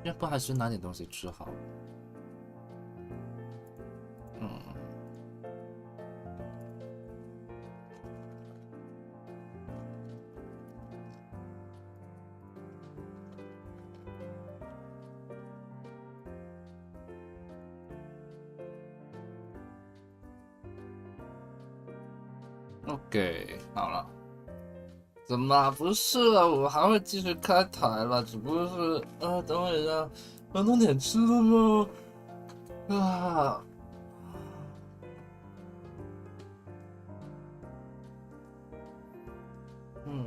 要不还是拿点东西吃好。OK， 好了。怎么不是啊？我还会继续开台了，只不过是等我一下，要弄点吃的吗？啊，嗯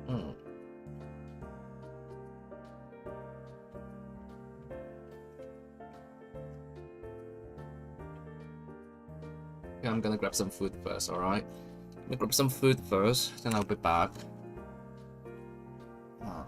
嗯。Yeah, I'm gonna grab some food first, alright? I'm gonna grab some food first, then I'll be back. 啊。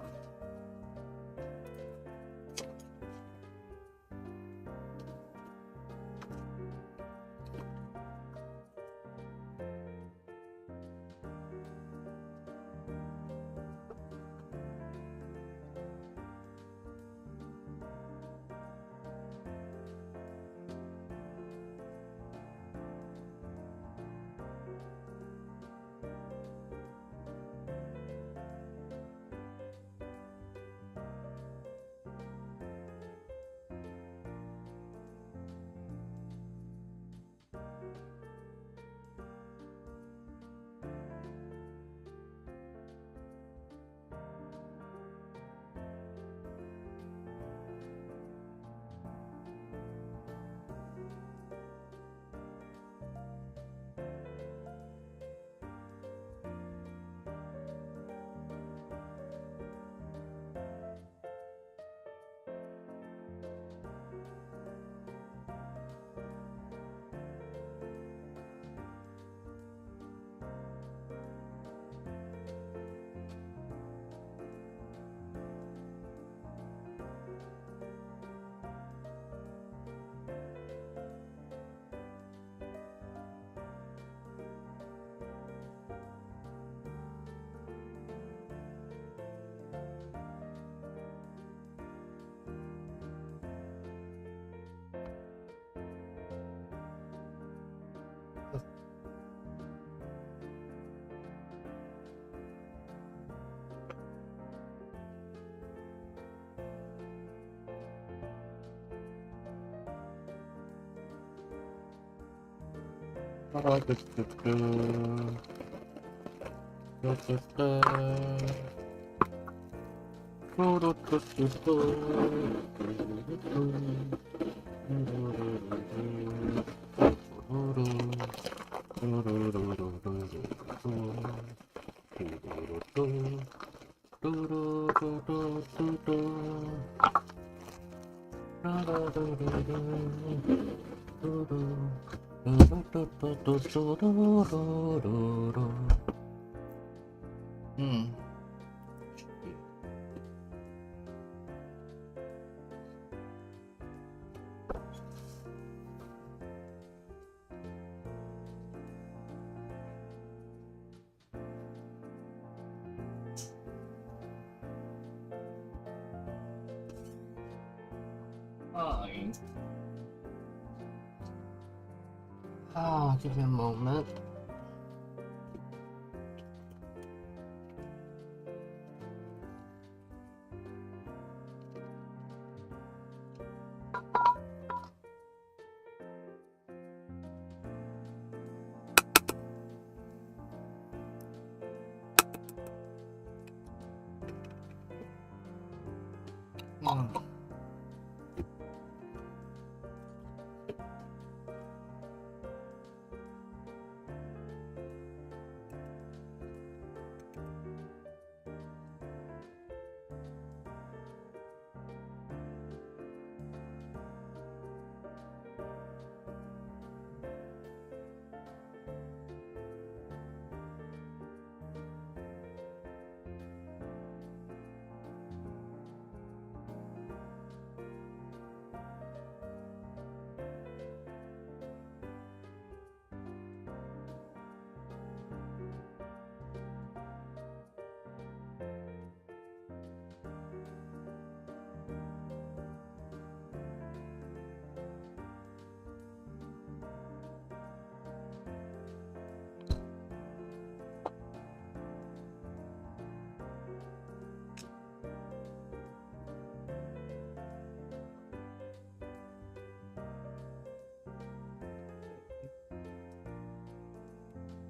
嗯。Give me a moment.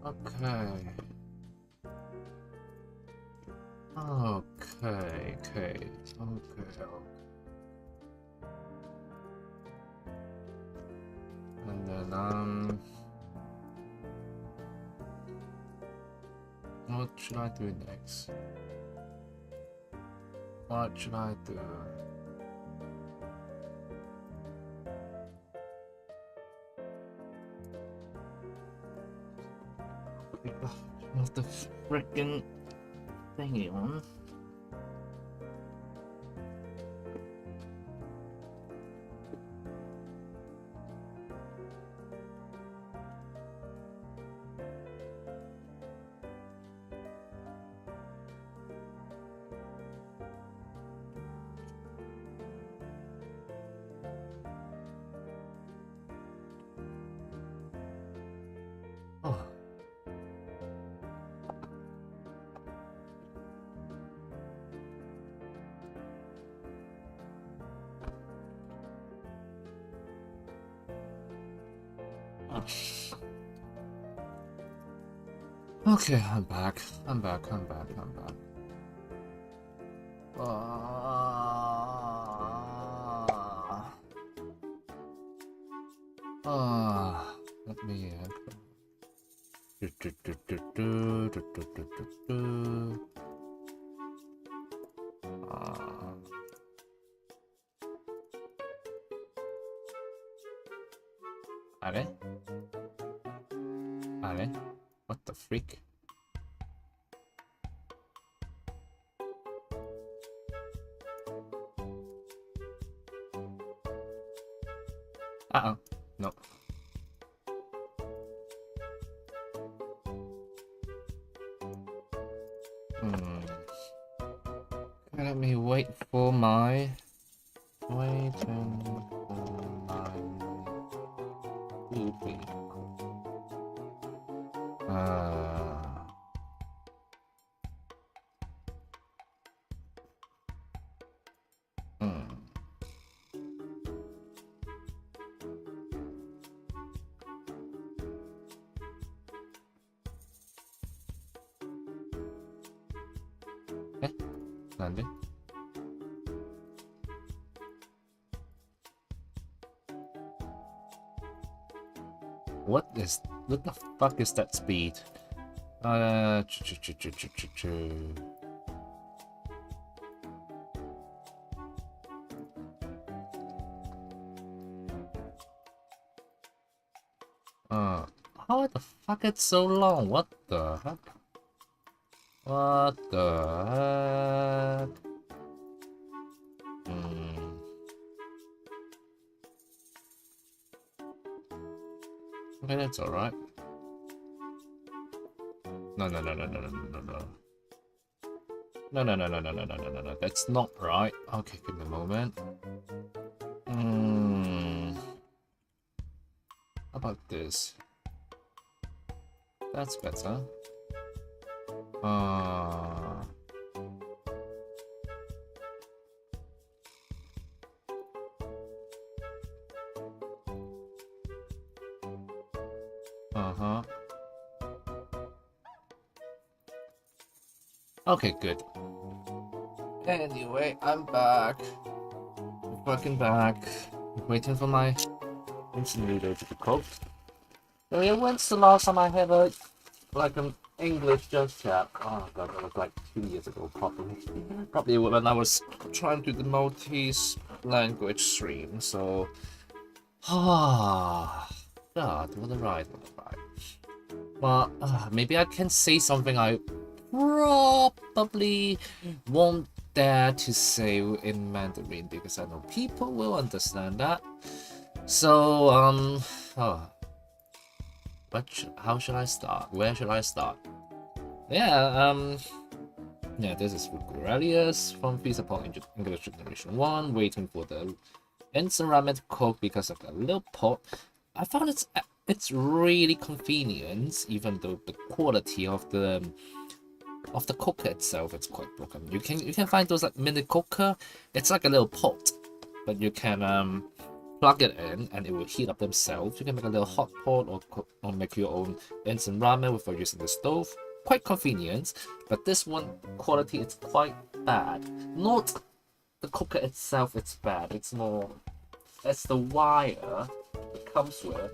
Okay. Okay. And then what should I do next? What should I do? Of the frickin' thingy on. Okay, I'm back. Let me Ale? What the freak? No. Let me wait for my What the fuck is that speed? How the fuck it's so long? What the heck? Okay, that's alright. No. That's not right. Okay, give me a moment. How about this? That's better. Okay, good. Anyway, I'm back. I'm fucking back. Waiting for my instant noodle to be cooked. So yeah, when's the last time I had an English just chat? Oh god, that was like 2 years ago, probably. Probably when I was trying to do the Maltese language stream. So, God, what a ride! Well, maybe I can say something I probably won't dare to say in Mandarin because I know people will understand that. So, how should I start? Where should I start? Yeah, this is Fugu Aurelius from Vsupport English Generation 1, waiting for the instant cook because of the little pot. I found it's really convenient, even though the quality of the cooker itself is quite broken. You can find those like mini cooker. It's like a little pot, but you can plug it in and it will heat up themselves. You can make a little hot pot or make your own instant ramen without using the stove. Quite convenient, but this one quality is quite bad. Not the cooker itself, it's bad. It's the wire it comes with.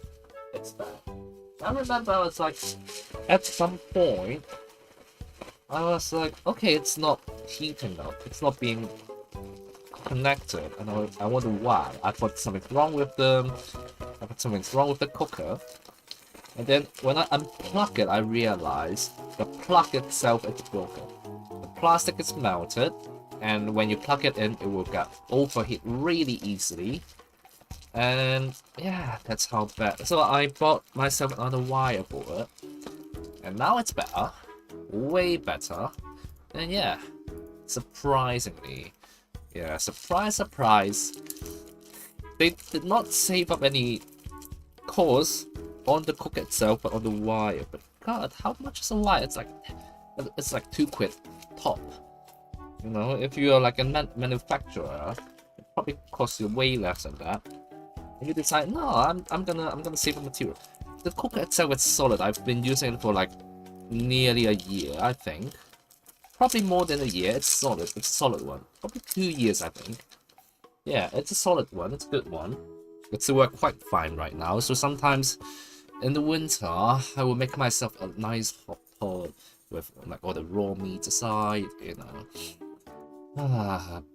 It's bad. I remember I was like, at some point, I was like, okay, it's not heating up. It's not being connected, and I wonder why. I thought something's wrong with them. I thought something's wrong with the cooker. And then when I unplug it, I realized the plug itself is broken. The plastic is melted, and when you plug it in, it will get overheat really easily. And yeah, that's how bad. So I bought myself another wire board, and now it's better, way better. And yeah, surprisingly, yeah, surprise, surprise, they did not save up any cost on the cooker itself, but on the wire. But God, how much is a wire? It's like £2 top. You know, if you are like a manufacturer, it probably costs you way less than that. And you decide, no, I'm gonna save the material. The cooker itself is solid. I've been using it for like nearly a year, I think. Probably more than a year. It's solid. It's a solid one. Probably 2 years, I think. Yeah, it's a solid one. It's a good one. It's work quite fine right now. So sometimes in the winter, I will make myself a nice hot pot with like all the raw meat aside, you know.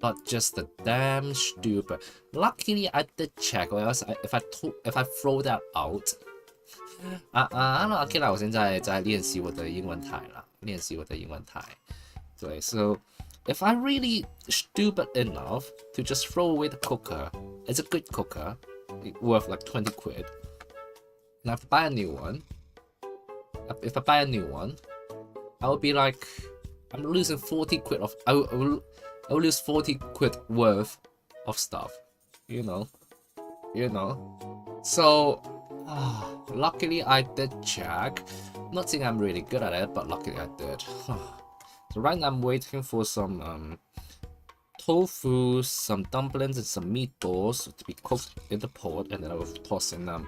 But just the damn stupid. Luckily, I did check, or else if I throw that out, OK 啦，我现在练习我的英文台啦，练习我的英文台。对 ，so if I really stupid enough to just throw away the cooker, it's a good cooker, worth like £20. And I have to buy a new one. If I buy a new one, I will be like, I'm losing £40 of. I will lose £40 worth of stuff. You know. So, luckily I did check. Not saying I'm really good at it, but luckily I did. So right now I'm waiting for some tofu, some dumplings, and some meatballs to be cooked in the pot, and then I will toss in my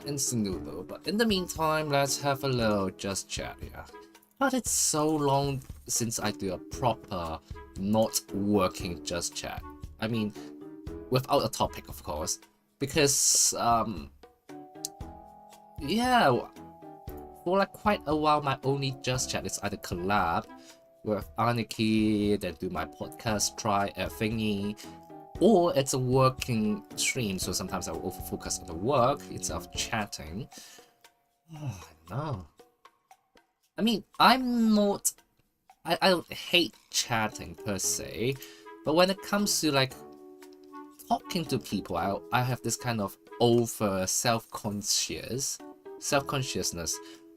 instant noodle. But in the meantime, let's have a little just chat here. But it's so long since I do a proper, not working just chat. I mean, without a topic, of course, because yeah, for like quite a while, my only just chat is either collab with Aniki, then do my podcast thingy, or it's a working stream, so sometimes I will over-focus on the work instead of chatting. No. I mean, I don't hate chatting per se, but when it comes to like talking to people, I have this kind of over self-consciousness.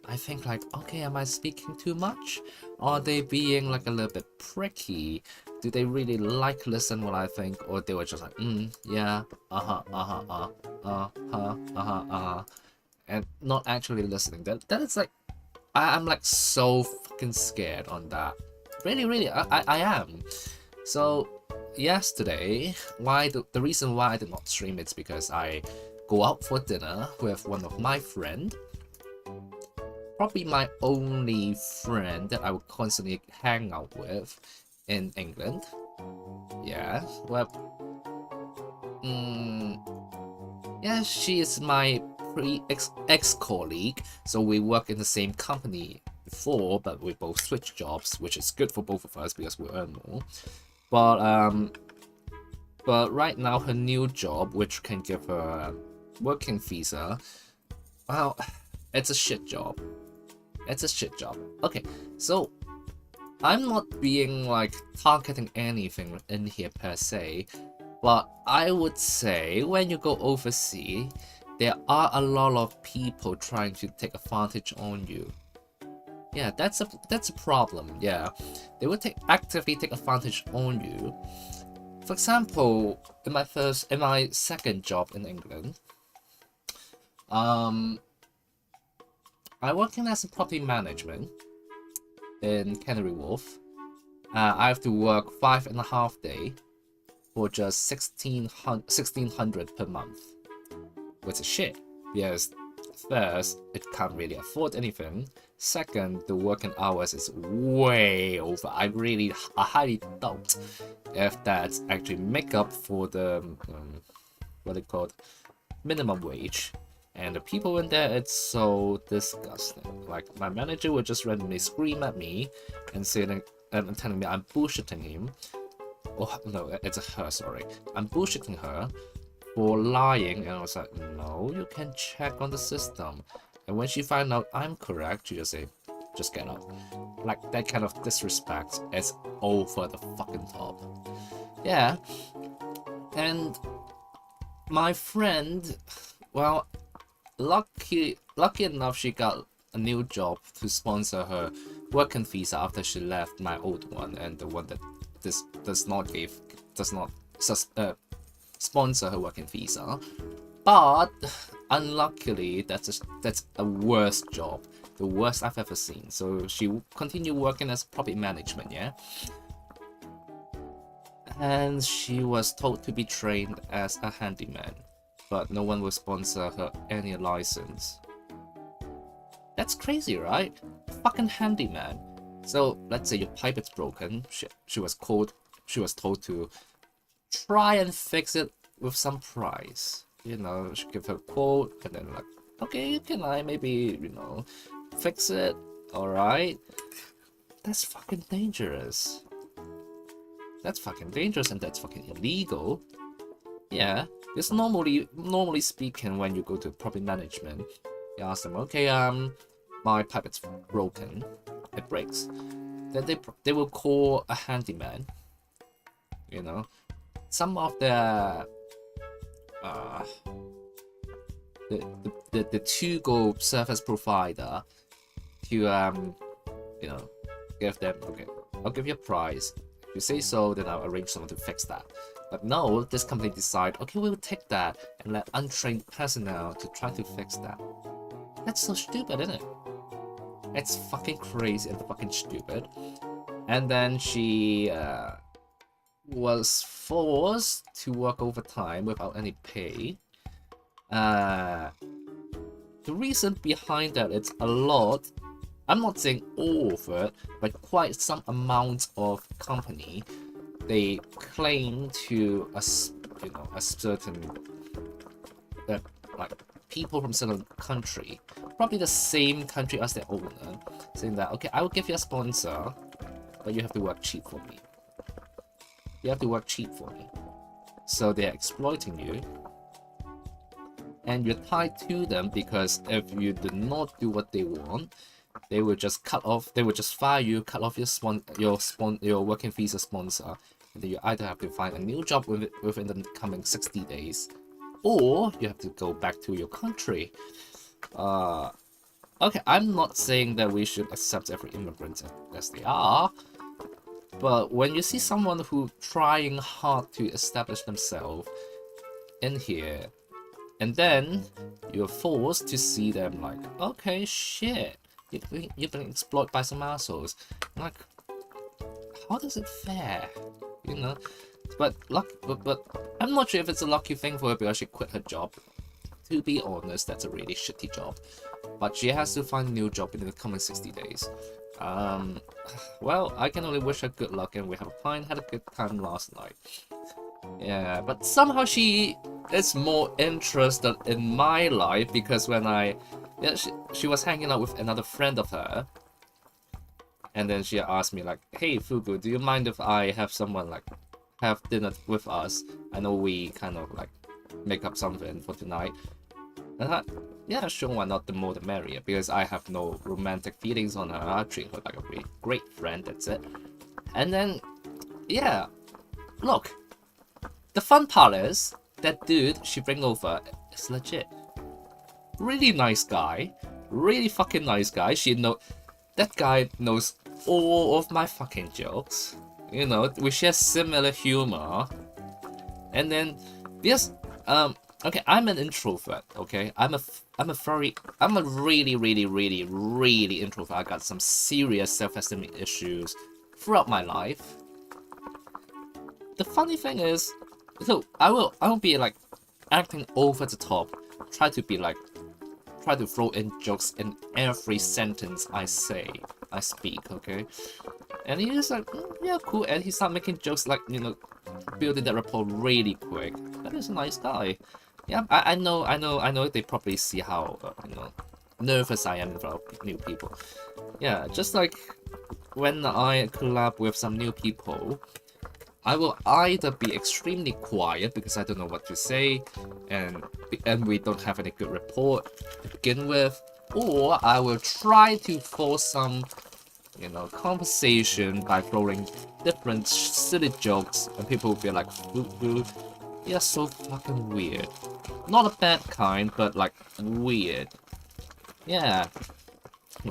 I think like, okay, am I speaking too much? Are they being like a little bit pricky? Do they really like listen what I think, or they were just like, yeah, and not actually listening? That is like, I'm like so fucking scared on that. Really, I am. So yesterday, the reason why I did not stream it's because I go out for dinner with one of my friends. Probably my only friend that I would constantly hang out with in England. Yeah, well, yeah, she is my ex-colleague, so we work in the same company before, but we both switched jobs, which is good for both of us because we earn more. But right now her new job, which can give her a working visa, well, it's a shit job. It's a shit job. Okay, so I'm not being like targeting anything in here per se, but I would say when you go overseas, there are a lot of people trying to take advantage on you. Yeah, that's a problem. Yeah, they will actively take advantage on you. For example, in my second job in England, I'm working as a property management in Canary Wharf. I have to work 5.5 days for just 1600 per month, which is shit, because first, it can't really afford anything. Second, the working hours is way over. I highly doubt if that's actually make up for the what they called minimum wage. And the people in there, it's so disgusting. Like, my manager would just randomly scream at me and saying and telling me I'm bullshitting him. Oh no, it's a her, sorry. I'm bullshitting her for lying, and I was like, no, you can check on the system. And when she found out I'm correct, she just say, just get out. Like, that kind of disrespect is over the fucking top. Yeah. And my friend, well, lucky enough, she got a new job to sponsor her working visa after she left my old one, and the one that does not sponsor her working visa. But unluckily, that's a worse job, the worst I've ever seen. So she continued working as property management, yeah. And she was told to be trained as a handyman, but no one will sponsor her any license. That's crazy, right? Fucking handyman. So let's say your pipe is broken. She was told to try and fix it with some price. You know, she give her a quote, and then like, okay, can I maybe, you know, fix it? Alright. That's fucking dangerous. That's fucking dangerous, and that's fucking illegal. Yeah, because normally speaking, when you go to property management, you ask them, okay, my pipe is broken, it breaks. Then they will call a handyman. You know, some of the to-go service provider to you know, give them, okay, I'll give you a price. If you say so, then I'll arrange someone to fix that. But no, this company decide, okay, we'll take that and let untrained personnel to try to fix that. That's so stupid, isn't it? It's fucking crazy and fucking stupid. And then she was forced to work overtime without any pay. The reason behind that, it's a lot. I'm not saying all of it, but quite some amount of company, they claim to a certain like people from certain country, probably the same country as their owner, saying that, okay, I will give you a sponsor, but you have to work cheap for me. You have to work cheap for me. So they're exploiting you, and you're tied to them, because if you do not do what they want, they will just fire you, cut off your working visa sponsor, and then you either have to find a new job within the coming 60 days, or you have to go back to your country. Okay, I'm not saying that we should accept every immigrant as they are, but when you see someone who trying hard to establish themselves in here, and then you're forced to see them like, okay, shit, you've been exploited by some assholes. Like, how does it fare? You know? But I'm not sure if it's a lucky thing for her because she quit her job. To be honest, that's a really shitty job. But she has to find a new job in the coming 60 days. Well, I can only wish her good luck, and we have had a good time last night. Yeah, but somehow she is more interested in my life, because when she was hanging out with another friend of her, and then she asked me like, hey Fugu, do you mind if I have someone like have dinner with us? I know we kind of like make up something for tonight. And I, yeah, sure, why not? The more the merrier, because I have no romantic feelings on her. I treat her like a really great friend, that's it. And then, yeah, look, the fun part is that dude she bring over is legit. Really nice guy, really fucking nice guy. That guy knows all of my fucking jokes. You know, we share similar humor. And then, yes, okay, I'm an introvert, okay? I'm a really introvert. I got some serious self-esteem issues throughout my life. The funny thing is, So I will be like acting over the top, try to throw in jokes in every sentence I speak, okay? And he just like, yeah, cool, and he started making jokes like, building that rapport really quick. That is a nice guy. Yeah, I know they probably see how, nervous I am in front of new people. Yeah, just like when I collab with some new people, I will either be extremely quiet because I don't know what to say, and we don't have any good rapport to begin with, or I will try to force some, conversation by throwing different silly jokes, and people will be like, Fugu, you're so fucking weird. Not a bad kind, but like weird. Yeah.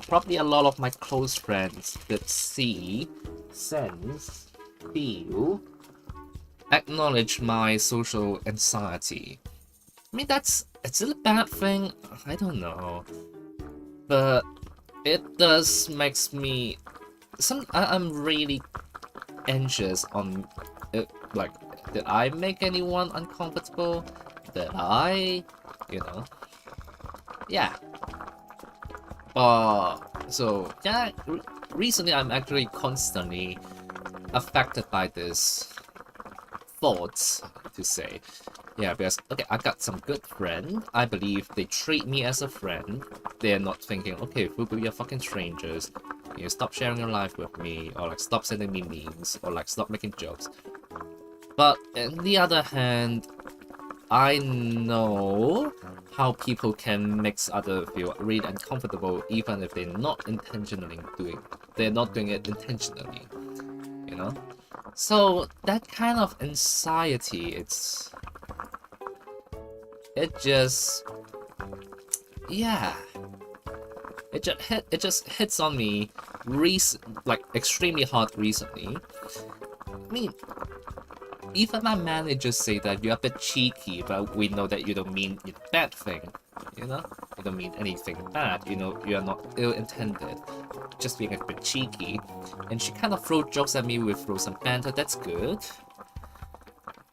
Probably a lot of my close friends that see, sense, feel, acknowledge my social anxiety. I mean, is it a bad thing? I don't know. But it does makes me... I'm really anxious on it, like, did I make anyone uncomfortable? Did I, yeah. So yeah, recently I'm actually constantly affected by this thoughts to say. Yeah, because okay, I got some good friends. I believe they treat me as a friend. They're not thinking, okay, Fugu, you're fucking strangers. You stop sharing your life with me, or like stop sending me memes, or like stop making jokes. But on the other hand, I know how people can make others feel really uncomfortable even if they're not doing it intentionally, So that kind of anxiety, it just hits on me extremely hard recently. I mean, even my managers say that you're a bit cheeky, but we know that you don't mean a bad thing, You don't mean anything bad, you're not ill-intended, just being a bit cheeky. And she kind of throw jokes at me throw some banter, that's good.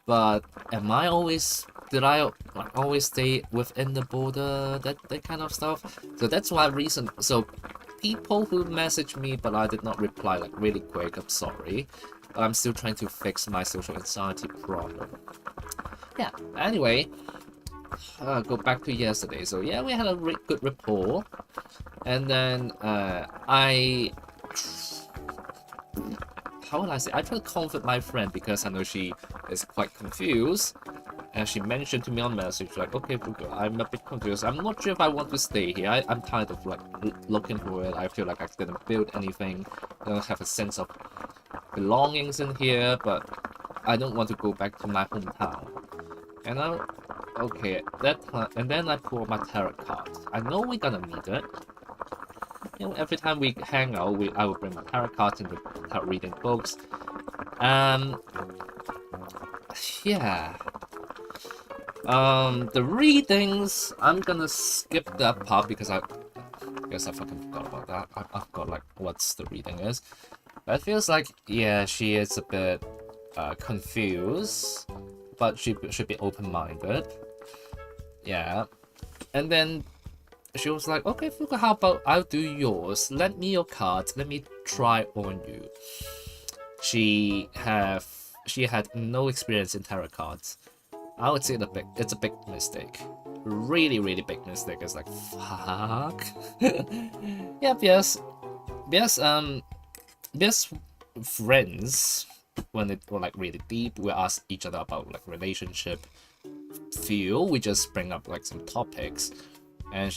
But did I always stay within the border, that kind of stuff? So that's why so people who message me but I did not reply like really quick, I'm sorry. I'm still trying to fix my social anxiety problem. Yeah, anyway, go back to yesterday. So yeah, we had a good rapport. And then how will I say? I try to comfort my friend because I know she is quite confused. And she mentioned to me on message like, okay, Fugu, I'm a bit confused. I'm not sure if I want to stay here. I'm tired of like looking for it. I feel like I didn't build anything. I don't have a sense of belongings in here, but I don't want to go back to my hometown. And and then I pull my tarot cards. I know we're gonna need it. Every time we hang out, I will bring my tarot cards and start reading books. Yeah. The readings, I'm gonna skip that part because I fucking forgot about that. I forgot like what's the reading is. But it feels like, yeah, she is a bit confused, but she should be open-minded. Yeah. And then she was like, okay, Fugu, how about I'll do yours? Lend me your cards, let me try on you. She had no experience in tarot cards. I would say it's a big mistake. Really, really big mistake. It's like, fuck. Yeah, because friends, when it were like really deep, we ask each other about like relationship feel. We just bring up like some topics, and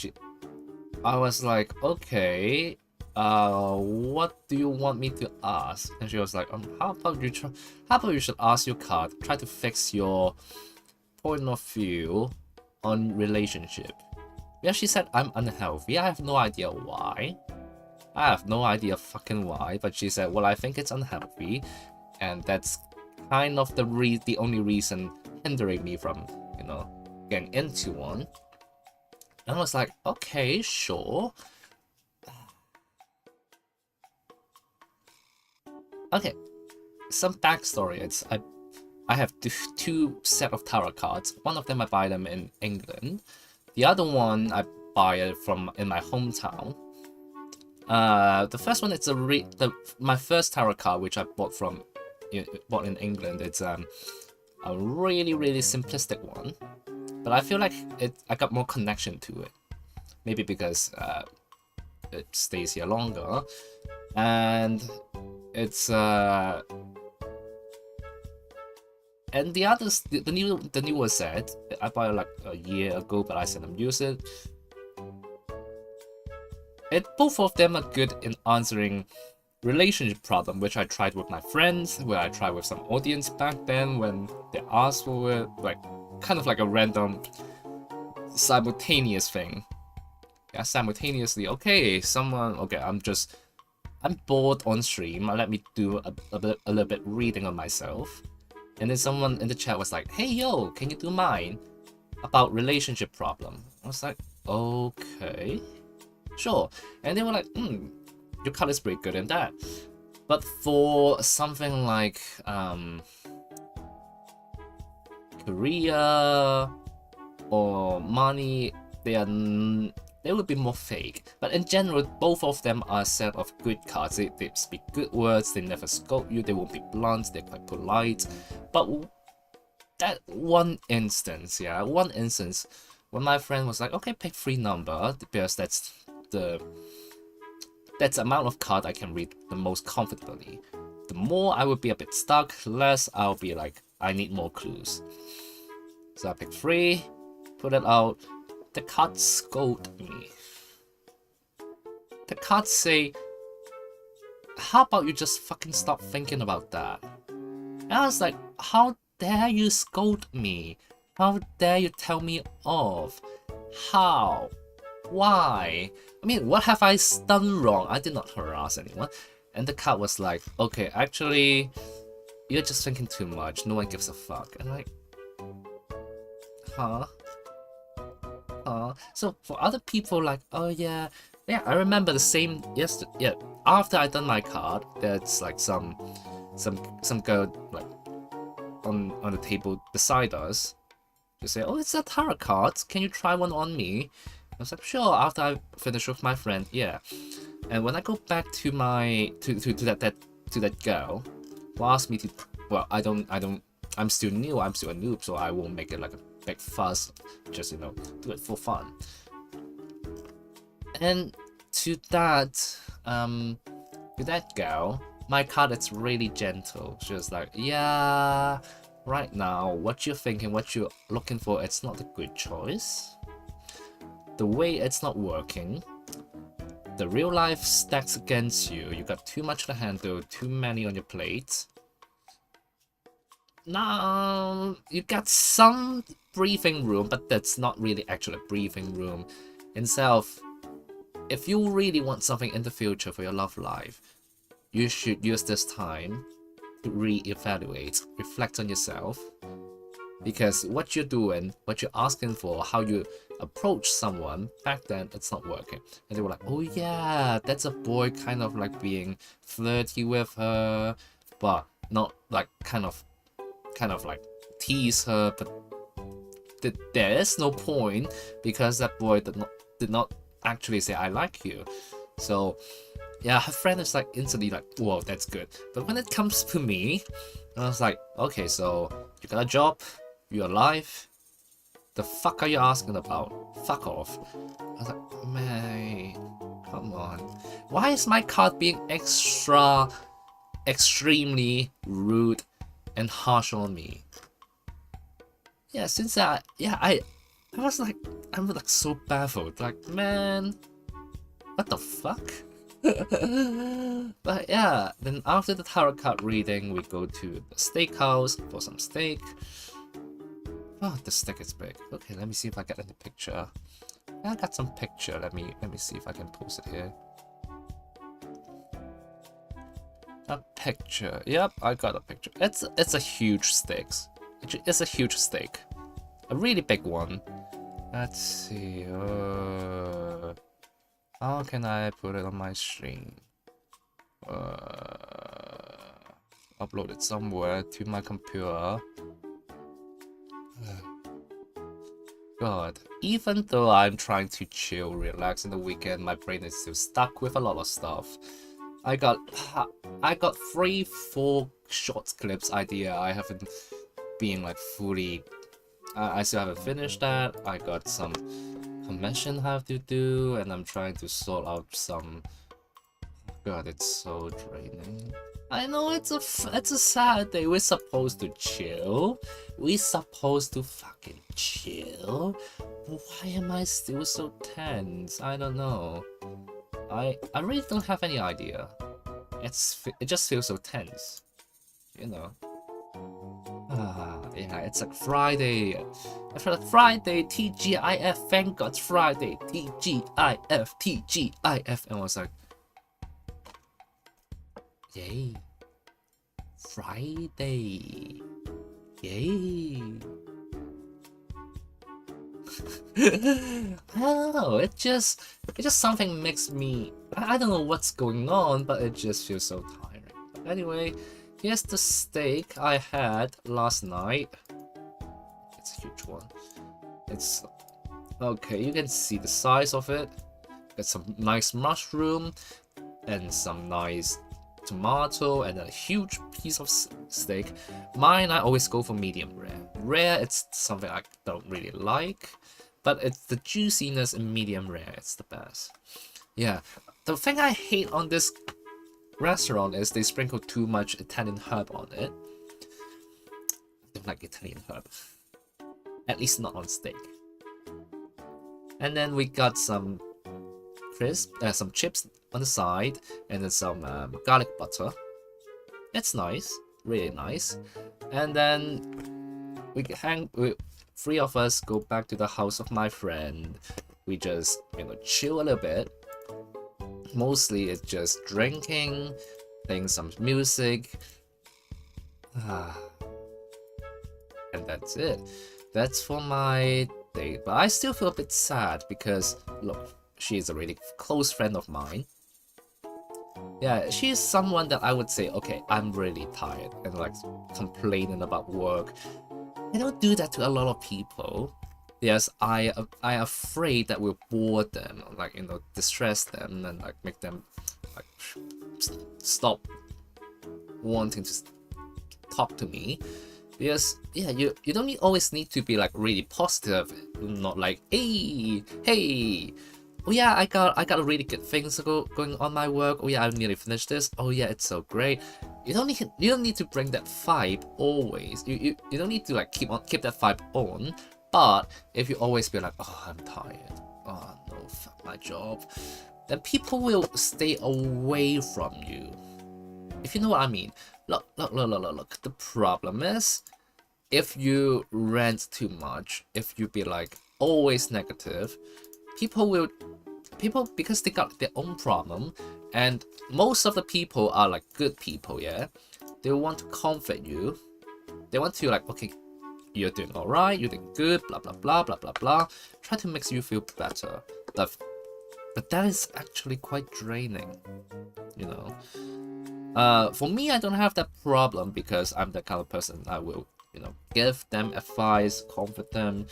I was like, okay, what do you want me to ask? And she was like, how about you should ask your card, try to fix your point of view on relationship. Yeah, she said I'm unhealthy. I have no idea why. I have no idea fucking why, but she said, well, I think it's unhealthy, and that's kind of the only reason hindering me from, getting into one. And I was like, okay, sure. Okay, some backstory. I have two set of tarot cards. One of them I buy them in England. The other one I buy it from in my hometown. The first one it's my first tarot card which I bought in England. It's a really simplistic one, but I feel like I got more connection to it. Maybe because it stays here longer, and it's and the others, the newer set, I bought it like a year ago, but I seldom use it. Both of them are good in answering relationship problem, which I tried with my friends, where I tried with some audience back then when they asked for it, like kind of like a random simultaneous thing. Yeah, simultaneously. Okay, I'm bored on stream. Let me do a little bit reading on myself. And then someone in the chat was like, "Hey yo, can you do mine about relationship problem?" I was like, "Okay, sure." And they were like, "Your card is pretty good in that." But for something like career or money, they would be more fake. But in general, both of them are a set of good cards. They speak good words, they never scold you, they won't be blunt, they're quite polite. But that one instance, when my friend was like, "Okay, pick 3 number, because that's the amount of card I can read the most comfortably." The more I would be a bit stuck, less I'll be like, I need more clues. So I picked 3, put it out. The cards scold me. The cards say, "How about you just fucking stop thinking about that?" And I was like, how dare you scold me? How dare you tell me off? How? Why? I mean, what have I done wrong? I did not harass anyone. And the card was like, "Okay, actually, you're just thinking too much. No one gives a fuck." And I'm like, huh? So for other people, like, "Oh yeah, I remember the same yesterday." Yeah, after I done my card, there's like some girl like on the table beside us. They say, "Oh, it's a tarot card. Can you try one on me?" I was like, "Sure." After I finish with my friend, yeah. And when I go back to my to that girl who asked me to, well, I'm still new. I'm still a noob, so I won't make it like a big fuss. Just do it for fun. And to that girl, my card is really gentle. She was like, "Yeah, right now, what you're thinking, what you're looking for, it's not a good choice. The way it's not working. The real life stacks against you. You got too much to handle, too many on your plate. Now, you got some breathing room, but that's not really actually a breathing room. Itself, if you really want something in the future for your love life, you should use this time to re-evaluate, reflect on yourself. Because what you're doing, what you're asking for, how you approach someone, back then it's not working." And they were like, "Oh yeah, that's a boy kind of like being flirty with her, but not like kind of like tease her, but there is no point because that boy did not actually say 'I like you.'" So yeah, her friend is like instantly like, "Whoa, that's good." But when it comes to me, I was like, "Okay, so you got a job, you're alive, the fuck are you asking about? Fuck off." I was like, "Man, come on. Why is my card being extremely rude and harsh on me?" Yeah, since I was like, I'm like so baffled. Like, man, what the fuck? But yeah, then after the tarot card reading, we go to the steakhouse for some steak. Oh, the steak is big. Okay, let me see if I get any picture. I got some picture. Let me see if I can post it here. A picture. Yep, I got a picture. It's a huge steak. It's a huge steak. A really big one. Let's see. How can I put it on my stream? upload it somewhere to my computer. God, even though I'm trying to chill, relax in the weekend, my brain is still stuck with a lot of stuff. I got 3-4 short clips idea. I haven't been like fully. I still haven't finished that. I got some convention I have to do, and I'm trying to sort out some. God, it's so draining. I know it's a Saturday. We're supposed to chill. We're supposed to fucking chill. But why am I still so tense? I don't know. I really don't have any idea. It just feels so tense, you know. Yeah, it's like Friday. I feel like Friday, TGIF. Thank God, it's Friday, TGIF, TGIF, and I was like, yay, Friday, yay. I don't know, it just something makes me, I don't know what's going on, but it just feels so tiring. But anyway, here's the steak I had last night. It's a huge one. It's okay, you can see the size of it. It's some nice mushroom and some nice tomato and a huge piece of steak. Mine, I always go for medium rare. Rare, it's something I don't really like, but it's the juiciness in medium rare. It's the best. Yeah, the thing I hate on this restaurant is they sprinkle too much Italian herb on it. I don't like Italian herb, at least not on steak. And then we got some some chips on the side, and then some garlic butter. It's nice, really nice. And then we three of us go back to the house of my friend. We just, chill a little bit. Mostly it's just drinking, playing some music. And that's it. That's for my day. But I still feel a bit sad because, look, she's a really close friend of mine. Yeah, she's someone that I would say, okay, I'm really tired, and like complaining about work. I don't do that to a lot of people. Yes, I afraid that we'll bore them, like, distress them, and like make them like stop wanting to talk to me. Because yeah, you don't always need to be like really positive, not like hey. Oh yeah, I got a really good things going on my work. Oh yeah, I nearly finished this. Oh yeah, it's so great. You don't need to bring that vibe always. You don't need to like keep that vibe on. But if you always be like, oh, I'm tired. Oh no, fuck my job, then people will stay away from you. If you know what I mean. Look. The problem is, if you rant too much, if you be like always negative, people because they got their own problem, and most of the people are like good people, yeah. They want to comfort you. They want to like, okay, you're doing all right, you're doing good, blah blah blah blah blah blah. Try to make you feel better. But that is actually quite draining, For me, I don't have that problem because I'm the kind of person I will, give them advice, comfort them.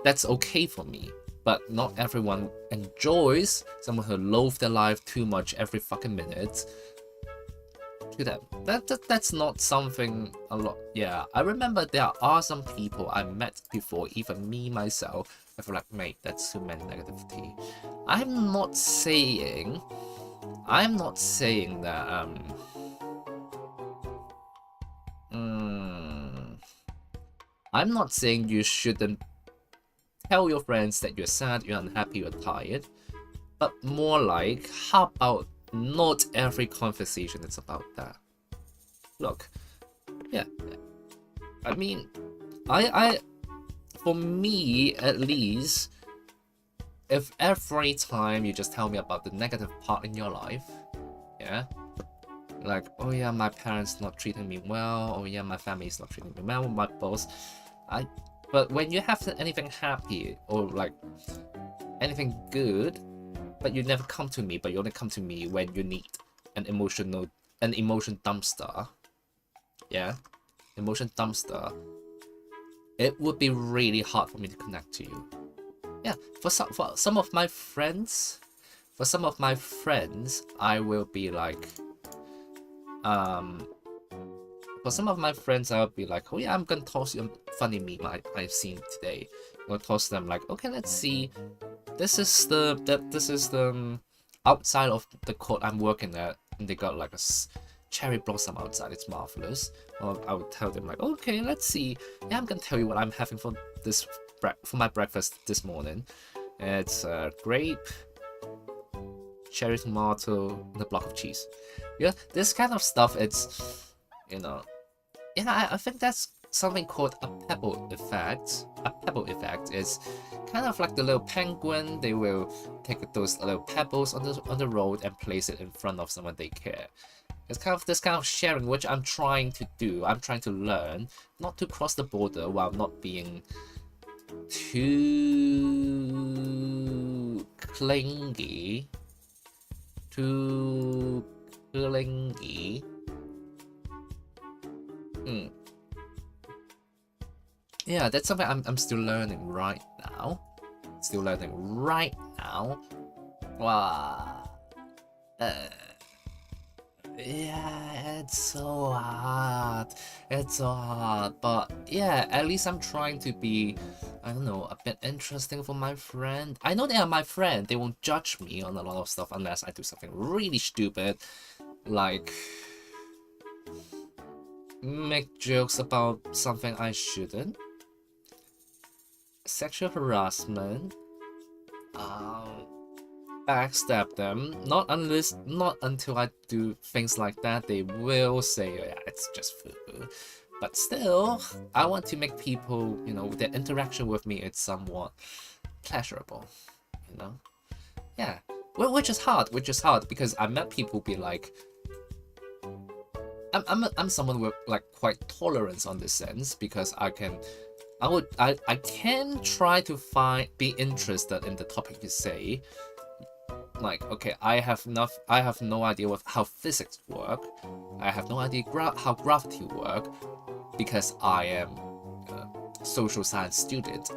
That's okay for me. But not everyone enjoys someone who loathes their life too much every fucking minute. To them, that's not something a lot. Yeah, I remember there are some people I met before, even me myself. I feel like, mate, that's too many negativity. I'm not saying that I'm not saying you shouldn't tell your friends that you're sad, you're unhappy, you're tired, but more like, how about not every conversation is about that? Look, yeah, I mean, for me at least, if every time you just tell me about the negative part in your life, yeah, like, oh yeah, my parents not treating me well, oh yeah, my family is not treating me well, my boss, but when you have anything happy or like anything good, but you never come to me, but you only come to me when you need an emotion dumpster, yeah, emotion dumpster, it would be really hard for me to connect to you. Yeah, for some of my friends, I will be like, for some of my friends, I'll be like, oh yeah, I'm gonna toss you a funny meme I've seen today. I'll toss them like, okay, let's see. This is the outside of the court I'm working at, and they got like a cherry blossom outside. It's marvelous. Or I would tell them like, okay, let's see. Yeah, I'm gonna tell you what I'm having for my breakfast this morning. It's grape, cherry tomato, and a block of cheese. Yeah, this kind of stuff. It's, you know, yeah, I think that's something called a pebble effect. A pebble effect is kind of like the little penguin. They will take those little pebbles on the road and place it in front of someone they care. It's kind of this kind of sharing which I'm trying to do. I'm trying to learn not to cross the border while not being too clingy. Yeah, that's something I'm still learning right now. Wow. Yeah, it's so hard. But yeah, at least I'm trying to be, I don't know, a bit interesting for my friend. I know they are my friend. They won't judge me on a lot of stuff unless I do something really stupid, like make jokes about something I shouldn't, sexual harassment, backstab them. Not until I do things like that, they will say, oh, yeah, it's just Fugu. But still, I want to make people, you know, their interaction with me is somewhat pleasurable, you know? Yeah, which is hard because I met people be like, I'm someone with like quite tolerance on this sense, because I can try to be interested in the topic you say. Like, okay, I have no idea how physics work. I have no idea how gravity work, because I am a social science student.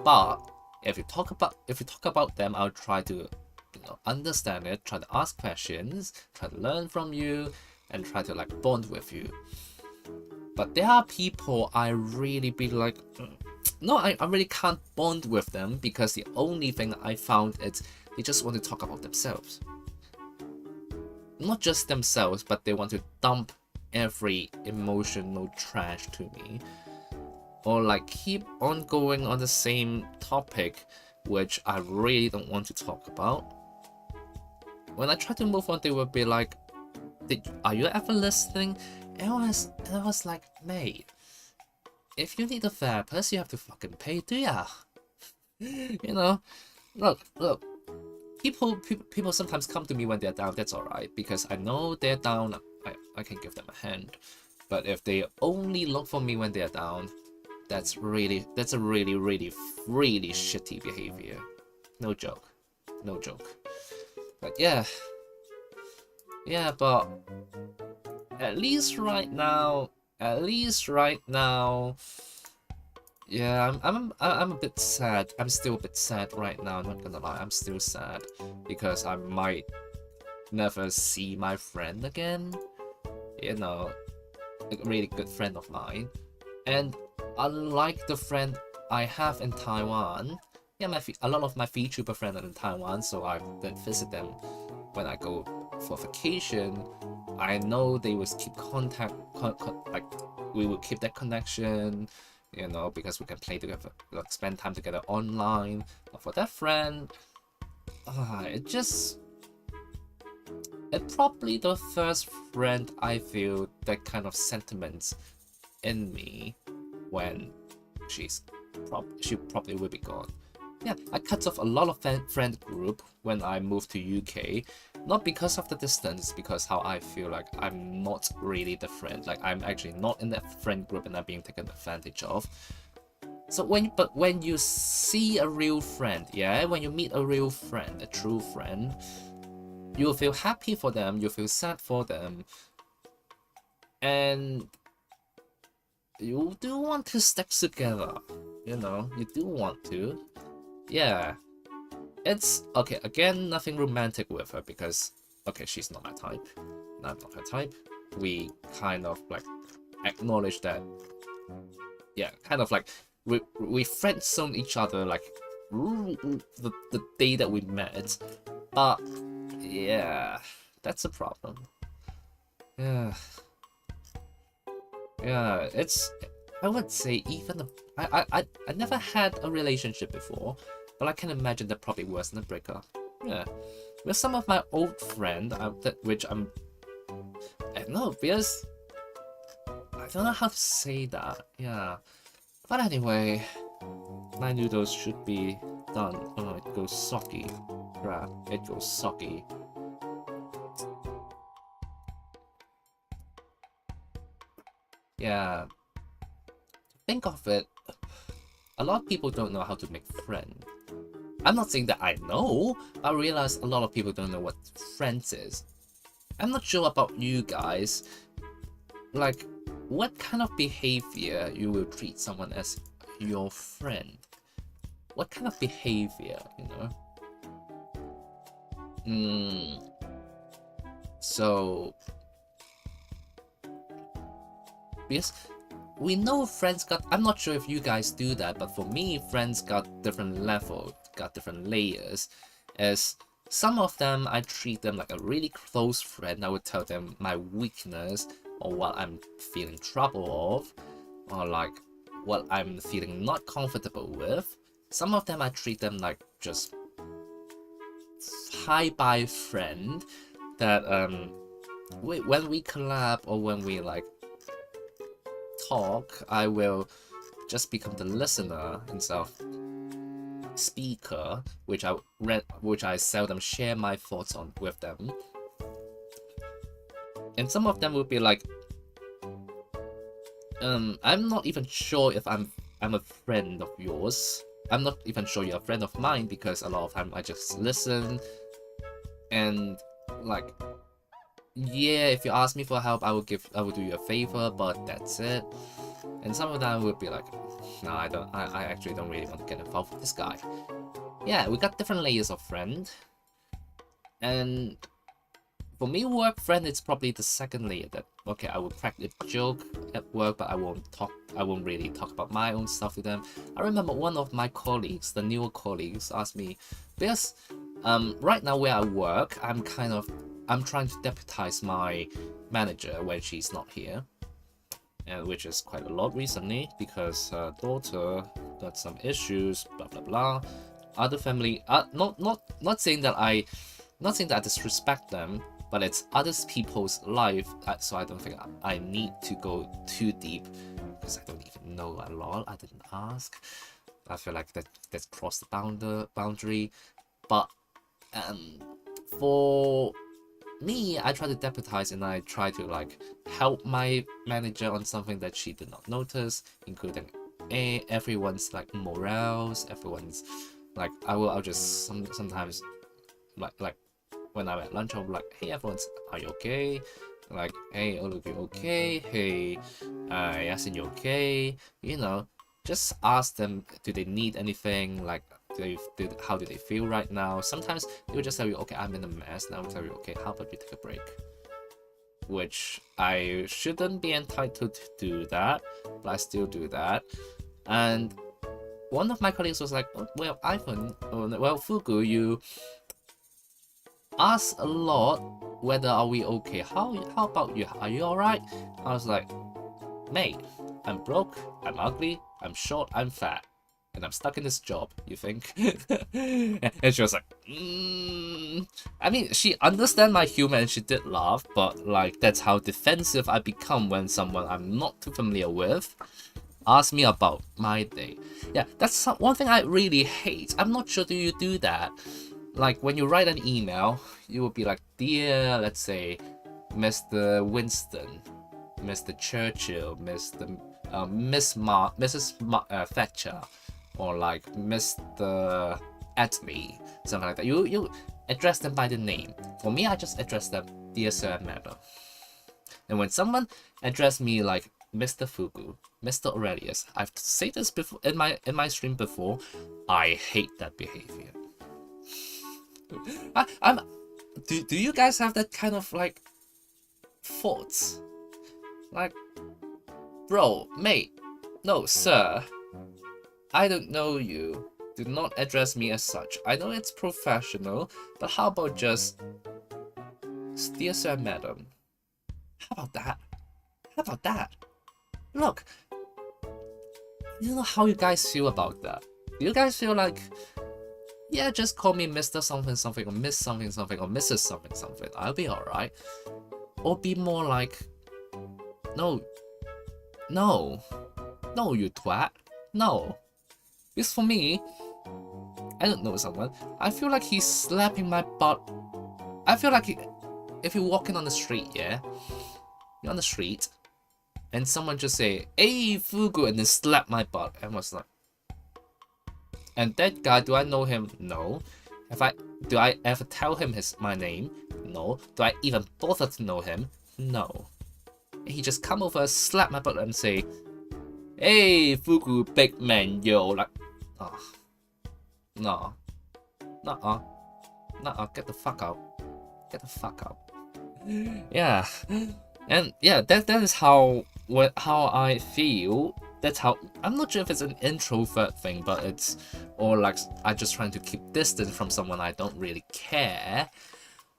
But if you talk about them, I'll try to, you know, understand it, try to ask questions, try to learn from you, and try to like bond with you. But there are people I really be like, no, I really can't bond with them, because the only thing I found is they just want to talk about themselves. Not just themselves, but they want to dump every emotional trash to me. Or like keep on going on the same topic, which I really don't want to talk about. When I try to move on, they will be like, are you ever listening? And I was like, mate, if you need a therapist, you have to fucking pay, do ya? You know, look. People sometimes come to me when they're down. That's alright, because I know they're down. I can give them a hand. But if they only look for me when they're down, that's a really shitty behavior. No joke. But yeah, but at least right now, yeah, I'm a bit sad. I'm still a bit sad right now, I'm not gonna lie. I'm still sad because I might never see my friend again. You know, a really good friend of mine. And unlike the friend I have in Taiwan, yeah, a lot of my Vtuber friends are in Taiwan, so I then visit them when I go for vacation. I know they will keep contact, like we will keep that connection, you know, because we can play together, like spend time together online. But for that friend, it's probably the first friend I feel that kind of sentiments in me when she probably will be gone. Yeah, I cut off a lot of friend group when I moved to UK, not because of the distance, because how I feel like I'm not really the friend, like I'm actually not in that friend group and I'm being taken advantage of. So when you see a real friend, yeah, when you meet a real friend, a true friend, you'll feel happy for them, you'll feel sad for them, and you do want to stick together, you know, you do want to. Yeah, it's okay. Again, nothing romantic with her because okay, she's not my type, and I'm not her type. We kind of like acknowledge that. Yeah, kind of like we friend zone each other like the day that we met, but yeah, that's a problem. Yeah, it's, I would say, even I never had a relationship before, but I can imagine that probably worse than a breakup. Yeah, with some of my old friend, which I don't know, because I don't know how to say that. Yeah, but anyway, my noodles should be done. Oh, it goes soggy. Crap, it goes soggy. Yeah, think of it. A lot of people don't know how to make friends. I'm not saying that I know, but I realize a lot of people don't know what friends is. I'm not sure about you guys. Like, what kind of behavior you will treat someone as your friend? What kind of behavior, you know? So, because we know friends got, I'm not sure if you guys do that, but for me, friends got different levels, got different layers. As some of them, I treat them like a really close friend. I would tell them my weakness or what I'm feeling trouble of, or like what I'm feeling not comfortable with. Some of them I treat them like just hi-bye friend that when we collab or when we like talk, I will just become the listener instead of speaker, which I seldom share my thoughts on with them. And some of them will be like, I'm not even sure if I'm a friend of yours. I'm not even sure you're a friend of mine, because a lot of time I just listen and like, yeah, if you ask me for help, I will do you a favor, but that's it. And some of them would be like, no, I actually don't really want to get involved with this guy. Yeah, we got different layers of friend. And for me, work friend is probably the second layer. That okay, I will crack a joke at work, but I won't really talk about my own stuff with them. I remember one of my colleagues, the newer colleagues, asked me, because right now where I work, I'm trying to deputize my manager when she's not here, and which is quite a lot recently because her daughter got some issues, blah blah blah. Other family, not saying that I disrespect them, but it's other people's life, so I don't think I need to go too deep because I don't even know a lot. I didn't ask. I feel like that's crossed the boundary, but for me, I try to deputize and I try to like help my manager on something that she did not notice, including everyone's like morals, everyone's like I'll just sometimes like when I'm at lunch, I'll be like, hey everyone's, are you okay? Like, hey, all of you okay? Hey, Yasin, you okay? You know, just ask them, do they need anything? Like, how do they feel right now? Sometimes they will just tell you, okay, I'm in a mess. And I will tell you, okay, how about you take a break? Which I shouldn't be entitled to do that, but I still do that. And one of my colleagues was like, oh, well, Fugu, you ask a lot whether are we okay. How about you? Are you alright? I was like, mate, I'm broke, I'm ugly, I'm short, I'm fat, and I'm stuck in this job, you think? And she was like, I mean, she understand my humor and she did laugh, but like, that's how defensive I become when someone I'm not too familiar with asks me about my day. Yeah, that's one thing I really hate. I'm not sure do you do that. Like, when you write an email, you will be like, dear, let's say, Mr. Winston, Mr. Churchill, Mrs. Thatcher, or like Mr. Attlee, something like that. You address them by the name. For me, I just address them, dear sir and madam. And when someone address me like Mr. Fugu, Mr. Aurelius, I've said this before in my stream before. I hate that behavior. Do you guys have that kind of like thoughts? Like, bro, mate, no, sir, I don't know you. Do not address me as such. I know it's professional, but how about just dear sir, madam? How about that? How about that? Look, you know how you guys feel about that? Do you guys feel like, yeah, just call me Mr. something something or Miss something something or Mrs. something something, I'll be alright? Or be more like, no, you twat, no. Because for me, I don't know someone, I feel like he's slapping my butt. I feel like if you're walking on the street, yeah, you're on the street, and someone just say, hey, Fugu, and then slap my butt, and was like, and that guy, do I know him? No. Do I ever tell him my name? No. Do I even bother to know him? No. He just come over, slap my butt, and say, hey, Fugu, big man, yo, like, oh, no, get the fuck out, yeah, and yeah, that is how I feel. That's how, I'm not sure if it's an introvert thing, but it's, or like I'm just trying to keep distance from someone I don't really care.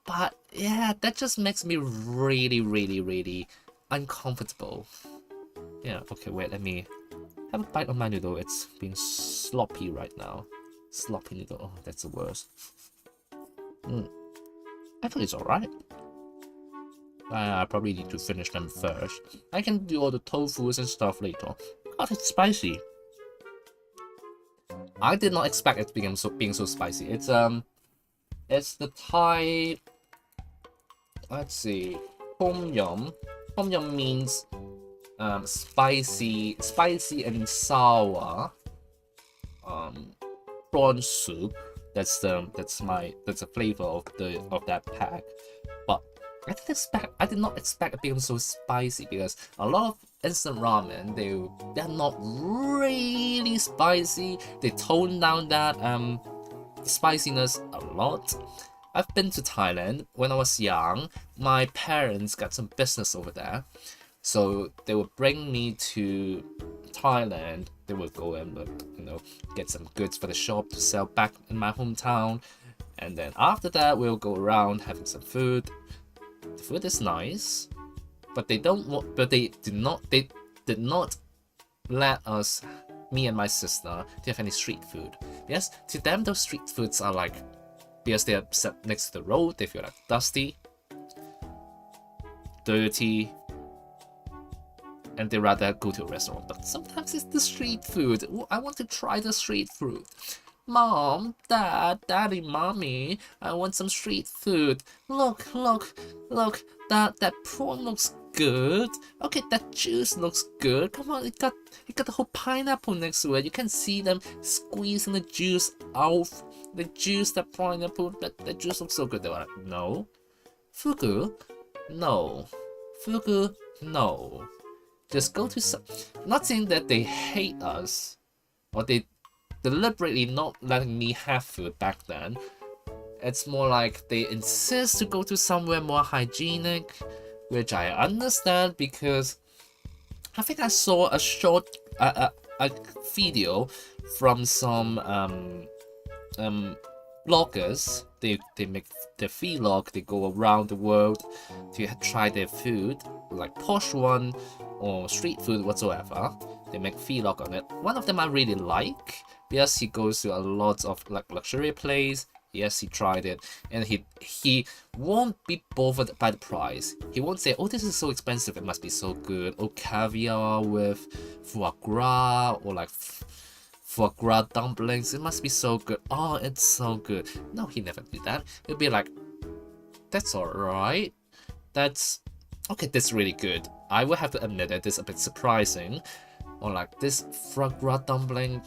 But yeah, that just makes me really, really, really uncomfortable. Yeah, okay, wait, let me have a bite of my noodle. It's being sloppy right now. Sloppy noodle, oh, that's the worst. Actually, it's alright. I probably need to finish them first. I can do all the tofus and stuff later. God, it's spicy. I did not expect it being so spicy. It's the Thai. Let's see, tom yum. Tom yum means spicy and sour. Prawn soup. That's the flavor of that pack. But I did not expect it being so spicy, because a lot of instant ramen, they're not really spicy. They tone down that spiciness a lot. I've been to Thailand when I was young. My parents got some business over there, so they would bring me to Thailand. They would go and get some goods for the shop to sell back in my hometown, and then after that we'll go around having some food. The food is nice, but they did not let us, me and my sister, to have any street food. Yes, to them those street foods are like, because they are set next to the road, they feel like dusty, dirty, and they rather go to a restaurant. But sometimes it's the street food. Ooh, I want to try the street food. Mom, Dad, Daddy, Mommy, I want some street food. Look, that prawn looks good. Okay, that juice looks good. Come on, it got the whole pineapple next to it. You can see them squeezing the juice out. The juice, the pineapple, the juice looks so good. They were like, no. Fugu? No. Fugu? No. Just go to some... Not saying that they hate us, or they deliberately not letting me have food back then. It's more like they insist to go to somewhere more hygienic, which I understand, because I think I saw a short a video from some bloggers. They make their vlog. They go around the world to try their food, like posh one or street food whatsoever. They make vlog on it. One of them I really like. Yes, he goes to a lot of like luxury place. Yes, he tried it, and he won't be bothered by the price. He won't say, "Oh, this is so expensive. It must be so good." Oh, caviar with foie gras, or like foie gras dumplings. It must be so good. Oh, it's so good. No, he never did that. He'll be like, "That's alright. That's okay. That's really good. I will have to admit that this is a bit surprising." Or like this foie gras dumpling.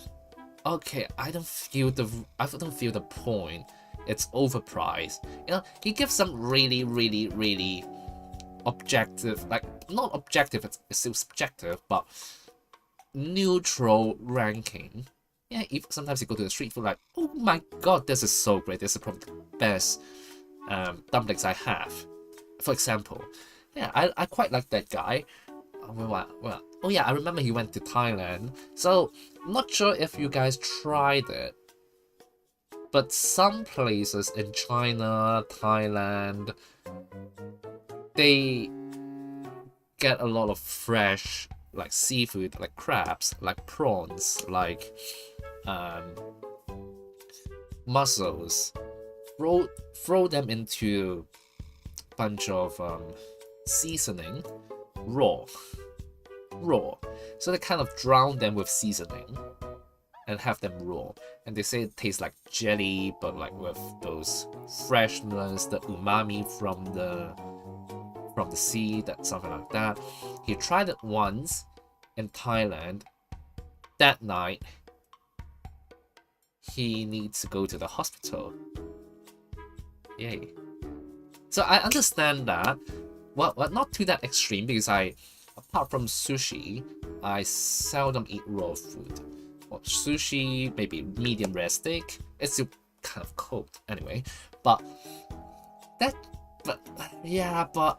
Okay, I don't feel the point. It's overpriced. You know, he gives some really, really, really objective, like not objective, it's still subjective, but neutral ranking. Yeah, if sometimes you go to the street food, like, oh my god, this is so great. This is probably the best dumplings I have. For example, yeah, I quite like that guy. Oh yeah, I remember he went to Thailand. So, not sure if you guys tried it, but some places in China, Thailand, they get a lot of fresh like seafood, like crabs, like prawns, like mussels. Throw them into a bunch of seasoning, raw. So they kind of drown them with seasoning and have them raw. And they say it tastes like jelly, but like with those freshness, the umami from the sea, that something like that. He tried it once in Thailand. That night, he needs to go to the hospital. Yay. So I understand that. Well, not to that extreme, because apart from sushi, I seldom eat raw food. Well, sushi, maybe medium rare steak. It's still kind of cooked anyway. But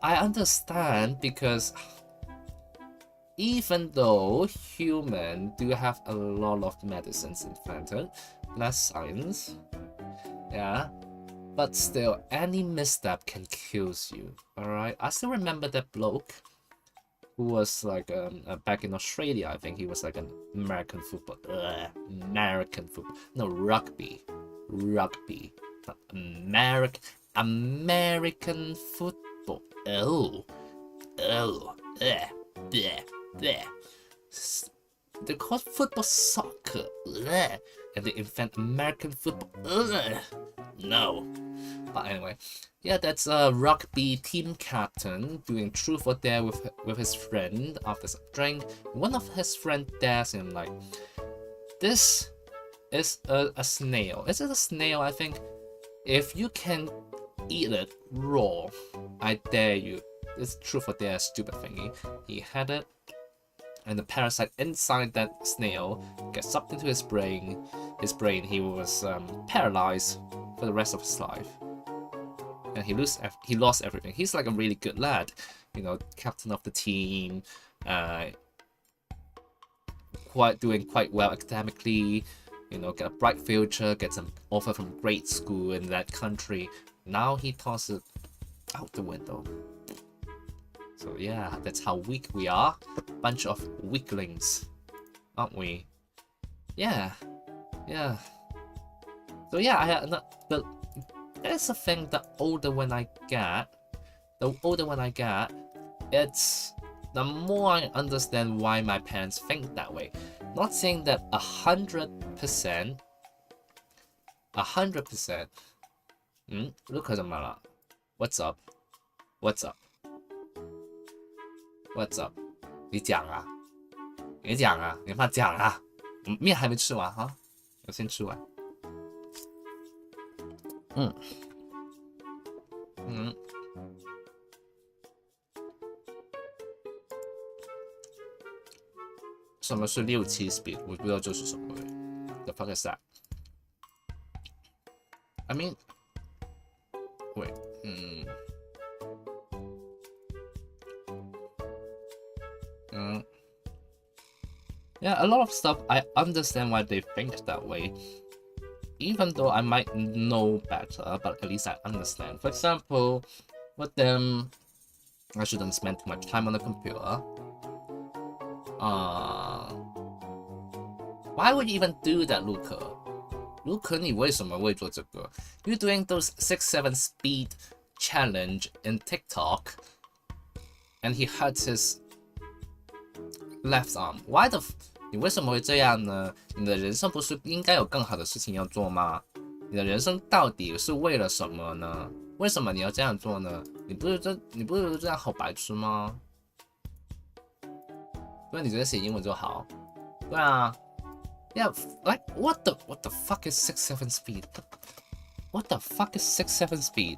I understand, because even though humans do have a lot of medicines invented, less science, yeah, but still any misstep can kill you. Alright, I still remember that bloke who was like back in Australia. I think he was like an American football, rugby, not American football. They call football soccer, and they invent American football. No. But anyway, yeah, that's a rugby team captain doing truth or dare with his friend after some drink. One of his friend dares him like, this is a snail. Is it a snail? I think. If you can eat it raw, I dare you. It's truth or dare, stupid thingy. He had it, and the parasite inside that snail gets sucked into his brain. He was paralyzed for the rest of his life, and he lost everything. He's like a really good lad, you know, captain of the team, doing quite well academically, you know, get a bright future, gets an offer from great school in that country. Now he tosses it out the window. So yeah, that's how weak we are. Bunch of weaklings, aren't we? Yeah. So yeah, that's the thing. The older when I get, it's the more I understand why my parents think that way. Not saying that 100%. Look at them, What's up? 你讲啊，你怕讲啊？面还没吃完哈，我先吃完。什么是6-7 speed？ 我不知道这是什么。The fuck is that? I mean, wait. Yeah, a lot of stuff I understand why they think that way, even though I might know better, but at least I understand. For example, with them, I shouldn't spend too much time on the computer. Why would you even do that, Luca? Luca, 你为什么会做这个? You're doing those 6-7 speed challenge in TikTok, and he hurts his left arm. Why the 你为什么会这样呢？你的人生不是应该有更好的事情要做吗？你的人生到底是为了什么呢？为什么你要这样做呢？你不是觉得这样好白痴吗？不然你直接写英文就好。对啊 ，Yeah, like what the fuck is 6-7 speed? What the fuck is 6-7 speed?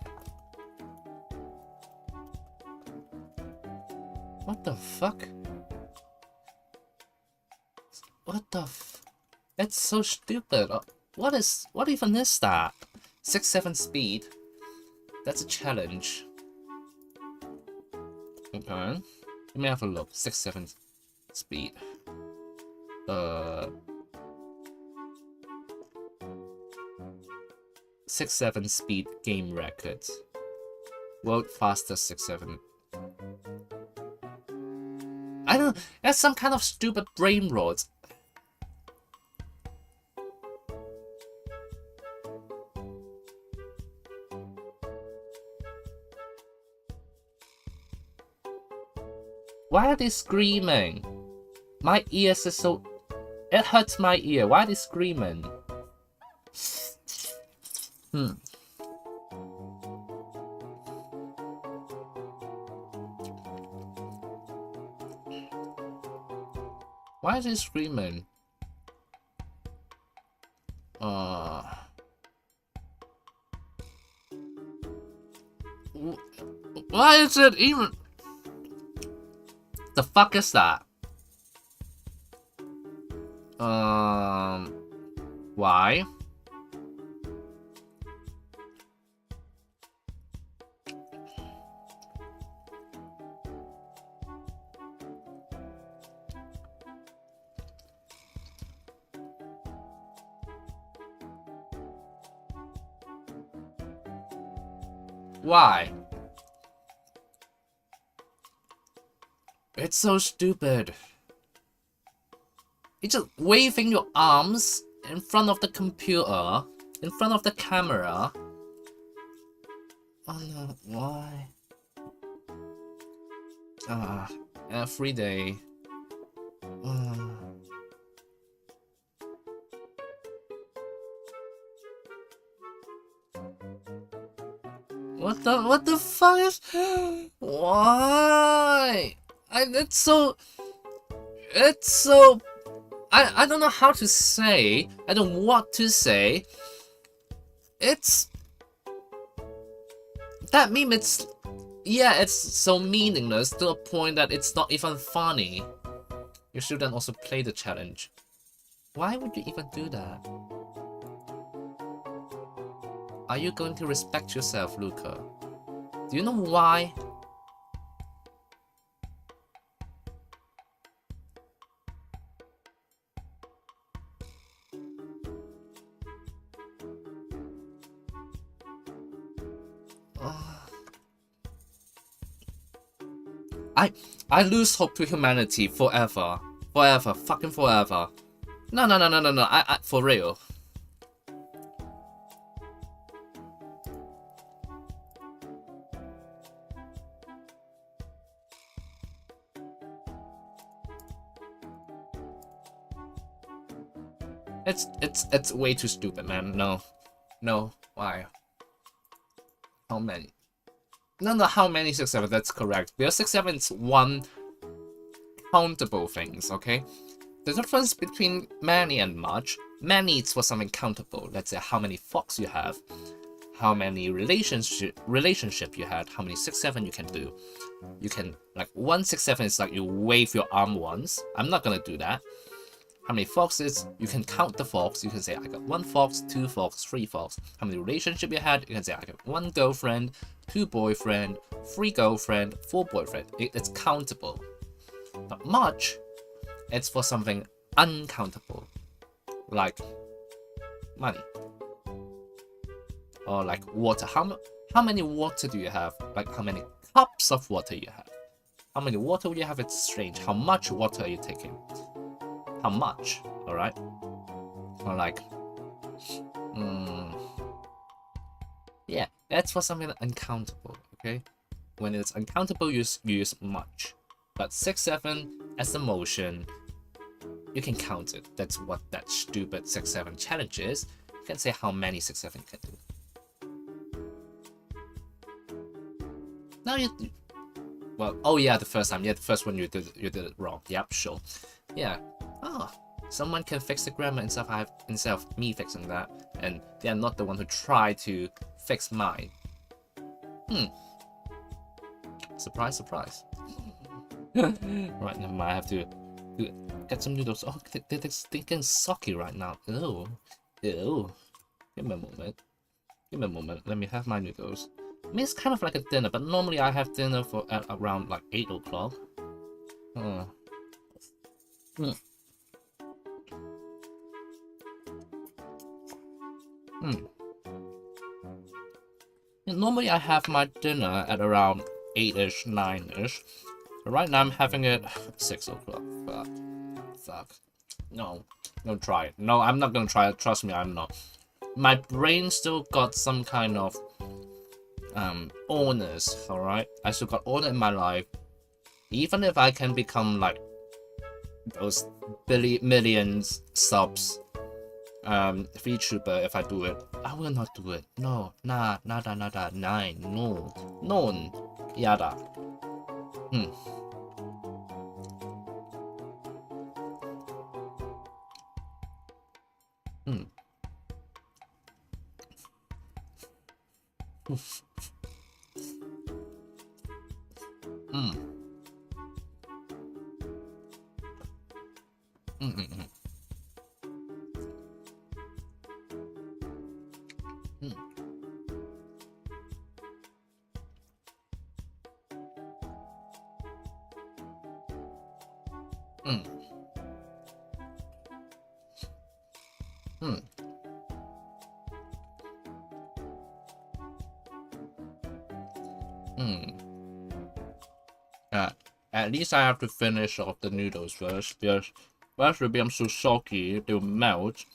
What the fuck? What the It's so stupid. What even is that? 6-7 speed. That's a challenge. Okay. Let me have a look. 6-7 speed. 6-7 speed game record. World fastest 6-7. I don't know. That's some kind of stupid brain rot. Why are they screaming? My ears are so... It hurts my ear. Why are they screaming? Why is he screaming? Why is it even... The fuck is that? Why? Why? It's so stupid. You're just waving your arms in front of the computer, in front of the camera. Oh no, why? Every day. What the fuck is... Why? It's so... I don't know how to say. I don't know what to say. It's... That meme, it's... Yeah, it's so meaningless to a point that it's not even funny. You should then also play the challenge. Why would you even do that? Are you going to respect yourself, Luca? Do you know why? I lose hope to humanity forever. Forever. Fucking forever. No. I for real. It's way too stupid, man. No. Why? How many? No, how many 6-7? That's correct. Because 6-7 is one countable things, okay? The difference between many and much. Many is for something countable. Let's say how many fox you have, how many relationship you had, how many 6-7 you can do. You can, like, 1 6-7 is like you wave your arm once. I'm not gonna do that. How many foxes? You can count the fox. You can say I got 1 fox, 2 fox, 3 fox. How many relationship you had? You can say I got 1 girlfriend, 2 boyfriend, 3 girlfriend, 4 boyfriend. It's countable. But much, it's for something uncountable, like money or like water. How many water do you have? Like how many cups of water you have? How many water you have? It's strange. How much water are you taking? How much? All right. Or like, yeah, that's for something uncountable. Okay, when it's uncountable, you use much. But 6-7 as the motion, you can count it. That's what that stupid 6-7 challenge is. You can say how many 6-7 you can do. Now well, oh yeah, the first time, yeah, the first one you did it wrong. Yep, sure. Yeah. Someone can fix the grammar instead of me fixing that, and they are not the one who try to fix mine. Surprise, surprise. Right, never mind. I have to Good. Get some noodles. Oh, they're getting soggy right now. Ew. Ew. Give me a moment. Give me a moment. Let me have my noodles. I mean, it's kind of like a dinner, but normally I have dinner at around like 8 o'clock. Mm. Mm. Yeah, normally I have my dinner at around 8ish, 9ish. But right now I'm having it 6 o'clock. Fuck. No. Don't try it. No, I'm not gonna try it. Trust me, I'm not. My brain still got some kind of honors, alright? I still got honor in my life. Even if I can become like those millions subs Vtuber, if I do it, I will not do it. No, nada, nine, no, non, yada. At least I have to finish off the noodles first, because once they become so soggy, they'll melt.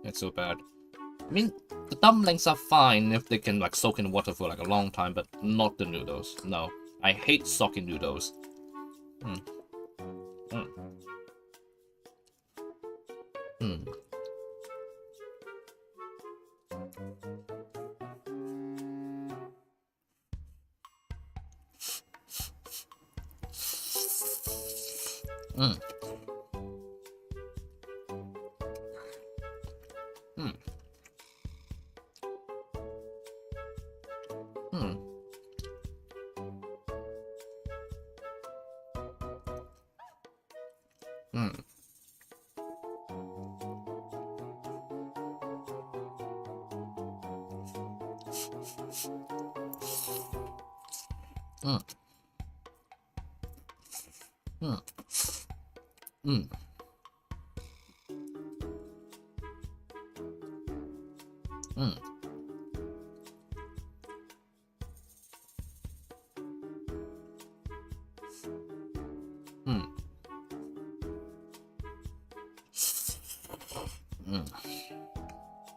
It's so bad. I mean, the dumplings are fine if they can like soak in water for like a long time, but not the noodles. No, I hate soggy noodles.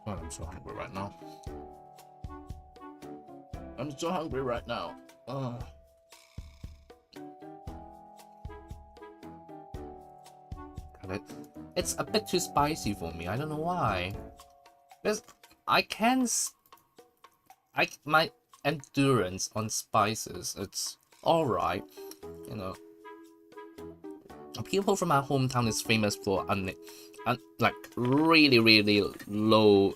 God, I'm so hungry right now. I'm so hungry right now. God, it's a bit too spicy for me. I don't know why. Because my endurance on spices, it's alright. You know, people from my hometown is famous for like really low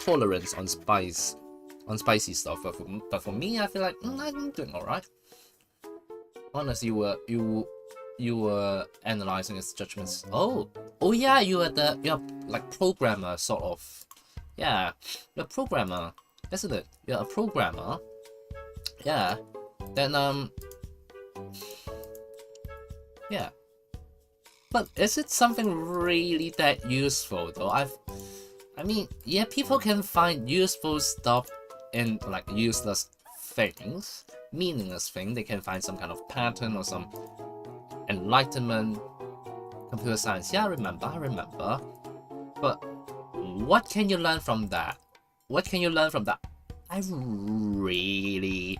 tolerance on spicy stuff. But for me, I feel like I'm doing alright. Unless you were analyzing its judgments. Oh yeah, you're like programmer sort of. Yeah, you're a programmer, isn't it? You're a programmer. Yeah. Then yeah. But is it something really that useful though? I mean, yeah, people can find useful stuff in like useless things, meaningless thing. They can find some kind of pattern or some enlightenment, computer science. Yeah, I remember. But what can you learn from that? What can you learn from that? I really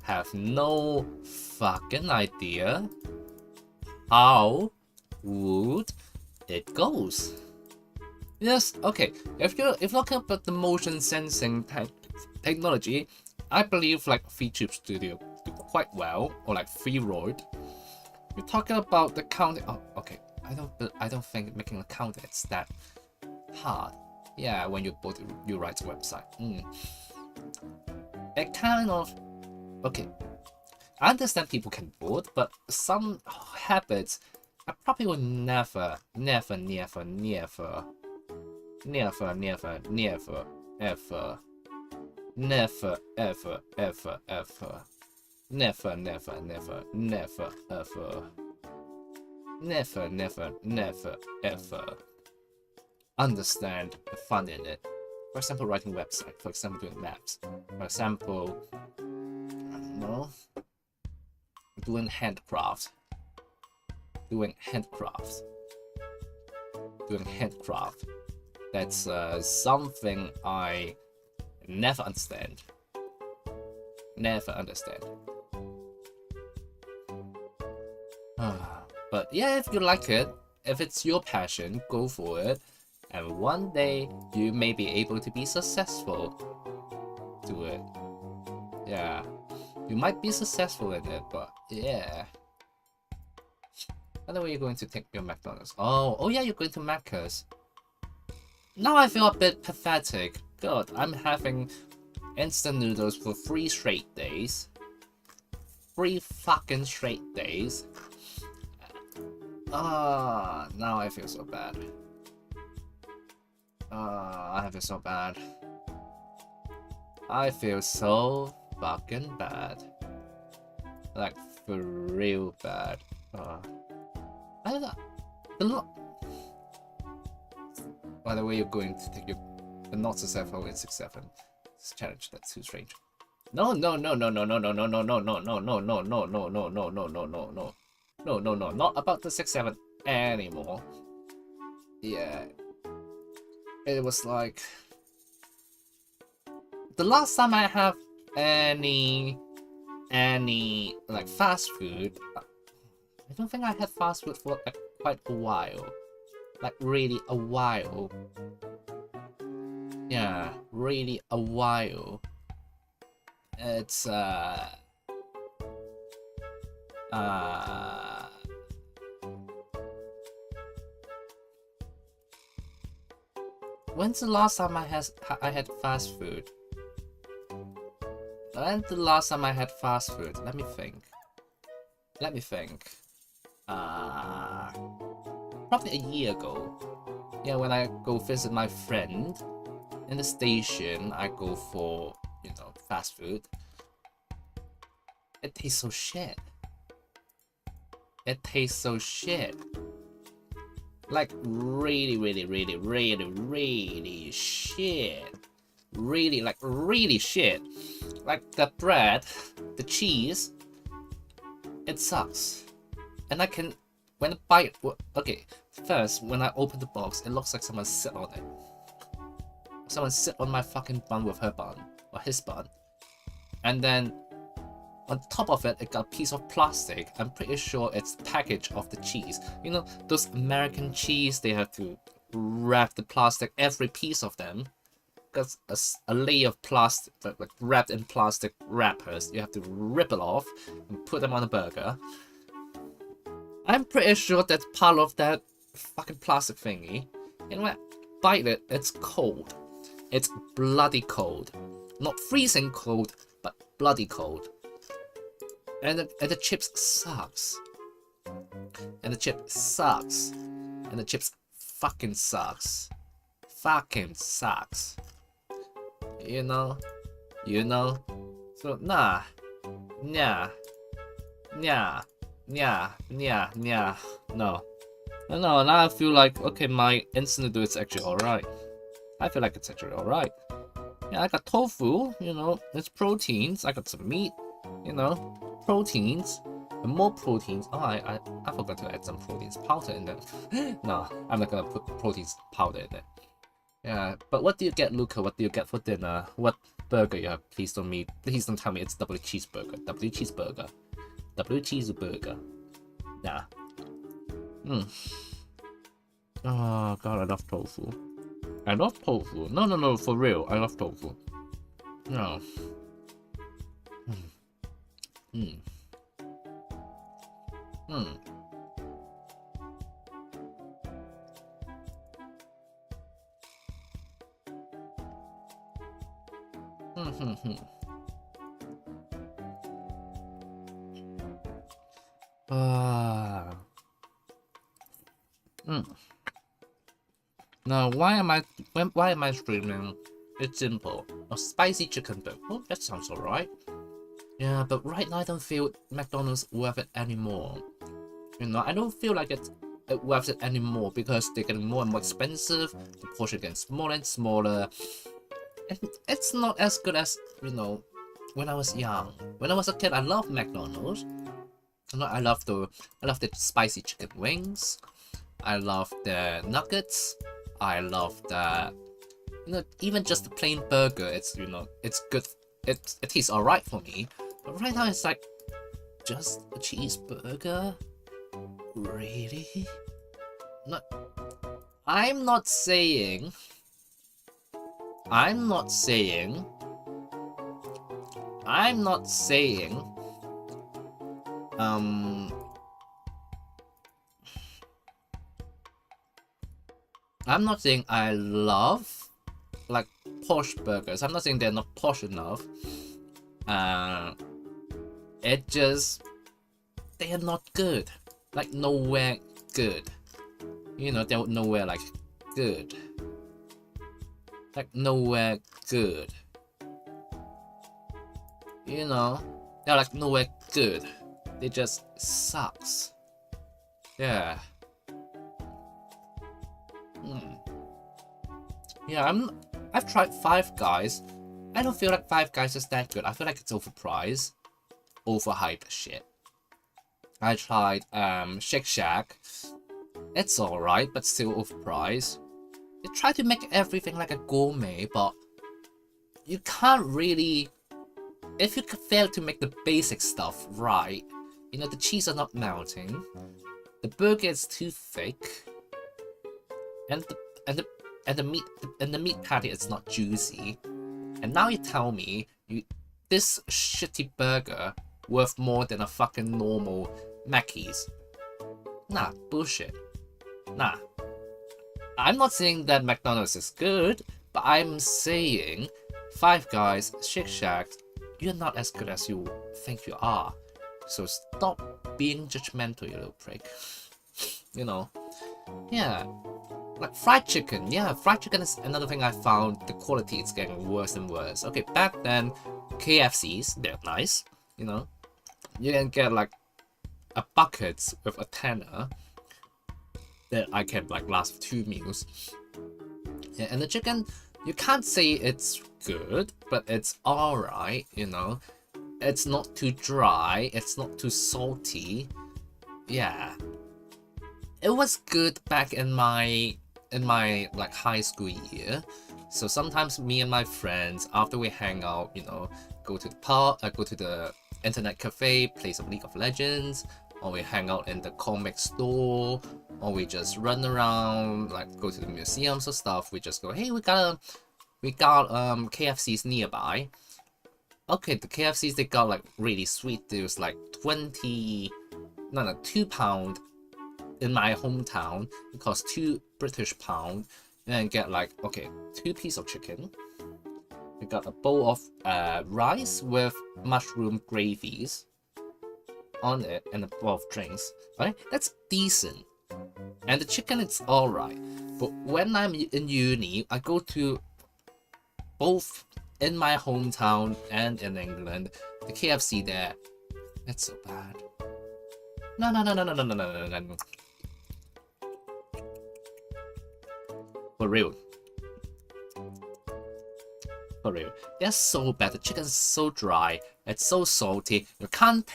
have no fucking idea how would it goes. Yes, okay. If you're looking at the motion sensing technology, I believe like VTube Studio do quite well, or like Freeroid. You're talking about the counting. Oh, okay. I don't think making a count it's that hard. Yeah, when you write a website. it kind of, okay, I understand people can vote, but some habits I probably would never, ever, understand the fun in it. For example, writing website. For example, doing maps. For example, I don't know, doing handcraft. That's something I never understand. But yeah, if you like it, if it's your passion, go for it. And one day you may be able to be successful. Do it. Yeah. You might be successful in it, but yeah. By the way, you're going to take your McDonald's. Oh yeah, you're going to Macca's. Now I feel a bit pathetic. God, I'm having instant noodles for 3 straight days. 3 fucking straight days. Now I feel so bad. I feel so bad. I feel so fucking bad. Like, for real bad. I don't know. By the way, you're going to take your not successful in 6-7. This challenge, that's too strange. No, not about the 6-7 anymore. Yeah. It was like the last time I have any like fast food, I don't think I had fast food for like quite a while. Like really a while. Yeah, really a while. It's when's the last time I had fast food? When's the last time I had fast food? Let me think. Probably a year ago. Yeah, when I go visit my friend in the station, I go for, you know, fast food. It tastes so shit. Like really shit. Really shit. Like the bread, the cheese, it sucks. And I can, when I bite, okay, first, when I open the box, it looks like someone sit on it. Someone sit on my fucking bun with her bun, or his bun. And then, on top of it, it got a piece of plastic. I'm pretty sure it's the package of the cheese. You know, those American cheese, they have to wrap the plastic, every piece of them. Because a layer of plastic, like wrapped in plastic wrappers, you have to rip it off and put them on a burger. I'm pretty sure that's part of that fucking plastic thingy. You know what? Bite it, it's cold. It's bloody cold. Not freezing cold, but bloody cold. And the chips sucks. And the chip sucks. And the chips fucking sucks. Fucking sucks. You know? So, nah. No. Now I feel like, okay, my instant noodle is actually alright. I feel like it's actually alright. Yeah, I got tofu, you know, it's proteins. I got some meat, you know, proteins. And more proteins. Oh, I forgot to add some proteins powder in there. No, I'm not gonna put proteins powder in there. Yeah, but what do you get, Luca? What do you get for dinner? What burger you have? Please don't tell me it's double cheeseburger. Double cheeseburger. Nah. Oh god, I love tofu. No, for real, I love tofu. No. Now, why am I streaming? It's simple. A spicy chicken burger. Oh, that sounds alright. Yeah, but right now I don't feel McDonald's worth it anymore. You know, I don't feel like it's worth it anymore because they're getting more and more expensive. The portion getting smaller and smaller. And it's not as good as, you know, when I was young. When I was a kid, I loved McDonald's. You know, I love the spicy chicken wings. I love the nuggets. I love the, you know, even just the plain burger. It's, you know, it's good. It tastes alright for me. But right now it's like, just a cheeseburger? Really? No, I'm not saying I'm not saying I love like posh burgers. I'm not saying they're not posh enough. It just, they are not good. Like nowhere good. You know, they're nowhere like good. Like nowhere good. You know, they're like nowhere good. They just sucks. Yeah. Yeah, I've tried Five Guys. I don't feel like Five Guys is that good. I feel like it's overpriced. Overhyped shit. I tried Shake Shack. It's alright, but still overpriced. They try to make everything like a gourmet, but you can't really. If you fail to make the basic stuff right, you know, the cheese are not melting, the burger is too thick, and the meat patty is not juicy. And now you tell me this shitty burger worth more than a fucking normal Mackey's? Nah, bullshit. Nah. I'm not saying that McDonald's is good, but I'm saying Five Guys, Shake Shack, you're not as good as you think you are. So stop being judgmental, you little prick. You know? Yeah. Like fried chicken. Yeah, fried chicken is another thing I found the quality is getting worse and worse. Okay, back then, KFCs, they're nice. You know? You can get like a bucket with a tenner that I can like last for 2 meals. Yeah, and the chicken, you can't say it's good, but it's alright, you know. It's not too dry, it's not too salty. Yeah. It was good back in my like high school year. So sometimes me and my friends, after we hang out, you know, go to the park, go to the internet cafe, play some League of Legends, or we hang out in the comic store, or we just run around, like go to the museums or stuff. We just go, hey, we got KFCs nearby. Okay, the KFCs, they got like really sweet deals, like £2 in my hometown. It costs £2 British, and then get like, okay, 2 pieces of chicken. We got a bowl of rice with mushroom gravies on it and a bowl of drinks. Right, that's decent, and the chicken is alright. But when I'm in uni, I go to both in my hometown and in England, the KFC there, it's so bad. No. For real. They're so bad. The chicken is so dry. It's so salty. You can't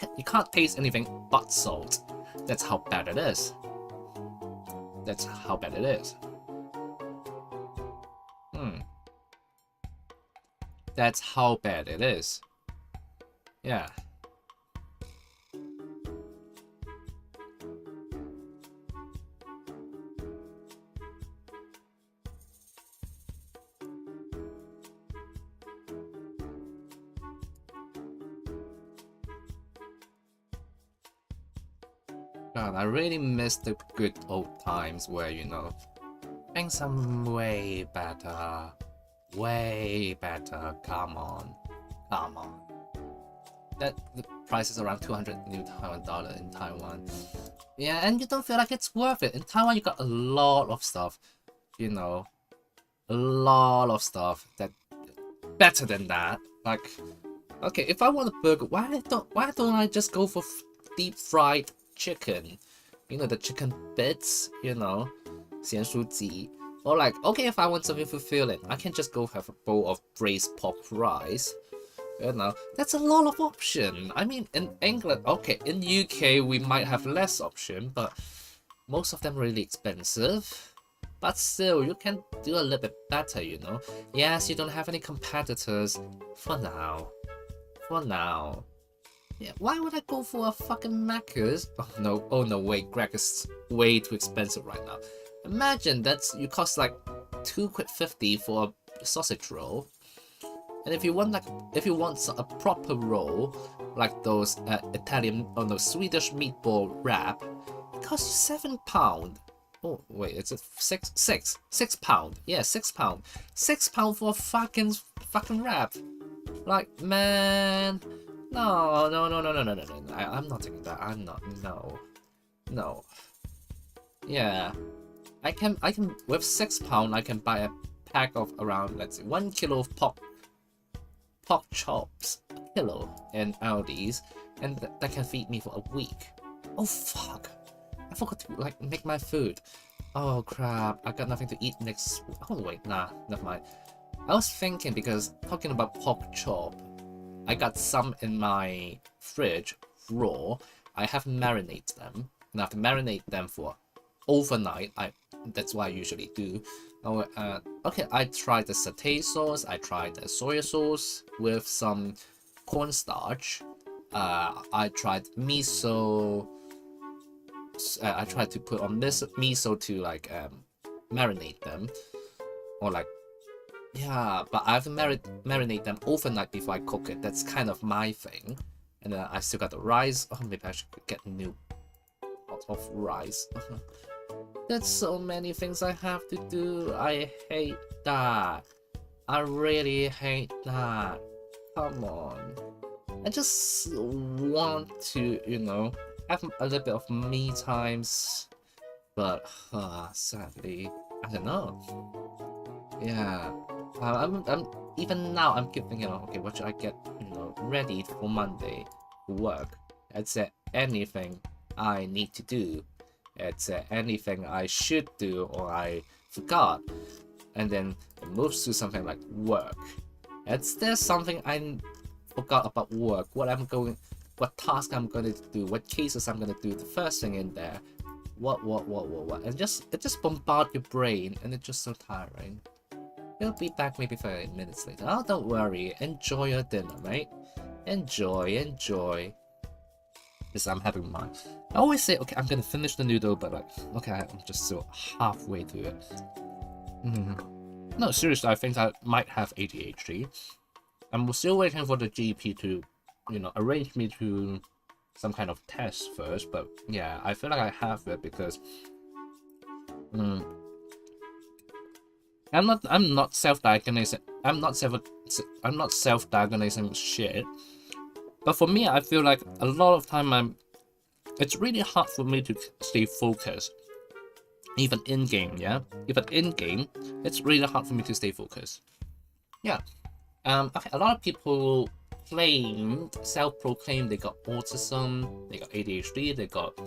taste anything but salt. That's how bad it is. That's how bad it is. That's how bad it is. Yeah. God, I really miss the good old times where, you know, things are way better. Way better. Come on. price is around 200 new Taiwan dollar in Taiwan. Yeah, and you don't feel like it's worth it. In Taiwan, you got a lot of stuff, you know, a lot of stuff that better than that. Like, okay, if I want a burger, why don't I just go for deep fried chicken? You know, the chicken bits, you know, 咸酥鸡. Or like, okay, if I want something fulfilling, I can just go have a bowl of braised pork rice. You know, that's a lot of option. I mean, in England, okay, in UK we might have less option, but most of them really expensive. But still, you can do a little bit better, you know. Yes, you don't have any competitors for now. For now. Yeah, why would I go for a fucking Macca's? Oh no, wait, Greg is way too expensive right now. Imagine you cost like £2.50 for a sausage roll. And if you want a proper roll, like those Swedish meatball wrap, it costs you £7. Oh wait, it's a £6. Yeah, £6. £6 for a fucking wrap. Like, man, no. I'm not taking that. I'm not. No. Yeah, I can with £6 I can buy a pack of around, let's say, 1 kilo of pork chops, a kilo in Aldi's, and that can feed me for a week. Oh fuck, I forgot to like make my food. Oh crap, I got nothing to eat next. Oh wait, nah, never mind. I was thinking, because talking about pork chop, I got some in my fridge raw. I have marinated them, and I have to marinate them for overnight. That's what I usually do. Okay, I tried the satay sauce, I tried the soy sauce with some cornstarch. I tried miso. I tried to put on this miso to like marinate them, or like, yeah, but I have to marinate them overnight before I cook it. That's kind of my thing. And then I still got the rice. Oh, maybe I should get a new pot of rice. There's so many things I have to do. I hate that. I really hate that. Come on. I just want to, you know, have a little bit of me times. But sadly, I don't know. Yeah. I'm even now I'm keeping, you know, okay, what should I get, you know, ready for Monday to work? I'd say anything I need to do. It's anything I should do or I forgot, and then it moves to something like work. There's something I forgot about work, what task I'm going to do, what cases I'm going to do, the first thing in there, what, and it just bombards your brain, and it's just so tiring. You'll be back maybe 30 minutes later. Oh, don't worry, enjoy your dinner, mate. Enjoy. Because I'm having mine. I always say, okay, I'm gonna finish the noodle, but like, okay, I'm just still halfway through it. No, seriously, I think I might have ADHD. I'm still waiting for the GP to, you know, arrange me to some kind of test first. But yeah, I feel like I have it because I'm not self-diagnosing. I'm not self-diagnosing shit. But for me, I feel like a lot of time it's really hard for me to stay focused. Even in game, yeah. Even in game, it's really hard for me to stay focused. Yeah. Okay, a lot of people self-proclaimed they got autism, they got ADHD, they got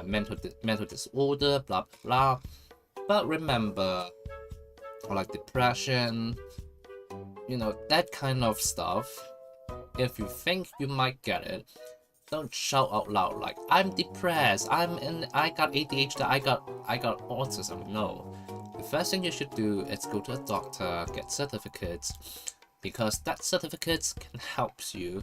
mental disorder, blah blah blah. But remember, or like depression, you know, that kind of stuff. If you think you might get it, don't shout out loud like, I'm depressed, I got ADHD, I got autism. No. The first thing you should do is go to a doctor, get certificates, because that certificates can help you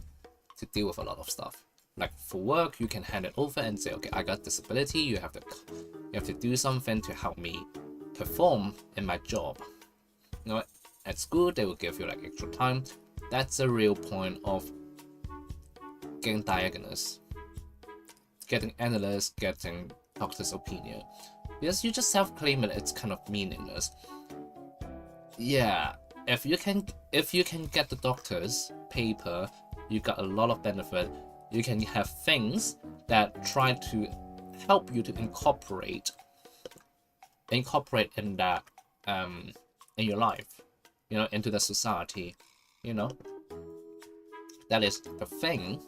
to deal with a lot of stuff. Like for work, you can hand it over and say, okay, I got disability, you have to do something to help me perform in my job. You know, at school they will give you like extra time. That's the real point of getting diagnosed, getting analyzed, getting doctor's opinion. Because you just self-claim it, it's kind of meaningless. Yeah, if you can get the doctor's paper you got a lot of benefit. You can have things that try to help you to incorporate in that in your life, into the society. That is the thing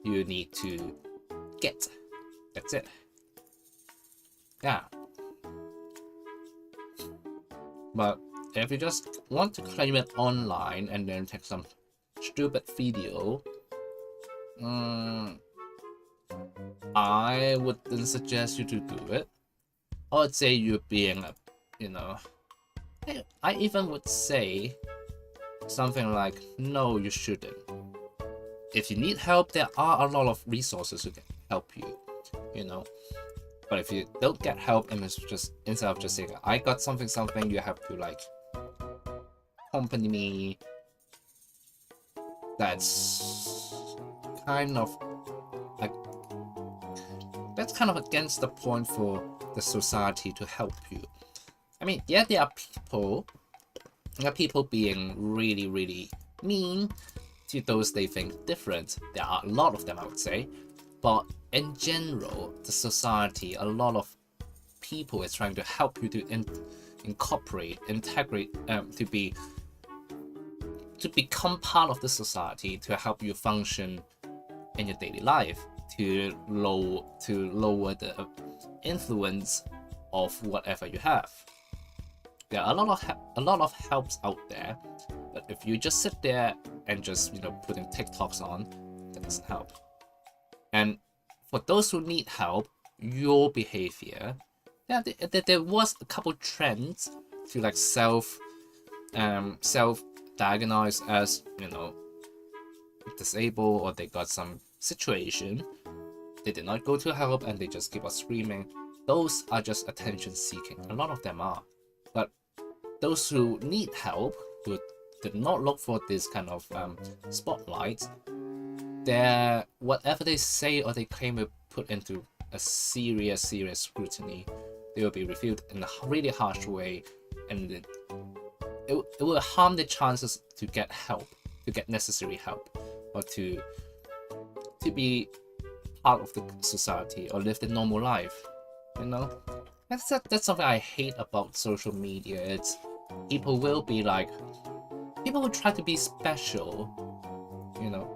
you need to get. That's it. Yeah. But if you just want to claim it online and then take some stupid video, I wouldn't suggest you to do it. I would say you're being I even would say something like, no, you shouldn't. If you need help, there are a lot of resources who can help you, But if you don't get help, and it's just, instead of just saying, I got something, you have to like accompany me. That's kind of against the point for the society to help you. I mean, yeah, there are people being really, really mean to those they think different. There are a lot of them, I would say. But in general, the society, a lot of people is trying to help you to integrate, to become part of the society, to help you function in your daily life, to lower the influence of whatever you have. There are a lot of helps out there, but if you just sit there and just putting TikToks on, that doesn't help. And for those who need help, your behavior, there was a couple trends to like self-diagnose as disabled, or they got some situation, they did not go to help and they just keep on screaming. Those are just attention seeking. A lot of them are. But those who need help, who did not look for this kind of spotlight, whatever they say or they claim will put into a serious scrutiny. They will be reviewed in a really harsh way, and it will harm the chances to get help, to get necessary help, or to be part of the society or live the normal life. That's something I hate about social media. It's people will try to be special.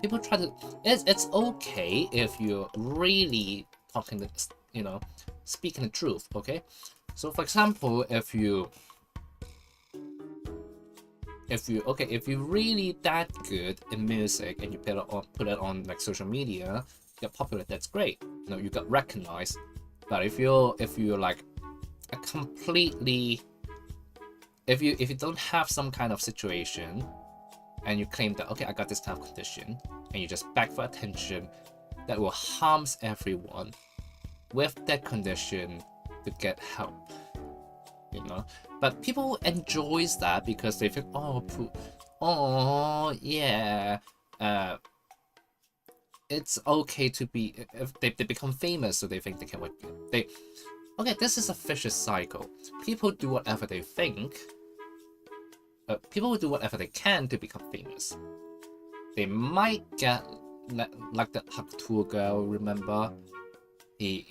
People try to. It's okay if you're really talking speaking the truth. Okay, so for example, if you're really that good in music and you put it on like social media, get popular, that's great. You got recognized. But if you're like a completely, if you don't have some kind of situation and you claim that, okay, I got this kind of condition, and you just beg for attention, that will harm everyone with that condition to get help. But people enjoys that because they think, it's okay to be, if they become famous, so they think they can okay, this is a vicious cycle. People do whatever they think. People will do whatever they can to become famous. They might get like that Hug Tour girl, remember? She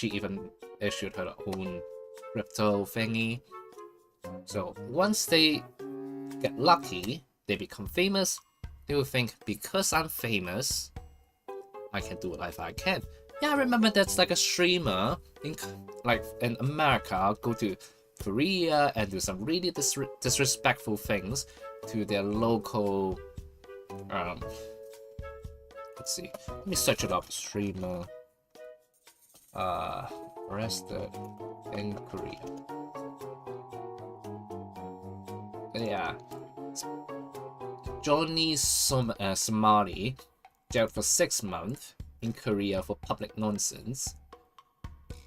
even issued her own crypto thingy. So once they get lucky, they become famous, they will think, because I'm famous, I can do whatever I can. Yeah, I remember that's like a streamer in America go to Korea and do some really disrespectful things to their local. Let's see. Let me search it up. Streamer arrested in Korea. Yeah, Johnny Somali jailed for 6 months in Korea for public nonsense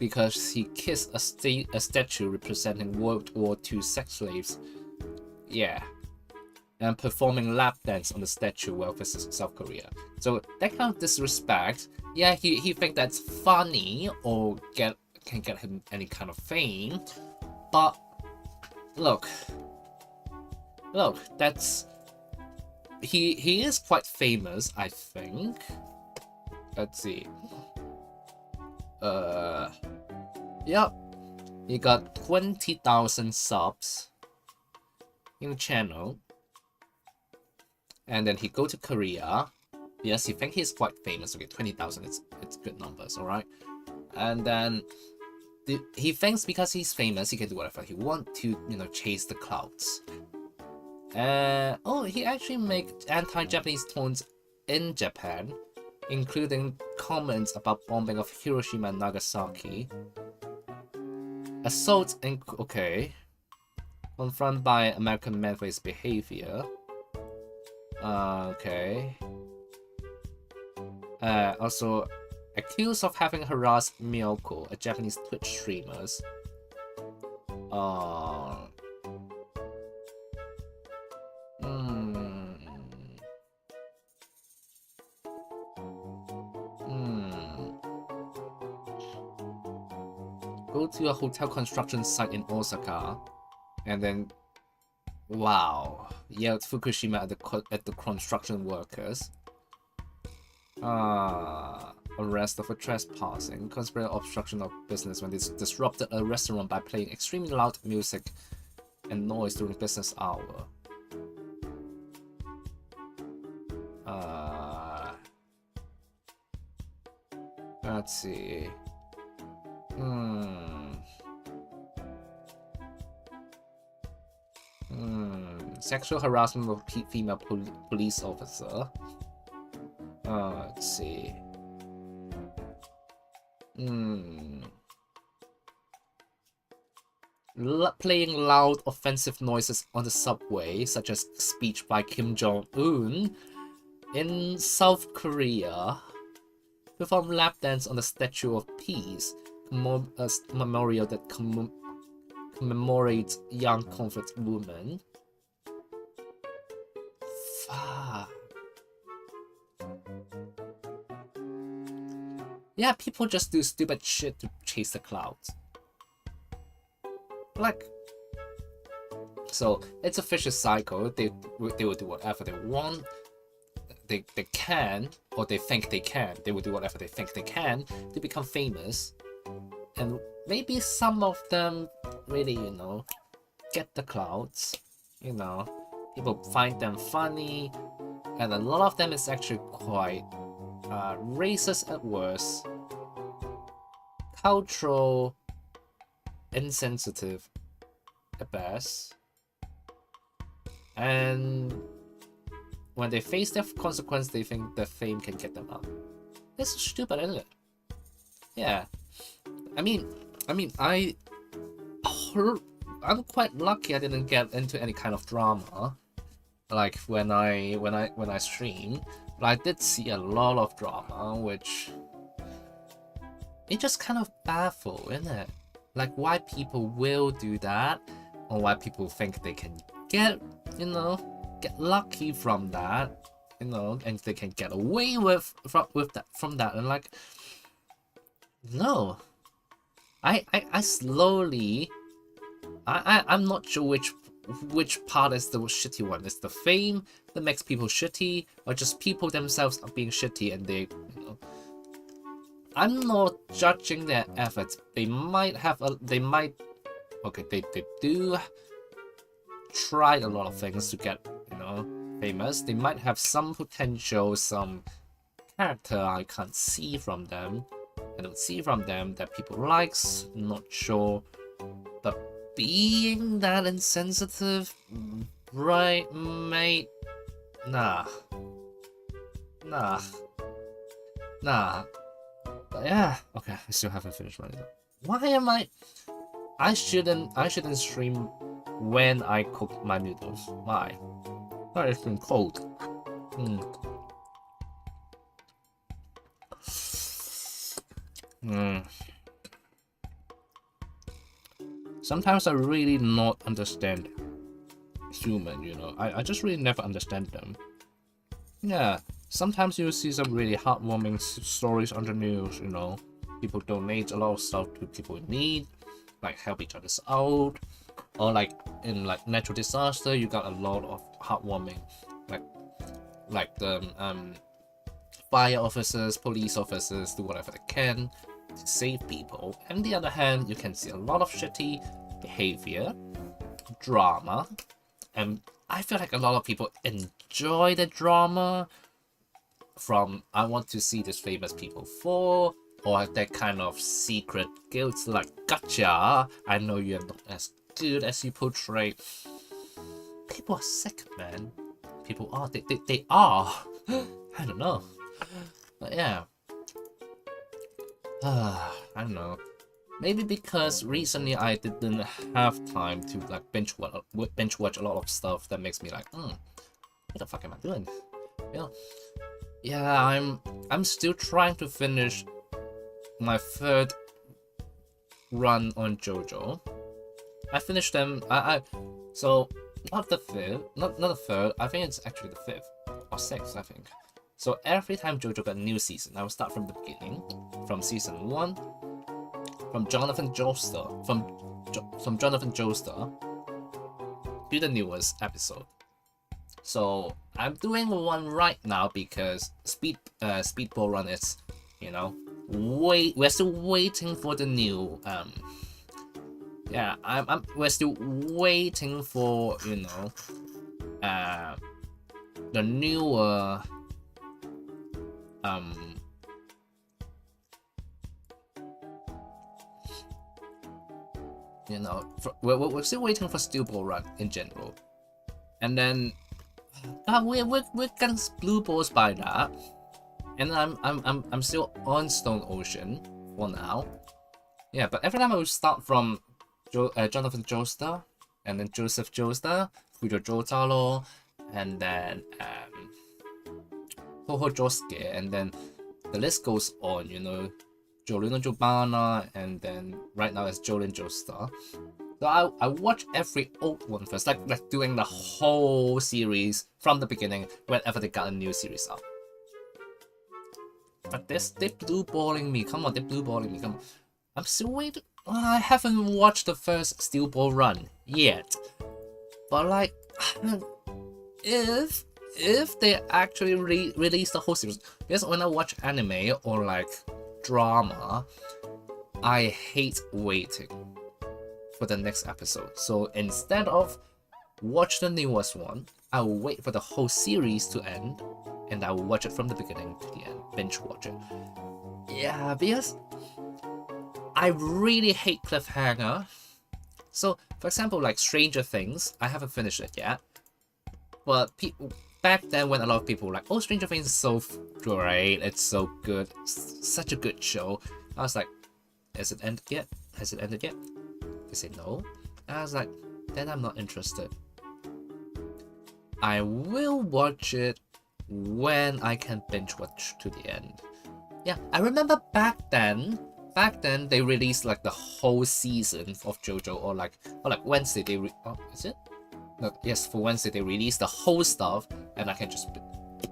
because he kissed a statue representing World War II sex slaves. Yeah, and performing lap dance on the statue while visiting South Korea. So that kind of disrespect. Yeah, he think that's funny or can get him any kind of fame, but look, that's he is quite famous, I think. Let's see. Yep. He got 20,000 subs in the channel. And then he go to Korea. Yes, he think he's quite famous. Okay, 20,000, it's good numbers, alright? And then he thinks because he's famous, he can do whatever he want to, you know, chase the clouds. Oh, he actually make anti-Japanese tones in Japan, including comments about bombing of Hiroshima and Nagasaki. Assault and okay, confronted by American men for his behavior. Okay. Also accused of having harassed Miyoko, a Japanese Twitch streamer. Go to a hotel construction site in Osaka, and then, wow, yelled Fukushima at the construction workers. Arrest for trespassing, conspiracy obstruction of business when they disrupted a restaurant by playing extremely loud music and noise during business hour. Let's see. Sexual harassment of a female police officer. Let's see. Playing loud offensive noises on the subway, such as speech by Kim Jong-un in South Korea. Perform lap dance on the Statue of Peace, a memorial that commemorates young comfort women. Fuck. Yeah, people just do stupid shit to chase the clouds. Like, so it's a vicious cycle. They will do whatever they want. They can, or they think they can. They will do whatever they think they can to become famous. And maybe some of them really, you know, get the clouds. You know, people find them funny, and a lot of them is actually quite racist at worst, cultural insensitive at best, and when they face their consequence, they think the fame can get them out. This is stupid, isn't it? Yeah. I mean, I'm quite lucky I didn't get into any kind of drama, like when I stream. But I did see a lot of drama, which it just kind of baffles, isn't it? Like why people will do that, or why people think they can get, you know, get lucky from that, you know, and they can get away from that, and like, no, I slowly, I'm not sure which part is the shitty one. Is the fame that makes people shitty, or just people themselves are being shitty and they, you know, I'm not judging their efforts. They might have they do try a lot of things to get, you know, famous. They might have some potential, some character I can't see from them. I don't see from them that people likes, not sure. But being that insensitive, right, mate? Nah. But yeah, okay, I still haven't finished running. Why am I shouldn't stream when I cook my noodles. Why? Oh, it's been cold. Sometimes I really not understand human, you know. I just really never understand them. Yeah, sometimes you see some really heartwarming stories on the news, you know. People donate a lot of stuff to people in need, like help each other out, or like in like natural disaster, you got a lot of heartwarming, like like the fire officers, police officers do whatever they can to save people. On the other hand, you can see a lot of shitty behavior, drama, and I feel like a lot of people enjoy the drama from I want to see these famous people fall, or that kind of secret guilt like gotcha, I know you're not as good as you portray. People are sick, man. People are. They are. I don't know. But yeah. I don't know. Maybe because recently I didn't have time to like binge watch a lot of stuff that makes me like, what the fuck am I doing? You know? Yeah, I'm still trying to finish my third run on JoJo. I finished them. So not the fifth, not the third. I think it's actually the fifth or sixth. I think. So every time JoJo got a new season, I will start from the beginning, from season 1, from Jonathan Joestar, from Jonathan Joestar to the newest episode. So I'm doing one right now because Speedball Run is, you know, we're still waiting for the new we're still waiting for, you know, the newer you know, we're still waiting for Speedball Run in general, and then we're getting blue balls by that, and I'm still on Stone Ocean for now. Yeah, but every time I would start from Jonathan Joestar, and then Joseph Joestar, Fujo Jotaro, and then Hoho Josuke, and then the list goes on, you know, Jolino Jobana, and then right now it's Jolin Joestar. So I watch every old one first, like doing the whole series from the beginning whenever they got a new series out. But they're blue balling me. Come on, they're blue balling me. Come on. I'm still waiting. I haven't watched the first Steel Ball Run yet. But like, if they actually release the whole series, because when I watch anime or like drama, I hate waiting for the next episode. So instead of watch the newest one, I will wait for the whole series to end, and I will watch it from the beginning to the end, binge watch it. Yeah, because I really hate cliffhanger. So for example, like Stranger Things, I haven't finished it yet, but people back then when a lot of people were like, oh, Stranger Things is so great, it's so good, such a good show, I was like, has it ended yet? Has it ended yet? They say no. And I was like, then I'm not interested. I will watch it when I can binge watch to the end. Yeah, I remember back then they released like the whole season of JoJo, or like Wednesday is it? No, yes, for Wednesday they released the whole stuff, and I can just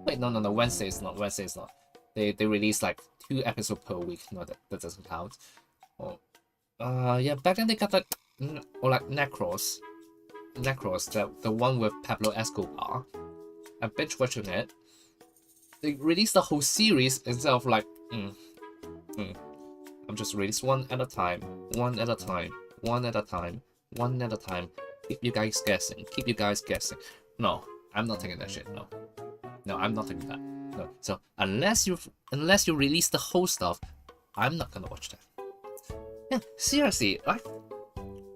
wait. No, Wednesday is not. They released like 2 episodes per week. No, that doesn't count. Oh, yeah, back then they got like, or like Necros, the one with Pablo Escobar. I'm binge watching it. They released the whole series instead of like, I'm just release one at a time. Keep you guys guessing. No, I'm not taking that shit. No, I'm not taking that. No. So unless you release the whole stuff, I'm not gonna watch that. Yeah, seriously, like,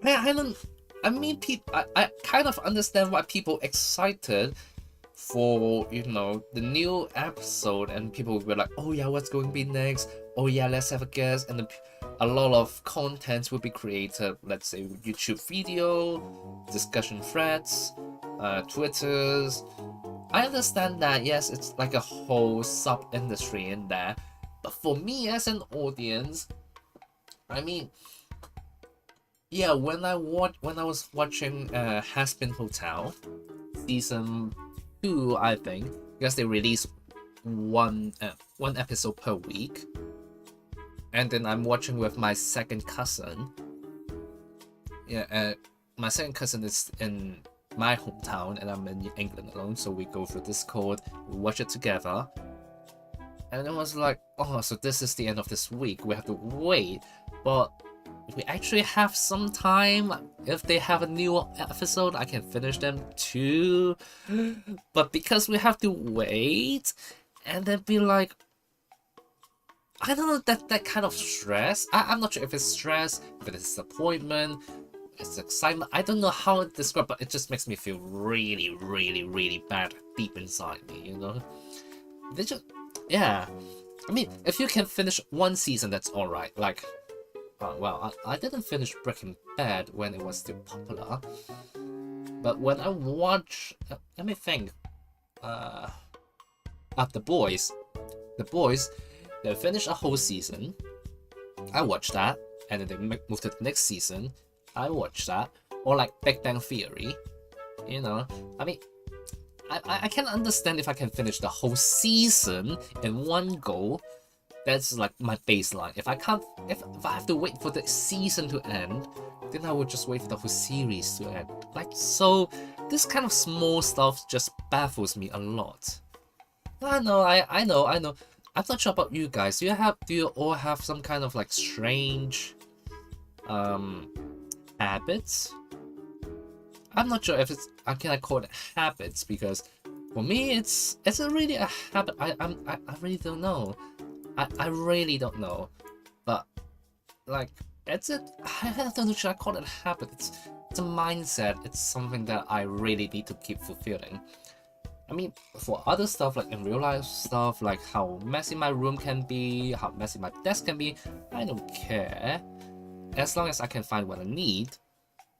I kind of understand why people excited for, you know, the new episode, and people were like, oh yeah, what's going to be next? Oh yeah, let's have a guess, and a lot of content will be created. Let's say YouTube video, discussion threads, Twitters. I understand that, yes, it's like a whole sub-industry in there, but for me as an audience, I mean, yeah, when I was watching Has-Been Hotel season 2, I think, because they release one episode per week, and then I'm watching with my second cousin. Yeah, my second cousin is in my hometown, and I'm in England alone, so we go through Discord, we watch it together. And it was like, oh, so this is the end of this week, we have to wait. But we actually have some time. If they have a new episode, I can finish them too. But because we have to wait, and then be like, I don't know, that kind of stress. I'm not sure if it's stress, if it's disappointment, it's excitement. I don't know how to describe, but it just makes me feel really, really, really bad deep inside me, you know? They just, yeah. I mean, if you can finish one season, that's alright. Like, well, I didn't finish Breaking Bad when it was still popular. But when I watch, let me think. The Boys, they finished a whole season. I watched that, and then they moved to the next season. I watched that. Or like Big Bang Theory, you know. I mean, I can understand if I can finish the whole season in one go. That's like my baseline. If I can't, if I have to wait for the season to end, then I would just wait for the whole series to end. Like, so this kind of small stuff just baffles me a lot. I know. I'm not sure about you guys. Do you all have some kind of like strange habits? I'm not sure if it's, can I call it habits, because for me it's really a habit. I really don't know. I really don't know. But like, I don't know, should I call it a habit? It's a mindset. It's something that I really need to keep fulfilling. I mean, for other stuff, like in real life stuff, like how messy my room can be, how messy my desk can be, I don't care, as long as I can find what I need.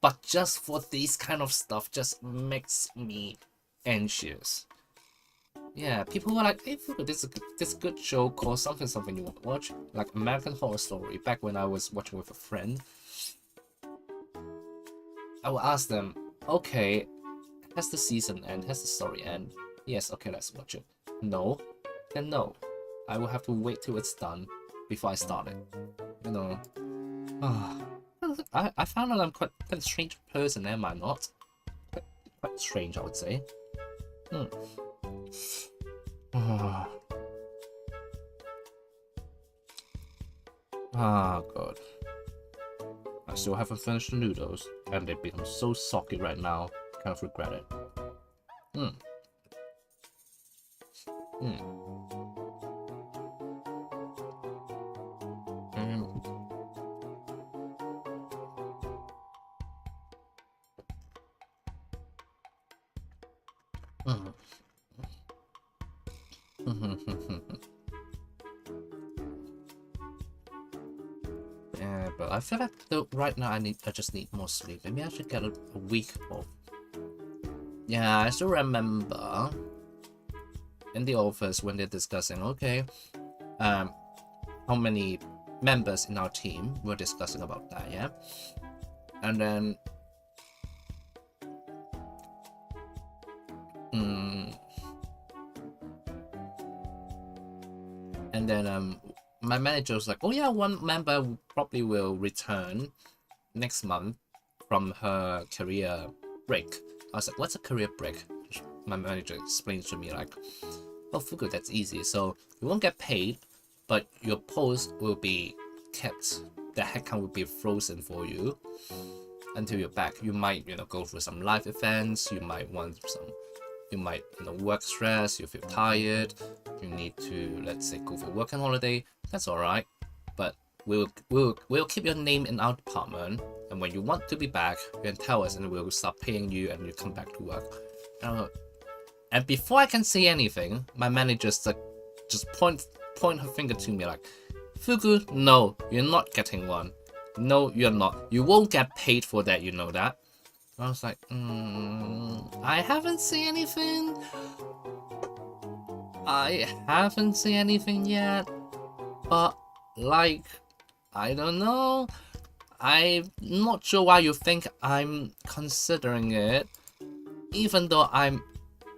But just for these kind of stuff just makes me anxious. Yeah, people were like, hey Fugu, this is a good show called something something you want to watch, like American Horror Story, back when I was watching with a friend. I would ask them, okay, has the season end? Has the story end? Yes, okay, let's watch it. No? Then no. I will have to wait till it's done before I start it. You know. I found out I'm quite a strange person, am I not? Quite strange, I would say. God. I still haven't finished the noodles, and they've become so soggy right now. Kind of regret it. Yeah, but I feel like right now I just need more sleep. Maybe I should get a week off. Yeah, I still remember in the office when they're discussing, okay, how many members in our team were discussing about that, yeah? And then my manager was like, oh yeah, one member probably will return next month from her career break. I was like, what's a career break? My manager explained to me like, oh Fugu, that's easy. So you won't get paid, but your post will be kept. The headcount will be frozen for you until you're back. You might, go through some live events. You might want some, work stress. You feel tired. You need to, let's say, go for work and holiday. That's all right. But we'll keep your name in our department. And when you want to be back, you can tell us, and we'll start paying you, and you come back to work. And before I can say anything, my manager just point her finger to me like, Fugu, no, you're not getting one. No, you're not. You won't get paid for that, you know that. I was like, I haven't seen anything. I haven't seen anything yet. But, like, I don't know. I'm not sure why you think I'm considering it, even though I'm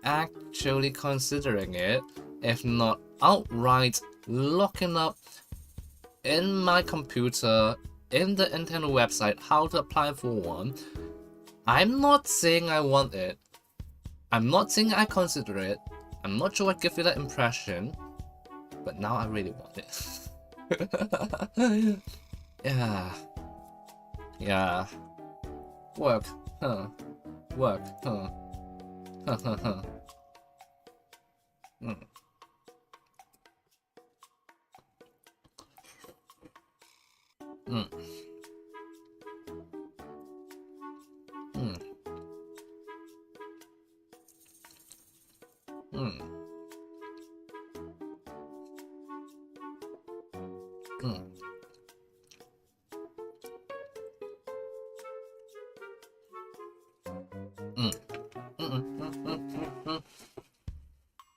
actually considering it, if not outright looking up in my computer, in the internal website, how to apply for one. I'm not saying I want it. I'm not saying I consider it. I'm not sure I give you that impression. But now I really want it. Yeah. Yeah. Work. Huh. Work. Huh. Huh, huh, huh. Mm. Mm. Mm. Mm.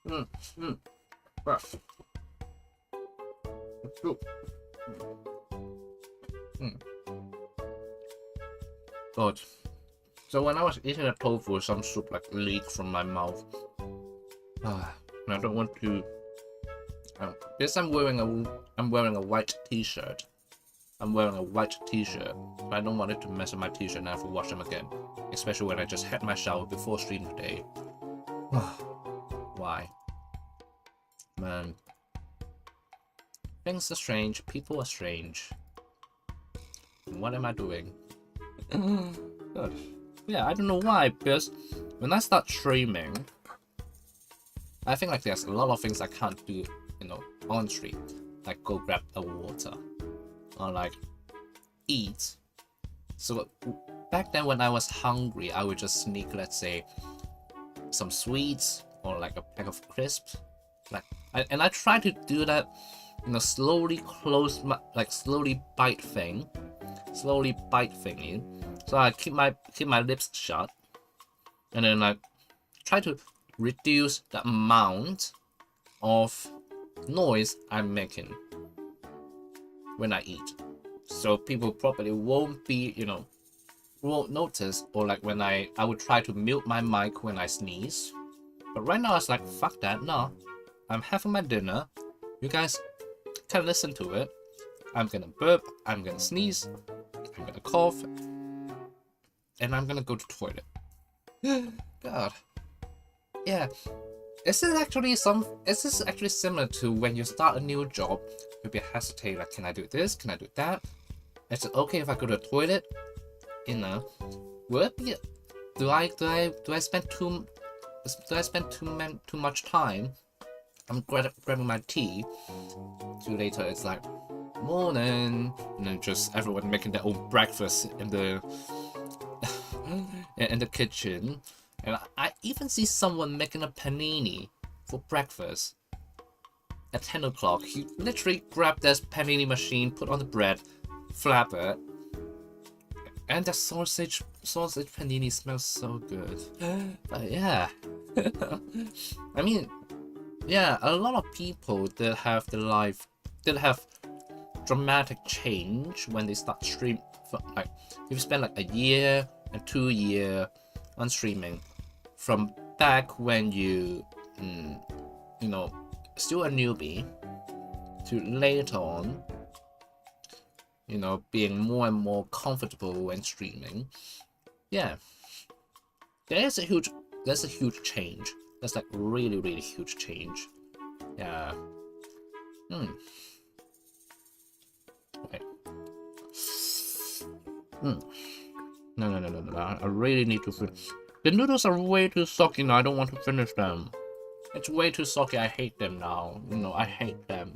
Mm. Mm. God. So when I was eating a tofu, some soup like leaked from my mouth. And I don't want to. Because I'm wearing a white T-shirt. I'm wearing a white T-shirt. I don't want it to mess up my T-shirt and I have to wash them again. Especially when I just had my shower before stream today. Why? Man. Things are strange. People are strange. What am I doing? God. Yeah, I don't know why, because when I start streaming, I think like there's a lot of things I can't do, on stream. Like go grab a water. Or like eat. So back then when I was hungry, I would just sneak, let's say, some sweets or like a pack of crisps. And I try to do that, slowly close my, slowly bite thingy. So I keep my lips shut, and then I try to reduce the amount of noise I'm making when I eat, so people probably won't be, won't notice, or like when I would try to mute my mic when I sneeze. But right now it's like, fuck that, no, I'm having my dinner, you guys can listen to it. I'm gonna burp, I'm gonna sneeze, I'm gonna cough, and I'm gonna go to the toilet. God. Yeah. Is this actually similar to when you start a new job? You'll be hesitating, like, can I do this? Can I do that? Is it okay if I go to the toilet? Will it be? Do I spend too much time? I'm grabbing my tea. Too later, it's like morning, and then just everyone making their own breakfast in the in the kitchen, and I even see someone making a panini for breakfast at 10 o'clock. He literally grabbed this panini machine, put on the bread, flap it, and the sausage panini smells so good. But yeah, I mean, yeah, a lot of people that have dramatic change when they start stream. Like, if you spend like a year and 2 years on streaming, from back when you still a newbie, to later on, being more and more comfortable when streaming. Yeah, there's a huge change. That's like really, really huge change. Yeah. Okay. No. I really need to finish. The noodles are way too soggy now. I don't want to finish them. It's way too soggy. I hate them now. I hate them.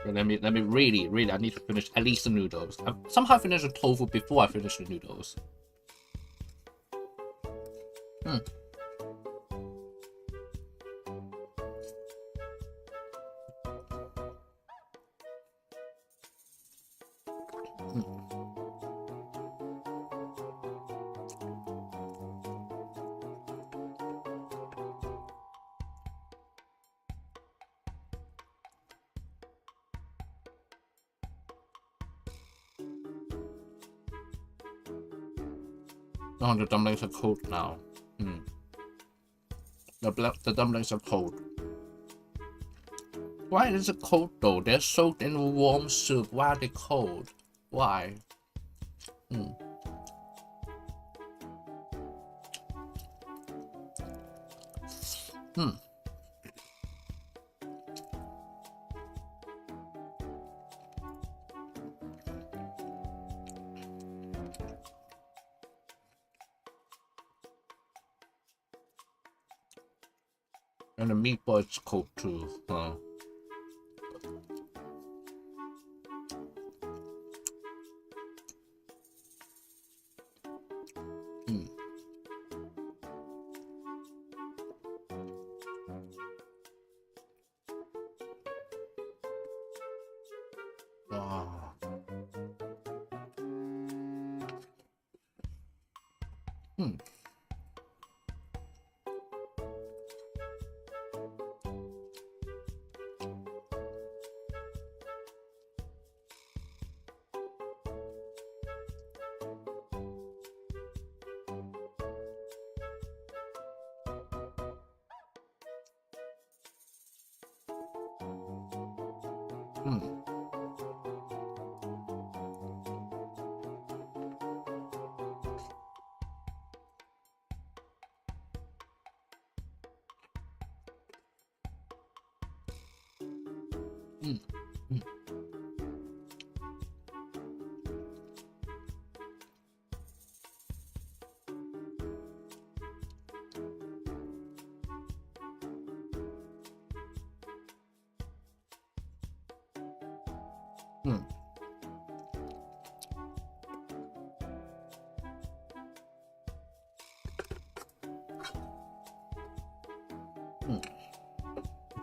Let me really, I need to finish at least the noodles. I somehow finished the tofu before I finish the noodles. Oh, the dumplings are cold now. The dumplings are cold. Why is it cold though? They're soaked in warm soup. Why are they cold? Why? And the meatball is cold too, huh? Wow.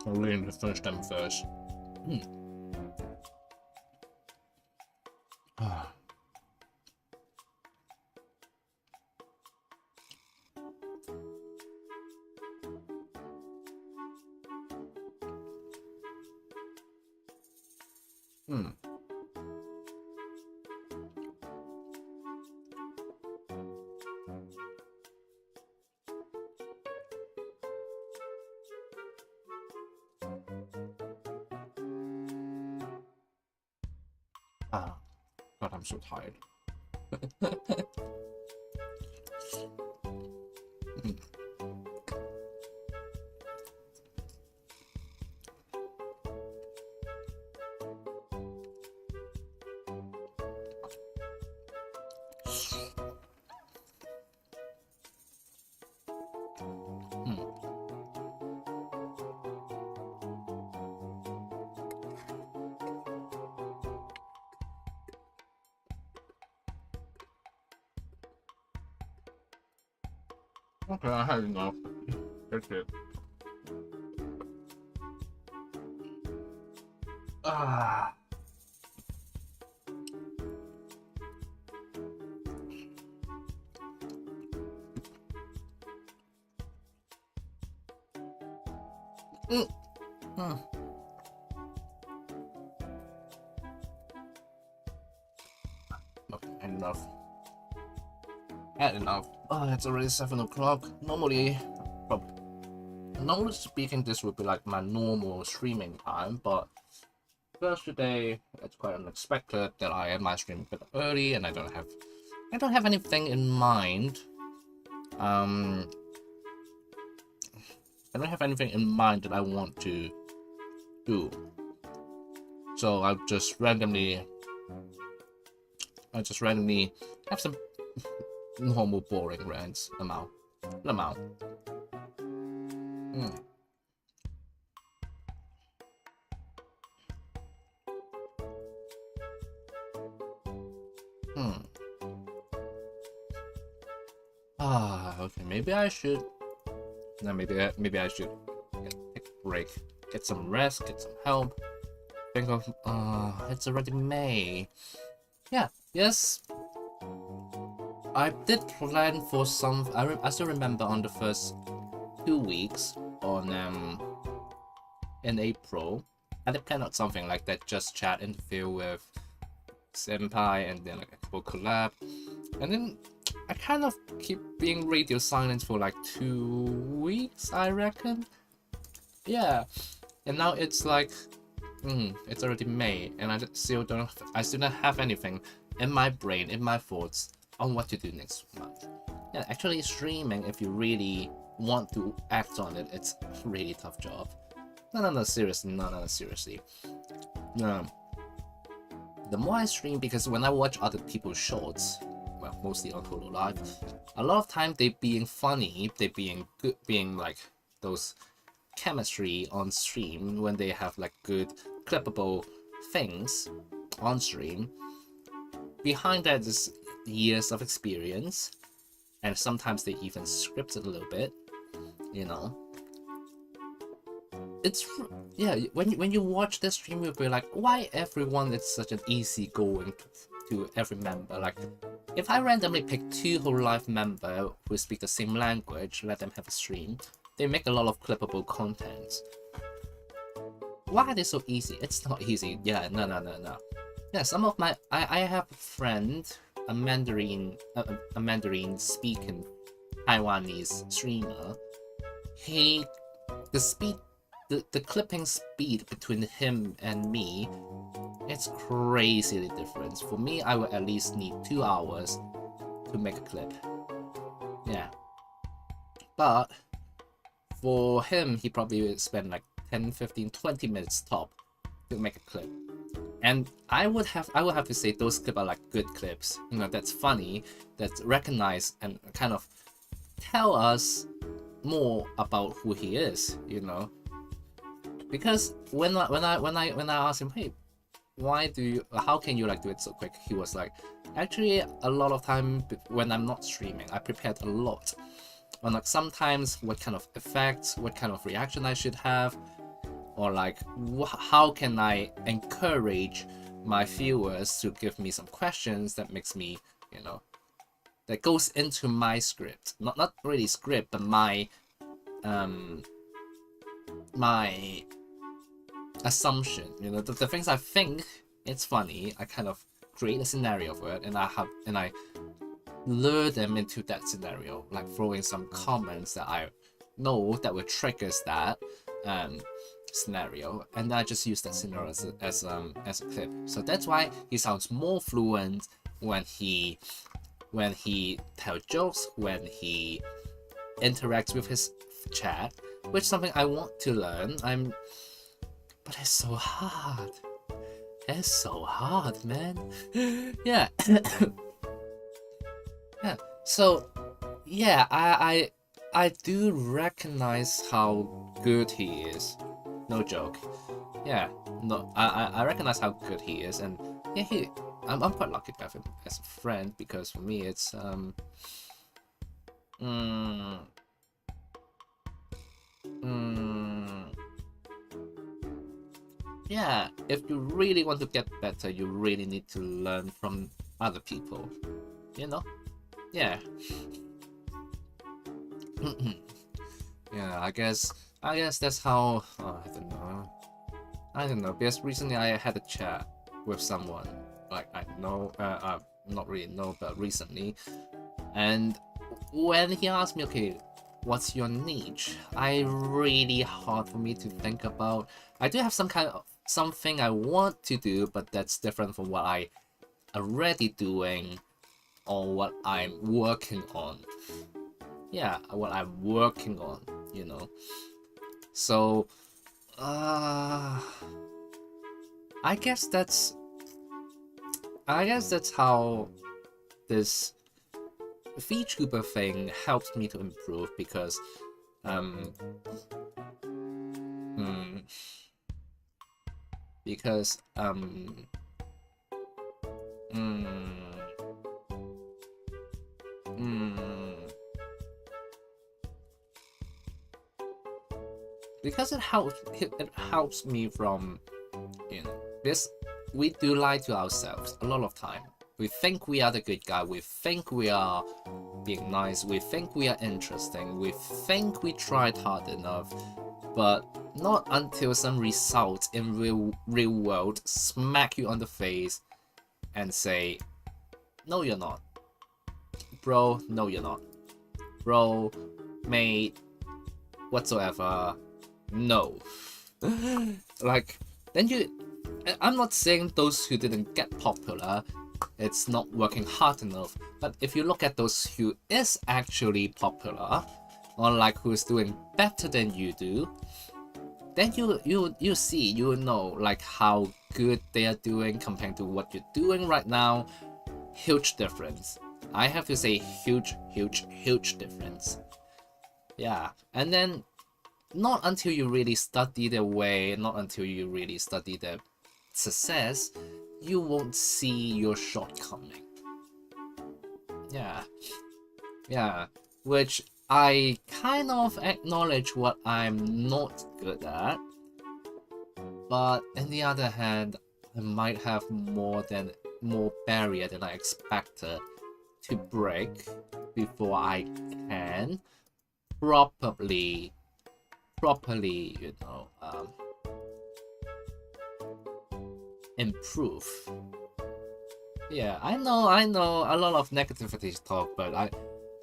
I really need to finish them first. God, I'm so tired. Okay, I had enough. That's it. Okay, enough. Had enough. It's already 7 o'clock. Normally speaking, this would be like my normal streaming time, but first today it's quite unexpected that I end my stream a bit early, and I don't have anything in mind. I don't have anything in mind that I want to do, so I'll just randomly have some normal boring rants amount. Okay, maybe I should take a break, get some rest, get some help. Think of it's already May. Yes, I did plan for some. I still remember on the first 2 weeks in April, I did plan out something like that, just chat interview with Senpai and then like a couple collab, and then I kind of keep being radio silent for like 2 weeks, I reckon. Yeah, and now it's like, it's already May, and I still don't have anything in my brain, in my thoughts on what to do next month. Yeah, actually streaming, if you really want to act on it, it's a really tough job. No, seriously, no. The more I stream, because when I watch other people's shorts, well, mostly on Hulu Live, a lot of time they being funny, they being good, being like those chemistry on stream when they have like good clippable things on stream. Behind that is years of experience, and sometimes they even script it a little bit, you know. It's, yeah, when you watch the stream, you'll be like, why everyone is such an easy going to every member? Like, if I randomly pick 2 whole life member who speak the same language, let them have a stream, they make a lot of clippable content. Why are they so easy? It's not easy. Yeah, no. Yeah, some of my, I have a friend, a Mandarin speaking Taiwanese streamer. The clipping speed between him and me, it's crazily different. For me, I would at least need 2 hours to make a clip. Yeah. But for him, he probably would spend like 10, 15, 20 minutes top to make a clip. And I would have to say those clips are like good clips. You know, that's funny, that's recognized and kind of tell us more about who he is, you know. Because when I asked him, hey, how can you like do it so quick? He was like, actually, a lot of time when I'm not streaming, I prepared a lot. On like sometimes what kind of effects, what kind of reaction I should have, or like how can I encourage my viewers to give me some questions that makes me, you know, that goes into my script, not really script, but my my assumption, you know, the things I think it's funny, I kind of create a scenario for it, and I lure them into that scenario, like throwing some comments that I know that will triggers that scenario, and I just use that scenario as a clip. So that's why he sounds more fluent when he tells jokes, when he interacts with his chat, which is something I want to learn. But it's so hard. It's so hard, man. Yeah. Yeah. So yeah, I do recognize how good he is. No joke. Yeah. No, I recognize how good he is, and yeah, I'm quite lucky to have him as a friend, because for me it's yeah, if you really want to get better, you really need to learn from other people, you know? Yeah. Yeah, I guess that's how, I don't know, because recently I had a chat with someone, like I know, not really know, but recently, and when he asked me, okay, what's your niche? Really hard for me to think about. I do have some kind of something I want to do, but that's different from what I already doing or what I'm working on. Yeah, what I'm working on, you know. So, I guess that's how this Vtuber thing helps me to improve, because because it helps me from, you know, this, we do lie to ourselves a lot of time. We think we are the good guy, we think we are being nice, we think we are interesting, we think we tried hard enough, but not until some result in real world smack you on the face and say, no you're not. Bro, no you're not. Bro, mate, whatsoever, no. Like, then I'm not saying those who didn't get popular, it's not working hard enough. But if you look at those who is actually popular, or like who is doing better than you do, then you see, you know, like how good they are doing compared to what you're doing right now. Huge difference. I have to say huge difference. Yeah, and then not until you really study their way, not until you really study their success, you won't see your shortcoming. Yeah, which I kind of acknowledge what I'm not good at, but on the other hand, I might have more barrier than I expected to break before I can properly, you know, improve. Yeah, I know a lot of negativity talk, but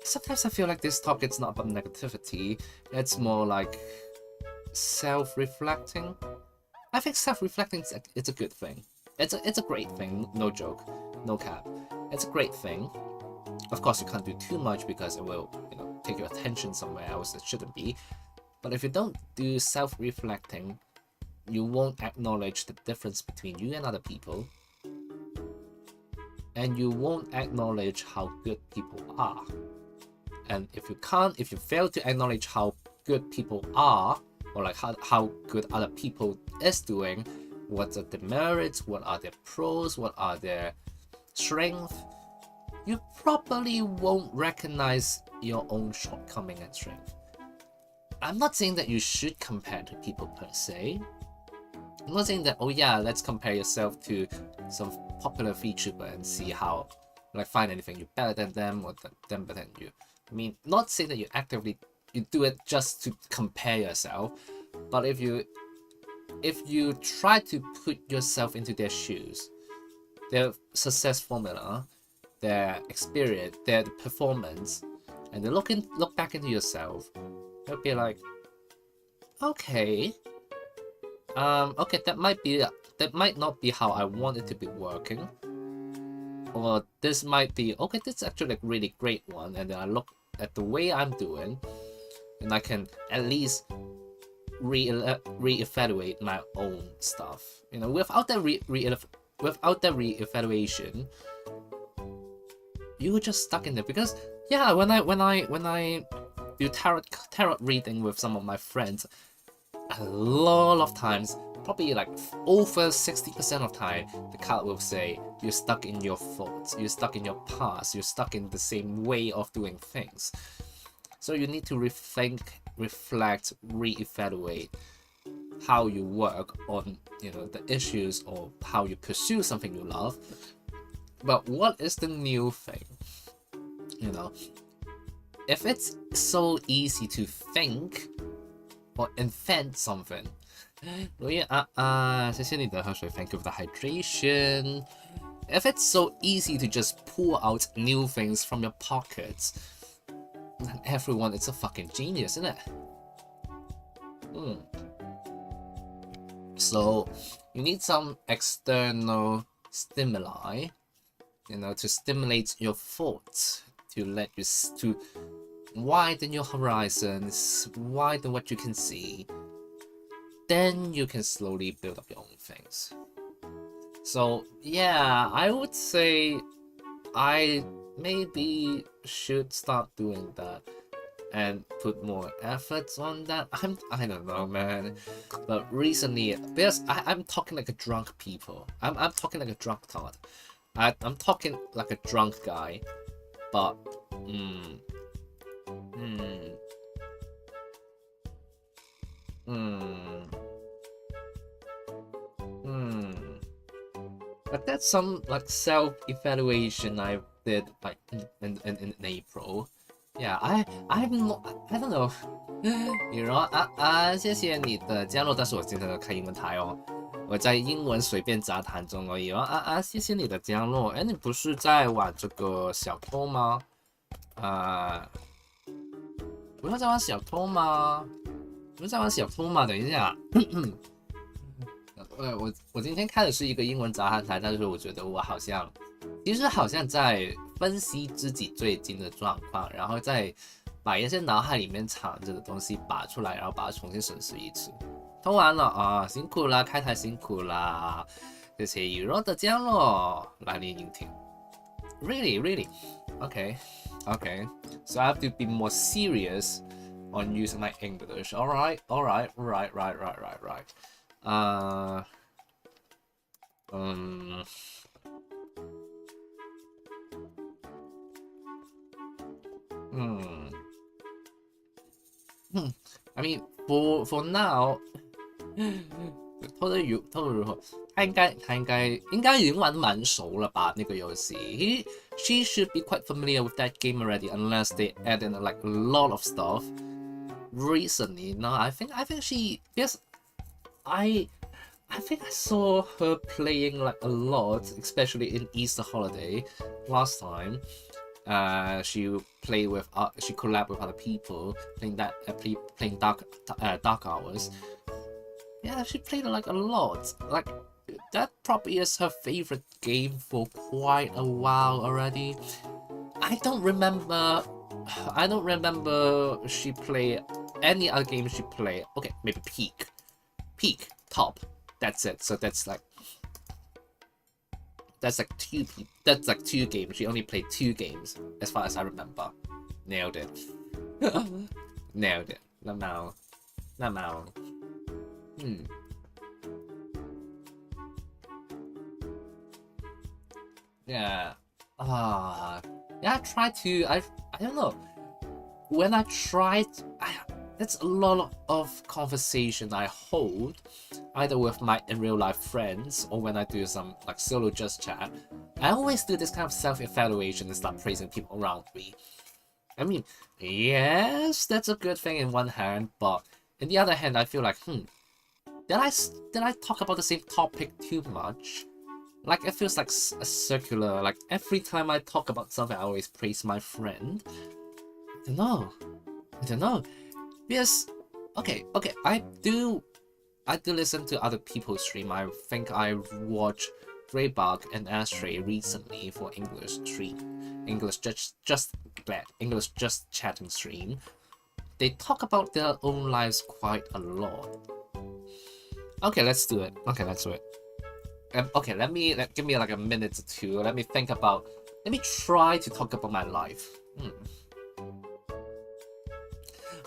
sometimes I feel like this talk, it's not about negativity, it's more like self-reflecting. I think self-reflecting, it's a good thing. It's a great thing, no joke, no cap. It's a great thing. Of course, you can't do too much because it will, you know, take your attention somewhere else it shouldn't be. But if you don't do self-reflecting, you won't acknowledge the difference between you and other people. And you won't acknowledge how good people are. And if you fail to acknowledge how good people are, or like how good other people is doing, what are the merits, what are their pros, what are their strengths, you probably won't recognize your own shortcoming and strength. I'm not saying that you should compare to people per se. I'm not saying that, oh yeah, let's compare yourself to some popular Vtuber and see how, like, find anything you're better than them or them better than you. I mean, not saying that you do it just to compare yourself, but if you try to put yourself into their shoes, their success formula, their experience, their performance, and then look back into yourself, you'll be like, okay, that might not be how I want it to be working, or this might be, okay, this is actually a really great one, and then I look at the way I'm doing, and I can at least re-evaluate my own stuff. You know, without that re-evaluation, you're just stuck in there. Because yeah, when I do tarot reading with some of my friends, a lot of times, probably like over 60% of time, the card will say you're stuck in your thoughts, you're stuck in your past, you're stuck in the same way of doing things. So you need to rethink, reflect, re-evaluate how you work on, you know, the issues or how you pursue something you love. But what is the new thing? You know, if it's so easy to think or invent something, 罗燕谢谢你的喝水 ，Thank you for the hydration. If it's so easy to just pull out new things from your pockets, then everyone is a fucking genius, isn't it? So you need some external stimuli, you know, to stimulate your thoughts, to widen your horizons, widen what you can see. Then you can slowly build up your own things. So yeah, I would say I maybe should start doing that and put more efforts on that. I don't know, man. But recently, because I'm talking like a drunk people. I'm talking like a drunk thought. I'm talking like a drunk guy. But But that's some like self-evaluation I did like in April. Yeah, I'm not, I don't know. You know, 谢谢你的加入，但是我今天在开英文台哦，我在英文随便杂谈中而已哦。谢谢你的加入。哎，你不是在玩这个小偷吗？不要再玩小偷吗？我在玩小偷嘛，等一下。我今天开的是一个英文杂谈台，但是我觉得我其实好像在分析自己最近的状况，然后再把一些脑海里面藏着的东西拔出来，然后把它重新审视一次。通完了啊，辛苦啦，开台辛苦啦，这些雨落的降落，来聆听。Really? Okay. So I have to be more serious on using my English. Alright. Right. I mean, for now, 偷的如何？他应该已经玩得蛮熟了吧？那个游戏 ，she should be quite familiar with that game already, unless they add in like a lot of stuff recently. No, I think she because I think I saw her playing like a lot, especially in Easter holiday last time. She played with she collabed with other people playing Dark Hours. Yeah, she played like a lot. Like that probably is her favorite game for quite a while already. I don't remember she played any other game she played. Okay, maybe Peak, Top. That's it. So that's like two games. She only played 2 games as far as I remember. Nailed it. Nailed it. Lamau. Yeah. Yeah, I tried to. I don't know. When I tried, that's a lot of conversation I hold, either with my in real life friends or when I do some like solo just chat. I always do this kind of self-evaluation and start praising people around me. I mean, yes, that's a good thing in one hand, but in the other hand, I feel like, did I talk about the same topic too much? Like it feels like a circular. Like every time I talk about something, I always praise my friend. I don't know. Because I do listen to other people's stream. I think I watched Greybug and Astray recently for English stream. English just chatting stream. They talk about their own lives quite a lot. Okay, let's do it. Okay, give me like a minute or two. Let me try to talk about my life.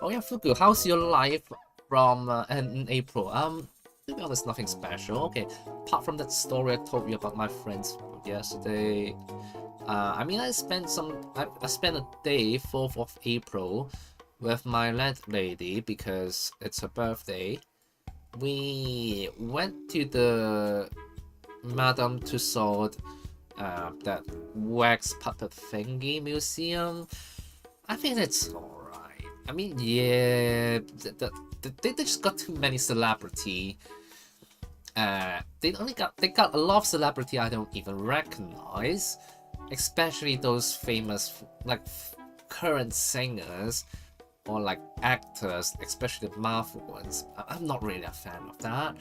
Oh yeah, Fugu, how's your life from in April? To be honest, nothing special. Okay, apart from that story I told you about my friends yesterday. I mean, I spent a day 4th of April with my landlady because it's her birthday. We went to the Madame Tussauds, that wax puppet thingy museum. I think it's alright. I mean, yeah, they just got too many celebrity. They got a lot of celebrity I don't even recognize, especially those famous like current singers or like actors, especially the Marvel ones. I'm not really a fan of that.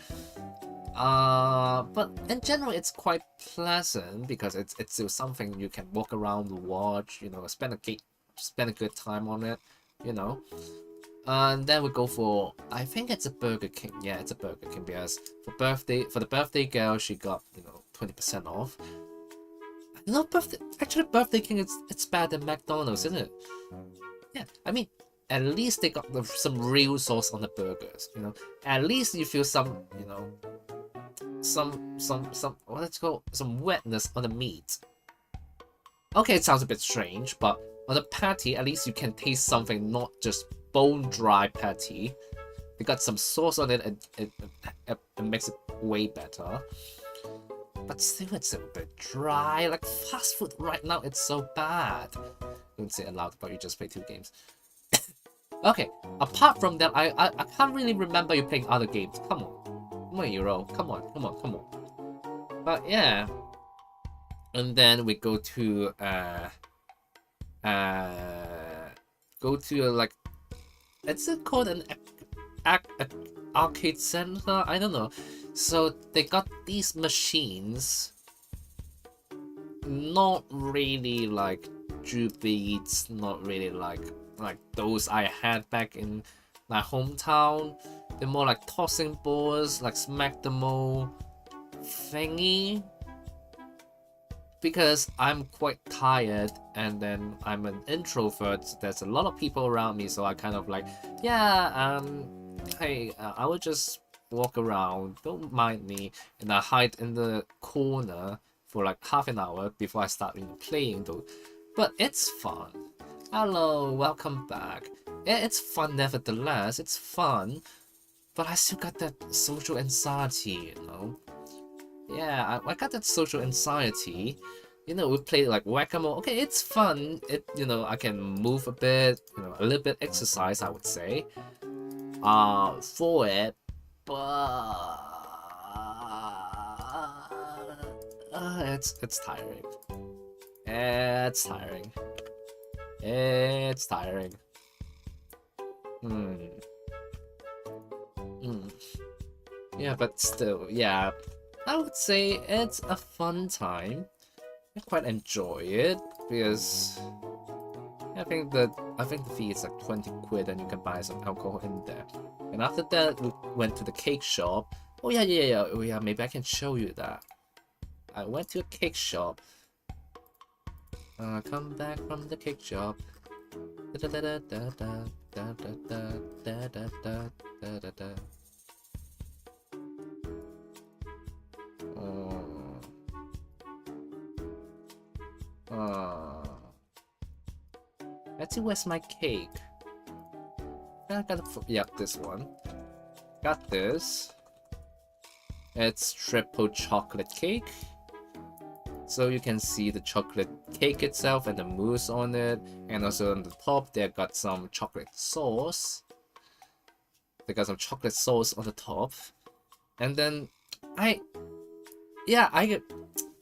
But in general, it's quite pleasant because it's still something you can walk around, watch, spend a good time on it, And then we go for, I think it's a Burger King. Yeah, it's a Burger King because for the birthday girl, she got 20% off. Burger King it's better than McDonald's, isn't it? Yeah, I mean, at least they got some real sauce on the burgers. At least you feel some some wetness on the meat. Okay, it sounds a bit strange, but on the patty, at least you can taste something, not just bone dry patty. They got some sauce on it, and it makes it way better. But still, it's a bit dry. Like fast food right now, it's so bad. Don't say it loud, but you just play 2 games. Okay, apart from that, I can't really remember you playing other games. Come on, Euro. Come on. But yeah, and then we go to like, it's called an arcade center. I don't know. So they got these machines. Not really like beats, not really like those I had back in my hometown. They're more like tossing balls, like smack the mo thingy. Because I'm quite tired and then I'm an introvert, there's a lot of people around me, so I kind of like, yeah, hey, I will just walk around, don't mind me, and I hide in the corner for like half an hour before I start playing though. But it's fun. Hello, welcome back. It's fun nevertheless, it's fun, but I still got that social anxiety, you know? Yeah, I got that social anxiety. You know, we play like whack-a-mole. Okay, it's fun. I can move a bit, a little bit exercise, I would say. For it, but it's tiring. It's tiring. It's tiring. Yeah, but still, yeah. I would say it's a fun time. I quite enjoy it because I think the fee is like 20 quid and you can buy some alcohol in there. And after that, we went to the cake shop. Oh yeah. Oh yeah, maybe I can show you that. I went to a cake shop. Come back from the cake shop. Let's see, where's my cake? I got this one. Got this. It's triple chocolate cake. So you can see the chocolate cake itself and the mousse on it, and also on the top they got some chocolate sauce. They got some chocolate sauce on the top, and then I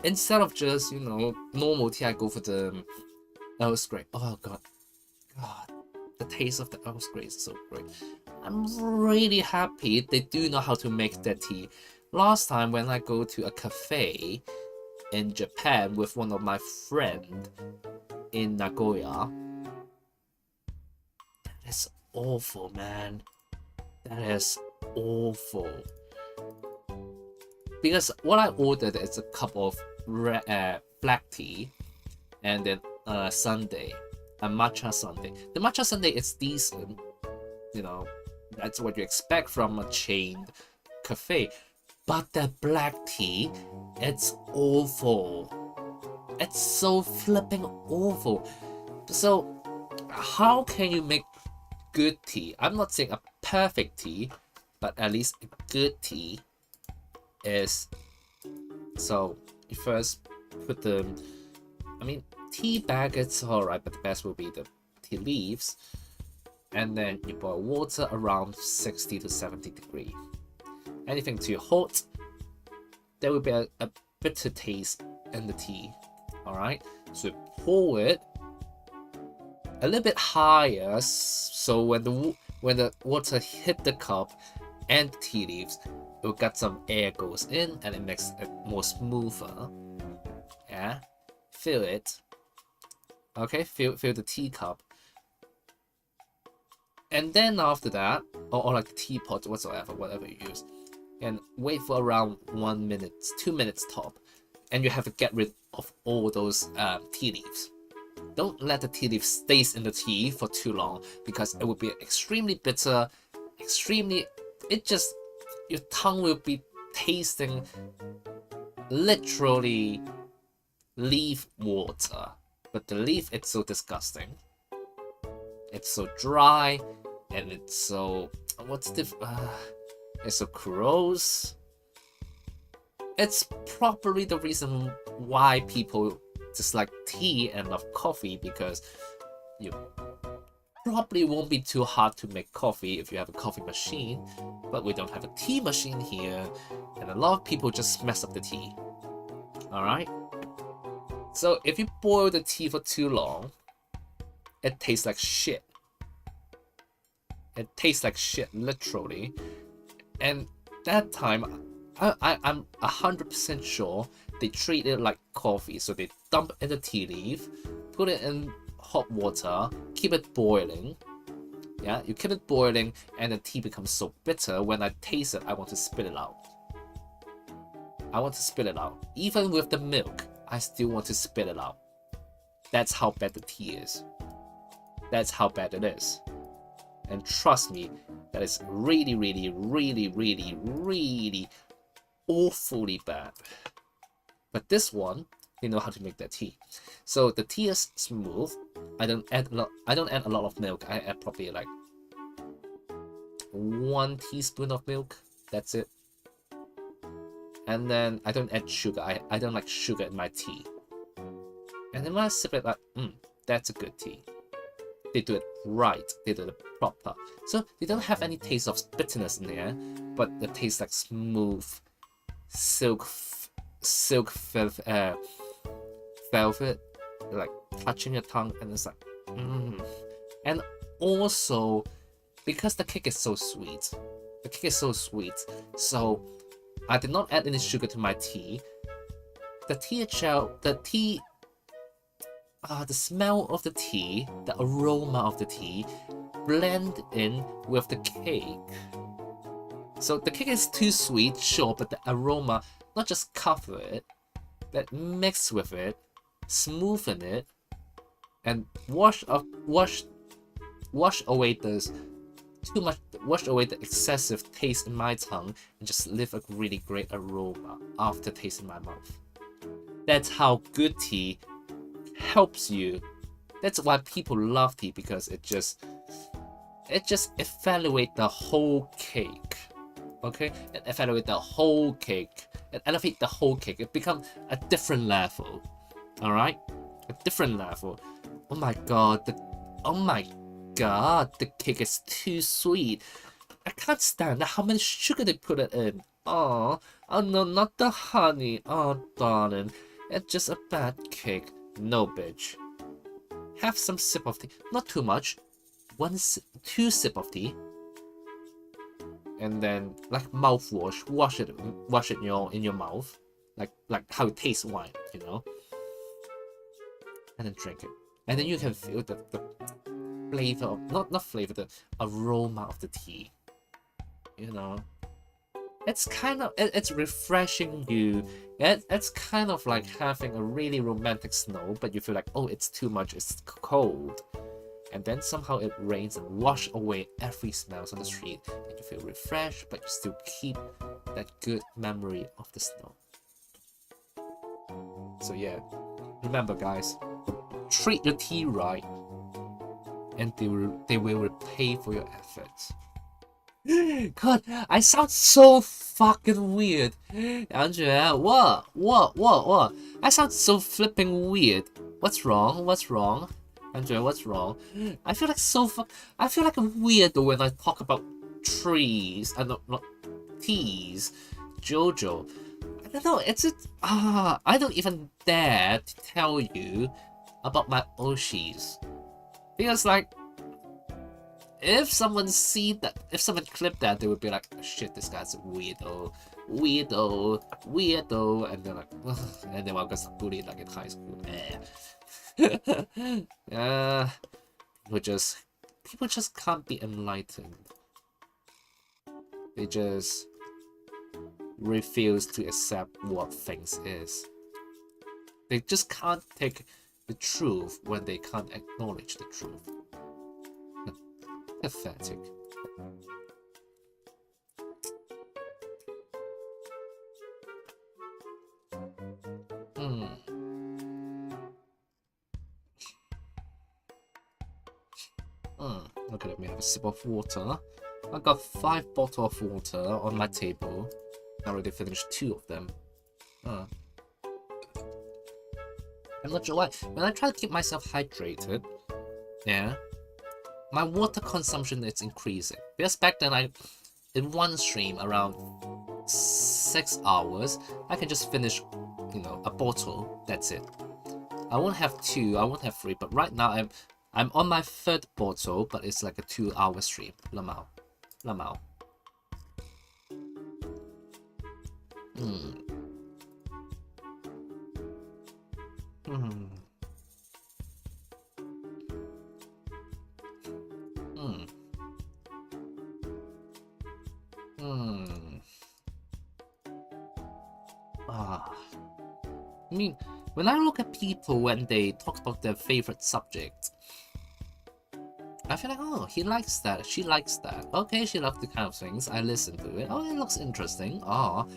instead of just normal tea, I go for the Earl Grey. Oh god, the taste of the Earl Grey is so great. I'm really happy they do know how to make that tea. Last time when I go to a cafe in Japan with one of my friends in Nagoya, that is awful, man. That is awful. Because what I ordered is a cup of black tea and then a sundae, a matcha sundae. The matcha sundae is decent, that's what you expect from a chain cafe. But that black tea, it's awful. It's so flipping awful. So, how can you make good tea? I'm not saying a perfect tea, but at least a good tea is. So, you first put the. Tea bag, it's alright, but the best will be the tea leaves. And then you boil water around 60 to 70 degrees. Anything too hot, there will be a bitter taste in the tea. Alright, so pour it a little bit higher, so when the water hit the cup and the tea leaves, it will get some air goes in and it makes it more smoother. Yeah, feel it. Okay, feel the teacup. And then after that, or like the teapot, whatever you use, and wait for around 1 minute, 2 minutes top, and you have to get rid of all those tea leaves. Don't let the tea leaf stays in the tea for too long because it will be extremely bitter, your tongue will be tasting literally leaf water. But the leaf, it's so disgusting. It's so dry, and it's so it's so gross. It's probably the reason why people dislike tea and love coffee, because you probably won't be too hard to make coffee if you have a coffee machine, but we don't have a tea machine here, and a lot of people just mess up the tea. Alright? So if you boil the tea for too long, it tastes like shit. It tastes like shit, literally. And that time, I'm 100% sure they treat it like coffee. So they dump in the tea leaf, put it in hot water, keep it boiling. Yeah, you keep it boiling, and the tea becomes so bitter. When I taste it, I want to spit it out. I want to spit it out. Even with the milk, I still want to spit it out. That's how bad the tea is. That's how bad it is. And trust me, that is really, really, really, really, really awfully bad. But this one, they know how to make that tea. So the tea is smooth. I don't add a lot of milk. I add probably like 1 teaspoon of milk. That's it. And then I don't add sugar. I don't like sugar in my tea. And then when I sip it, like, that's a good tea. They do it right. They do it proper. So they don't have any taste of bitterness in there, but it tastes like smooth silk velvet, like touching your tongue, and it's like, And also, because the cake is so sweet, so I did not add any sugar to my tea. The smell of the tea, the aroma of the tea, blend in with the cake. So the cake is too sweet, sure, but the aroma not just cover it, but mix with it, smoothen it, and wash away the excessive taste in my tongue, and just leave a really great aroma after tasting my mouth. That's how good tea helps you. That's why people love tea, because it just evaluates the whole cake. Okay, it evaluates the whole cake. It elevates the whole cake. It becomes a different level. All right, a different level. Oh my god, the cake is too sweet. I can't stand how much sugar they put it in. Oh no, not the honey. Oh darling, it's just a bad cake. No, bitch. Have some sip of tea. Not too much. 2 sip of tea. And then, like mouthwash, wash it in your mouth, like how it tastes wine, you know. And then drink it. And then you can feel the flavor of not flavor, the aroma of the tea. You know. It's refreshing you. It's kind of like having a really romantic snow, but you feel like, oh, it's too much, it's cold. And then somehow it rains and wash away every smells on the street, and you feel refreshed, but you still keep that good memory of the snow. So yeah, remember guys, treat your tea right, and they will repay for your efforts. God, I sound so fucking weird. 杨觉, what? I sound so flipping weird. What's wrong? Angela, what's wrong? I feel like a weirdo when I talk about trees and not teas. Jojo, I don't know. I don't even dare to tell you about my Oshis, because like, if someone clipped that, they would be like, shit, this guy's a weirdo, and they're like, ugh, and then I'll get bullied like in high school. People just can't be enlightened. They just refuse to accept what things is. They just can't take the truth when they can't acknowledge the truth. Pathetic. Okay, let me have a sip of water. I got 5 bottles of water on my table. I already finished 2 of them. I'm not sure why. When I try to keep myself hydrated, yeah, my water consumption is increasing. Because back then, in one stream around 6 hours, I can just finish, a bottle. That's it. I won't have 2, I won't have 3, but right now I'm on my third bottle, but it's like a 2-hour stream. 諗下。I mean, when I look at people when they talk about their favorite subject, I feel like, oh, he likes that, she likes that. Okay, she loves the kind of things. I listen to it. Oh, it looks interesting. Oh,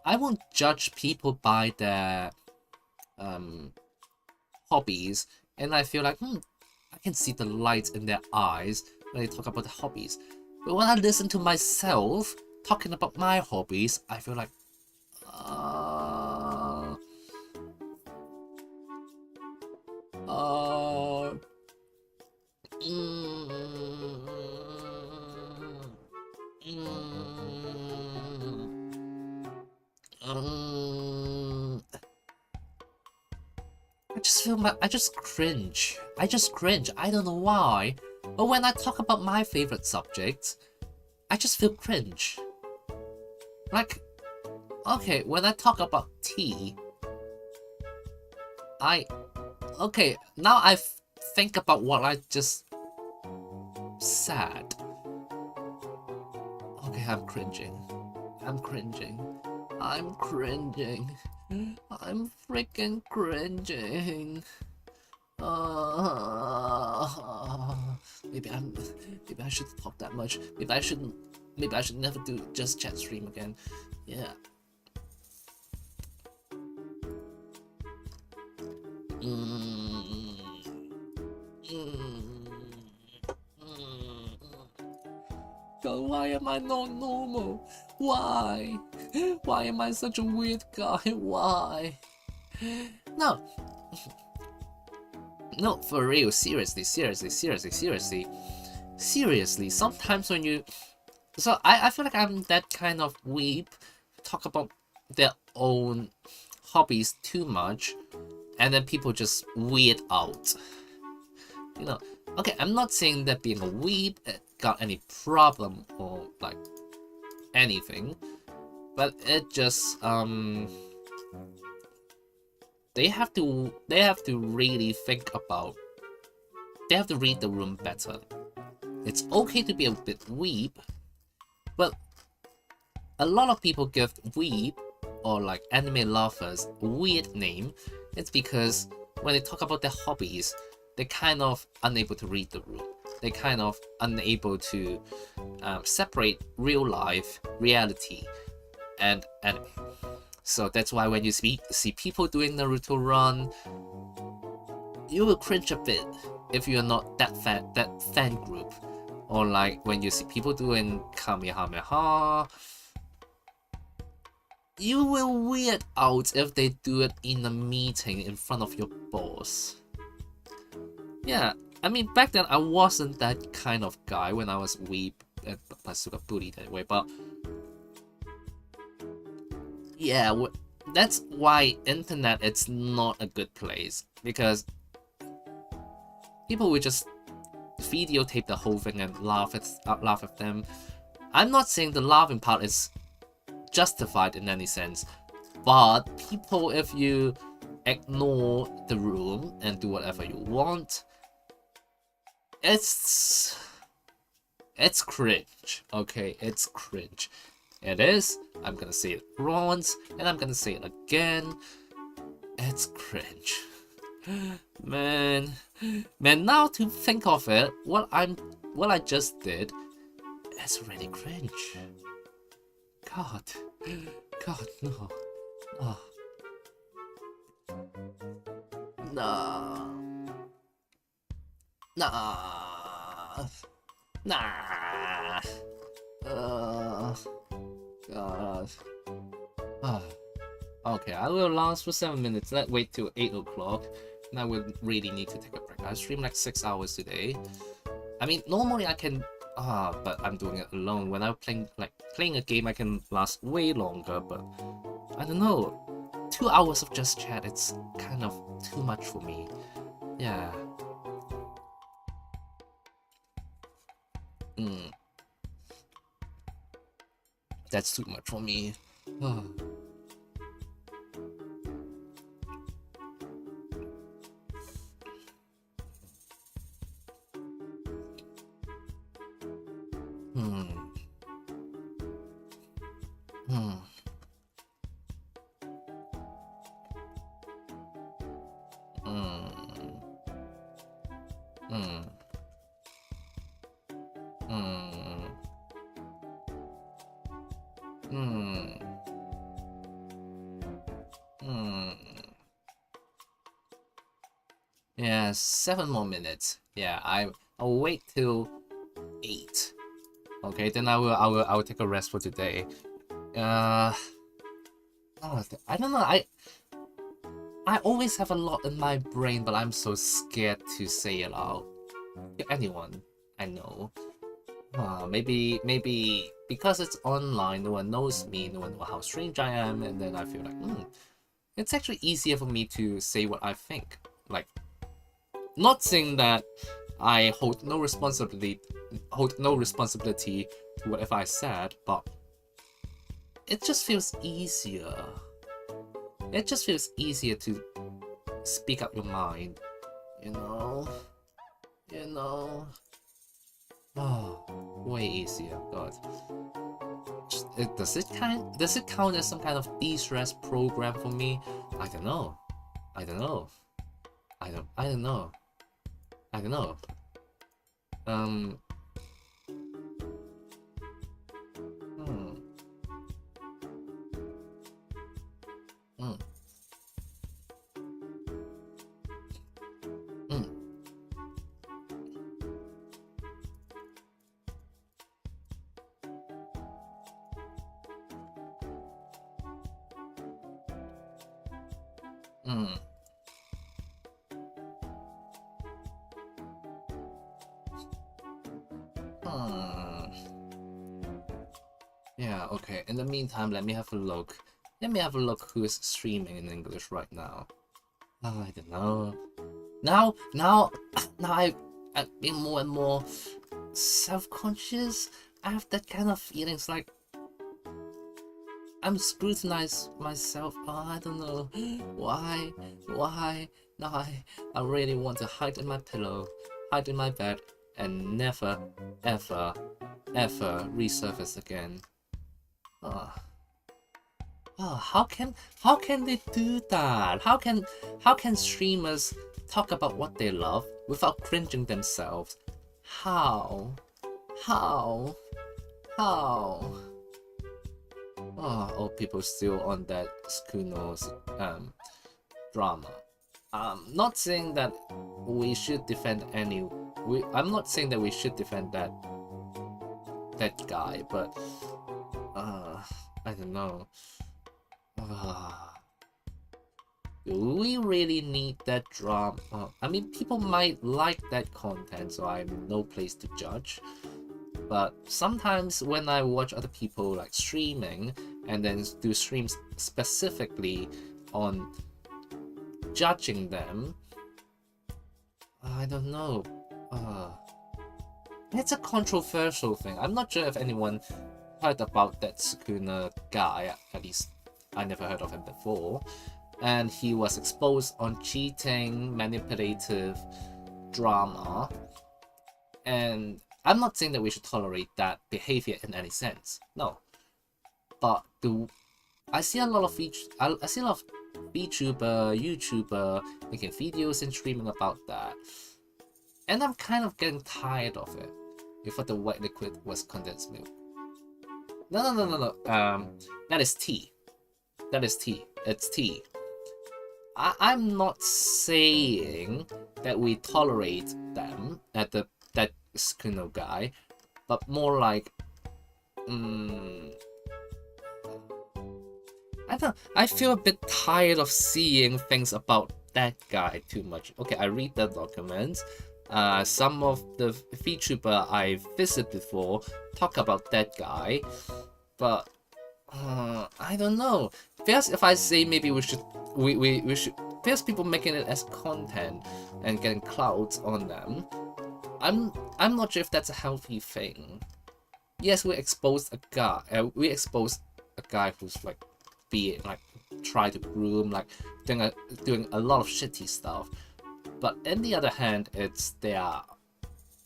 I won't judge people by their hobbies, and I feel like, I can see the light in their eyes when they talk about the hobbies. But when I listen to myself talking about my hobbies, I feel like, I just cringe. I don't know why. But when I talk about my favorite subjects, I just feel cringe. Like, okay, when I talk about tea, okay, now I think about what I just said. Okay, I'm cringing. I'm freaking cringing. Maybe I shouldn't talk that much. Maybe I should never do just chat stream again. Yeah. God, why am I not normal? Why? Why am I such a weird guy? Why? No, for real, seriously, sometimes when you... So I feel like I'm that kind of weeb, talk about their own hobbies too much, and then people just weird out. You know, okay, I'm not saying that being a weeb got any problem or like anything, but it just they have to really think about, they have to read the room better. It's okay to be a bit weeb, but a lot of people give weeb or like anime lovers a weird name. It's because when they talk about their hobbies, they're kind of unable to read the room. They're kind of unable to separate real life, reality, and anime. So that's why when you see people doing Naruto run, you will cringe a bit if you're not that fan group. Or like when you see people doing Kamehameha, you will weird out if they do it in a meeting in front of your boss. Yeah, I mean, back then I wasn't that kind of guy when I was weeb, but super bullied anyway, but yeah, that's why internet it's not a good place, because people will just videotape the whole thing and laugh at them. I'm not saying the laughing part is justified in any sense, but people, if you ignore the room and do whatever you want, it's cringe. Okay, it's cringe. It is. I'm gonna say it once and I'm gonna say it again. It's cringe. Man, now to think of it, what I just did, it's really cringe. God, no. Oh. Nah. God. Okay, I will last for 7 minutes. Let's wait till 8 o'clock. And I will really need to take a break. I stream like 6 hours today. I mean, normally I can, but I'm doing it alone. When I'm playing a game, I can last way longer. But I don't know. 2 hours of just chat, it's kind of too much for me. Yeah. That's too much for me. Yeah, 7 more minutes. Yeah, I'll wait till 8. Okay, then I will take a rest for today. I don't know. I always have a lot in my brain, but I'm so scared to say it out to anyone I know. Maybe because it's online, no one knows me, no one knows how strange I am, and then I feel like, it's actually easier for me to say what I think. Like, not saying that I hold no responsibility to whatever I said, but it just feels easier. It just feels easier to speak up your mind, you know? Way easier. God. Does it count as some kind of de-stress program for me? I don't know. Yeah, okay. In the meantime, let me have a look. Who is streaming in English right now. I don't know. Now I've been more and more self-conscious. I have that kind of feelings like I'm scrutinizing myself. I don't know why. Now I really want to hide in my pillow, hide in my bed, and never ever resurface again. How can they do that? How can streamers talk about what they love without cringing themselves? How? Old people still on that Skuno's drama. I'm not saying that we should defend I'm not saying that we should defend that guy, but I don't know. Do we really need that drama? I mean, people might like that content, so I'm no place to judge. But sometimes when I watch other people like streaming and then do streams specifically on judging them, I don't know. It's a controversial thing. I'm not sure if anyone heard about that Sukuna guy. At least I never heard of him before. And he was exposed on cheating, manipulative drama. And I'm not saying that we should tolerate that behavior in any sense. No. But I see a lot of VTuber, YouTuber making videos and streaming about that. And I'm kind of getting tired of it. You thought the white liquid was condensed milk. No. That is tea. It's tea. I'm not saying that we tolerate them at that Skuno guy, but more like I feel a bit tired of seeing things about that guy too much. Okay, I read the documents. Some of the VTuber I visited before talk about that guy, but I don't know. First, if I say maybe we should, first people making it as content and getting clouds on them. I'm not sure if that's a healthy thing. Yes, we expose a guy. We expose a guy who's like being like try to groom, like doing a lot of shitty stuff. But on the other hand,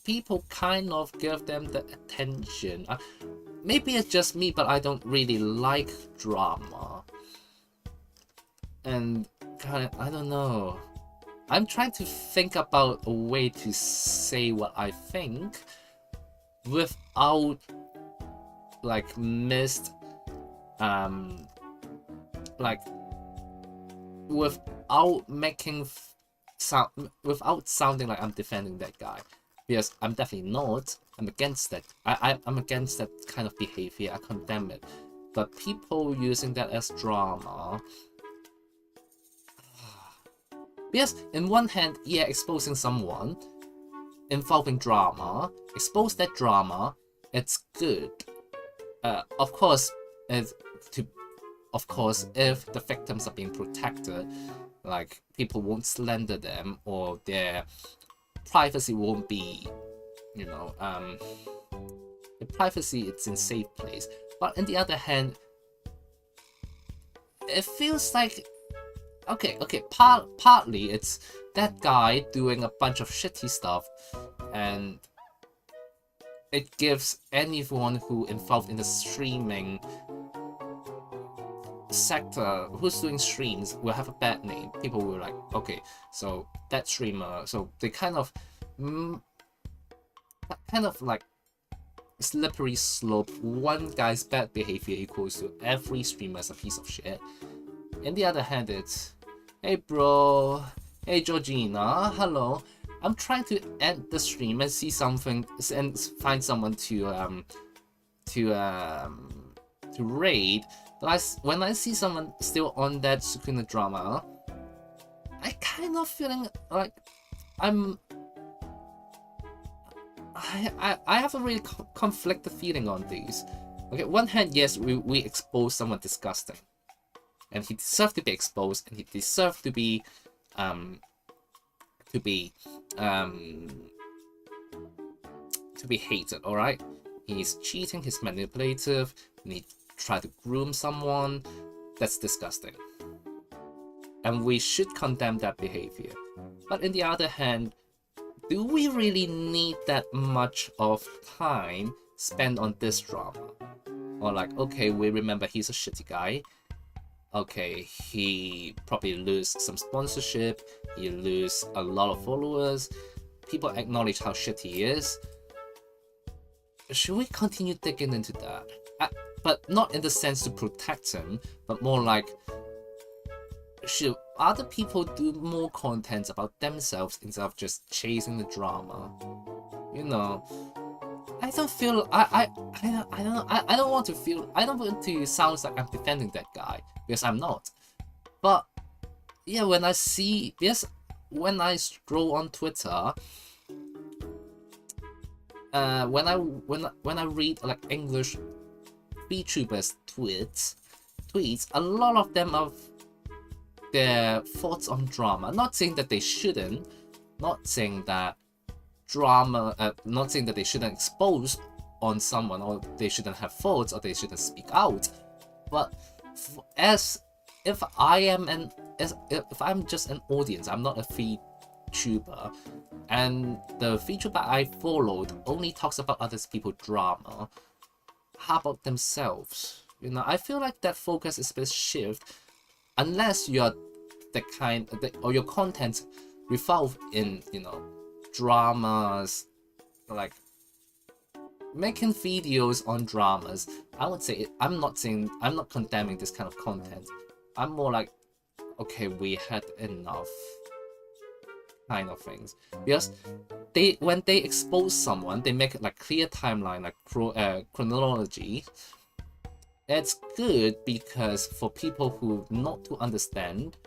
people kind of give them the attention. Maybe it's just me, but I don't really like drama. And I don't know. I'm trying to think about a way to say what I think without like without making without sounding like I'm defending that guy, because I'm definitely not. I'm against that. I'm against that kind of behavior. I condemn it. But people using that as drama, because in one hand, yeah, exposing someone involving drama, expose that drama, it's good. Of course, if the victims are being protected, like people won't slander them or their privacy won't be, the privacy, it's in safe place. But on the other hand, it feels like partly it's that guy doing a bunch of shitty stuff, and it gives anyone who involved in the streaming sector who's doing streams will have a bad name. People will like, okay, so that streamer, so they kind of like slippery slope. One guy's bad behavior equals to every streamer as a piece of shit. On the other hand, it's, hey bro, hey Georgina, hello. I'm trying to end the stream and see something and find someone to raid. But when I see someone still on that Sukuna drama, I kind of feeling like I have a really conflicted feeling on these. Okay, one hand, yes, we expose someone disgusting, and he deserves to be exposed, and he deserves to be hated. All right, he's cheating, he's manipulative, and he tried to groom someone. That's disgusting, and we should condemn that behavior. But on the other hand, do we really need that much of time spent on this drama? Or like, okay, we remember he's a shitty guy. Okay, he probably lose some sponsorship, he lose a lot of followers, people acknowledge how shit he is. Should we continue digging into that? But not in the sense to protect him, but more like, should other people do more content about themselves instead of just chasing the drama? I don't feel I don't want to sound like I'm defending that guy, because I'm not. But yeah, when I scroll on Twitter, when I read like English Vtubers tweets, a lot of them have their thoughts on drama. Not saying that they shouldn't, not saying that they shouldn't expose on someone, or they shouldn't have thoughts, or they shouldn't speak out. But if I'm just an audience, I'm not a VTuber, and the VTuber I followed only talks about other people's drama, how about themselves? I feel like that focus is a bit shift, unless you're the kind or your content revolve in dramas, like making videos on dramas. I would say I'm not condemning this kind of content. I'm more like, okay, we had enough kind of things, because when they expose someone, they make it like clear timeline, like chronology. It's good because for people who not to understand,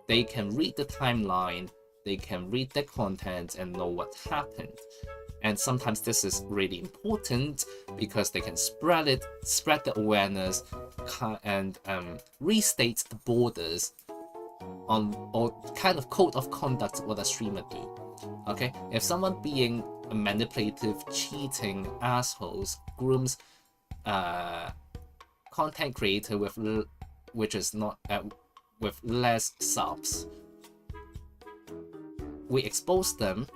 they can read the timeline, they can read the content and know what happened. And sometimes this is really important because they can spread the awareness, and restate the borders on, or kind of code of conduct what a streamer do. Okay, if someone being manipulative, cheating assholes grooms content creator with less subs. We expose them,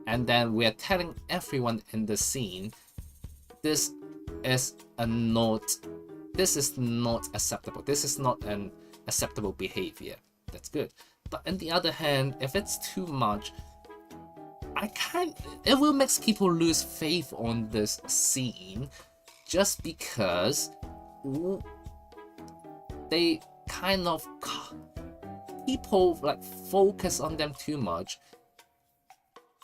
and then we are telling everyone in the scene, this is not acceptable. This is not an acceptable behavior. That's good. But on the other hand, if it's too much, it will make people lose faith on this scene, just because they kind of, people like focus on them too much,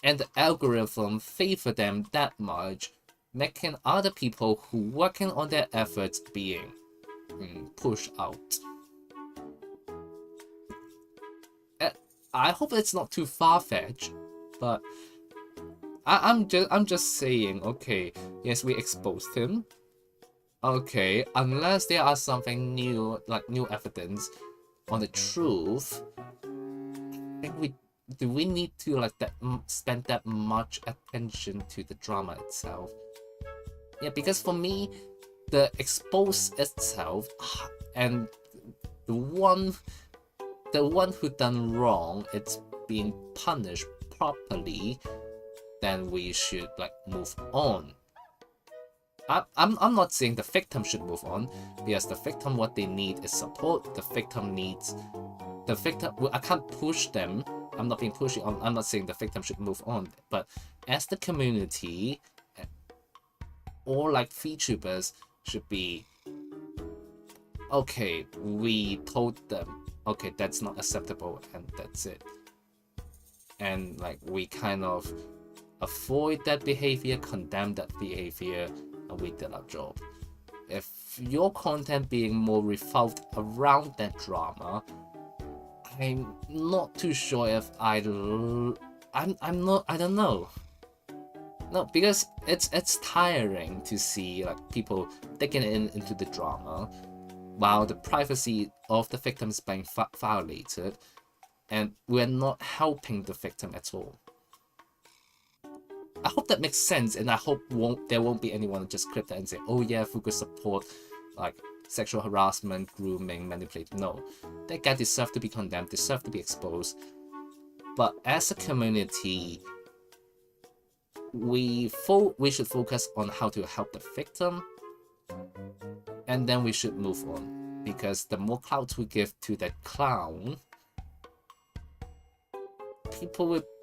and the algorithm favor them that much, making other people who working on their efforts being pushed out. I hope it's not too far-fetched, but I'm just saying, okay, yes, we exposed him. Okay, unless there are something new, like new evidence on the truth, I think we need to like spend that much attention to the drama itself. Yeah, because for me, the expose itself and the one who done wrong, it's being punished properly, then we should like move on. I'm not saying the victim should move on, because the victim, what they need is support. I can't push them. I'm not being pushy on. I'm not saying the victim should move on, but as the community, or like Vtubers should be, okay, we told them, okay, that's not acceptable, and that's it. And like we kind of avoid that behavior, condemn that behavior, and we did our job. If your content being more revolved around that drama, I'm not too sure if I don't know. No, because it's tiring to see like people digging into the drama while the privacy of the victim is being violated, and we're not helping the victim at all. I hope that makes sense, and I hope there won't be anyone just clip that and say, oh yeah, Fugu support like sexual harassment, grooming, manipulating. No, that guy deserves to be condemned, deserves to be exposed. But as a community, we should focus on how to help the victim, and then we should move on. Because the more clout we give to that clown,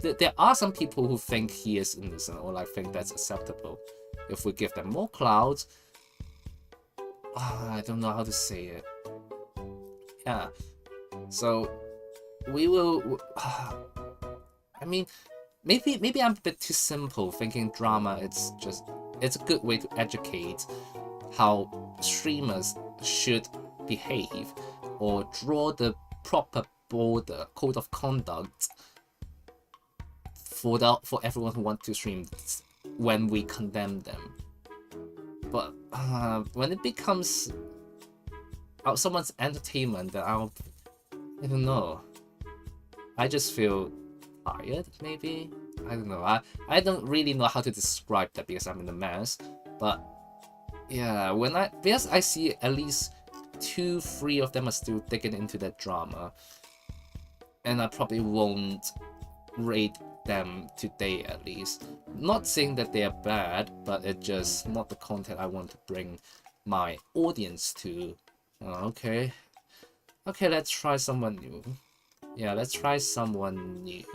there are some people who think he is innocent, or like think that's acceptable. If we give them more clout, I don't know how to say it. Yeah, so we will. I mean, maybe I'm a bit too simple thinking drama. It's a good way to educate how streamers should behave, or draw the proper border, code of conduct for everyone who wants to stream when we condemn them. But when it becomes someone's entertainment, then I don't know. I just feel tired, maybe. I don't know. I don't really know how to describe that because I'm in a mess. But yeah, because I see at least 2-3 of them are still digging into that drama, and I probably won't rate them today at least. Not saying that they are bad, but it's just not the content I want to bring my audience to. Okay, let's try someone new. Yeah, let's try someone new.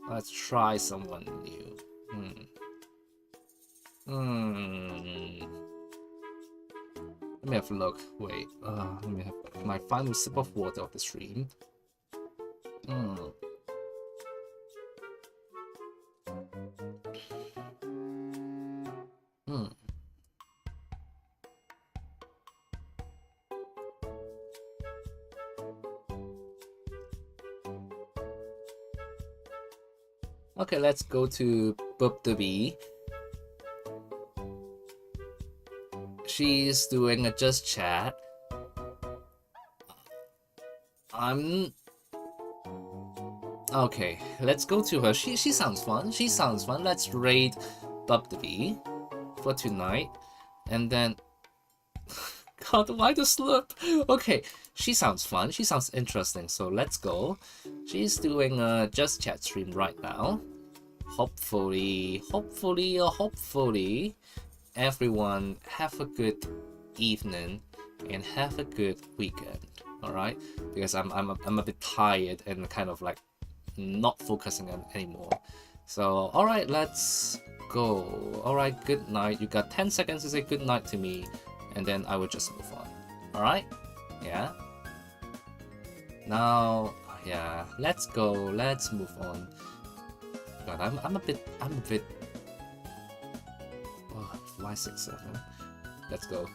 Let me have a look. Wait, let me have my final sip of water of the stream. Okay, let's go to Vtuber. She's doing a just chat. Okay, let's go to her. She sounds fun. She sounds fun. Let's raid WWE for tonight. And then God, why the slurp? Okay, she sounds fun. She sounds interesting. So let's go. She's doing a just chat stream right now. Hopefully, everyone have a good evening and have a good weekend. All right, because I'm a bit tired and kind of like not focusing on anymore. So all right, let's go. All right, good night. You got 10 seconds to say good night to me, and then I will just move on. All right, yeah. Now, yeah, let's go. Let's move on. God, I'm a bit. Oh, why 6-7? Let's go.